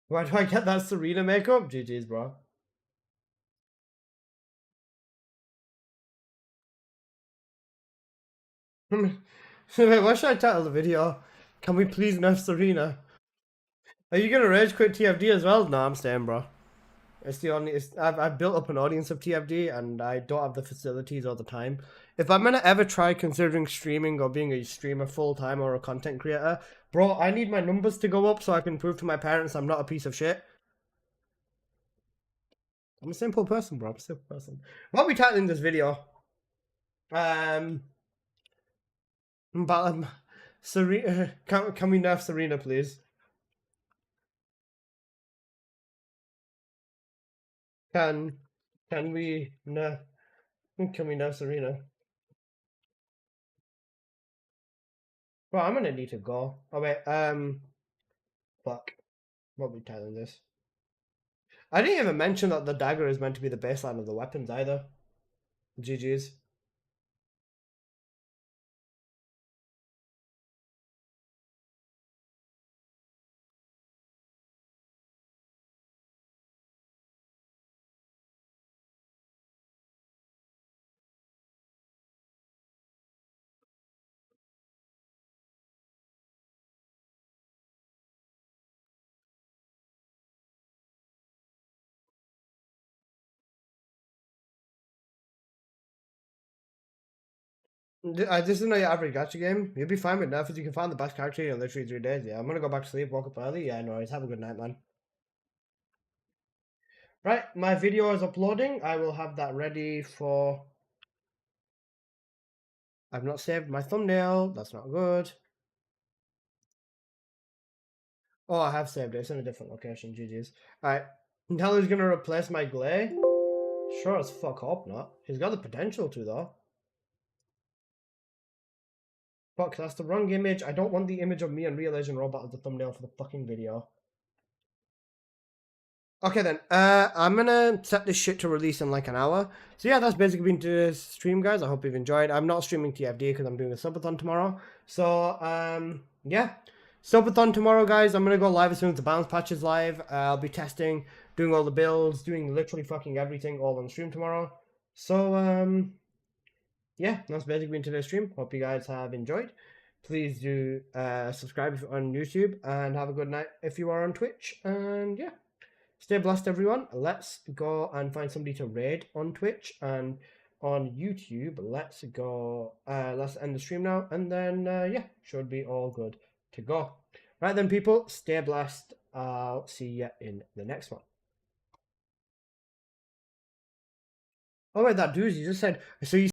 Why do I get that Serena makeup? GG's, bro. Wait, what should I title the video? Can we please nerf Serena? Are you going to rage quit TFD as well? No, I'm staying, bro. It's the only. I've built up an audience of TFD, and I don't have the facilities or the time. If I'm gonna ever try considering streaming or being a streamer full time or a content creator, bro, I need my numbers to go up so I can prove to my parents I'm not a piece of shit. I'm a simple person, bro. I'm a simple person. What are we titling this video? But Serena, can we nerf Serena, please? Can we nerf? Can we nerf Serena? Well, I'm gonna need to go. Oh wait, fuck. What are we titling this? I didn't even mention that the dagger is meant to be the baseline of the weapons either. GG's. This is not your average gacha game. You'll be fine with nerfs. You can find the best character in literally 3 days. Yeah, I'm gonna go back to sleep, woke up early. Yeah, no worries. Have a good night, man. Right, my video is uploading. I will have that ready for... I've not saved my thumbnail. That's not good. Oh, I have saved it. It's in a different location. GG's. Alright. Now he's gonna replace my Glay? Sure as fuck hope not. He's got the potential to, though. Fuck, that's the wrong image. I don't want the image of me and Real Asian Robot as the thumbnail for the fucking video. Okay then, I'm gonna set this shit to release in like an hour. So yeah, that's basically been today's stream, guys. I hope you've enjoyed. I'm not streaming TFD because I'm doing a subathon tomorrow. So, yeah. Subathon tomorrow, guys. I'm gonna go live as soon as the bounce patch is live. I'll be testing, doing all the builds, doing literally fucking everything all on stream tomorrow. So, yeah, that's basically been today's stream. Hope you guys have enjoyed. Please do subscribe if you're on YouTube, and have a good night if you are on Twitch. And yeah. Stay blessed, everyone. Let's go and find somebody to raid on Twitch and on YouTube. Let's go. Let's end the stream now, and then yeah, should be all good to go. Right then, people. Stay blessed. I'll see you in the next one. Oh wait, that dude, you just said so. You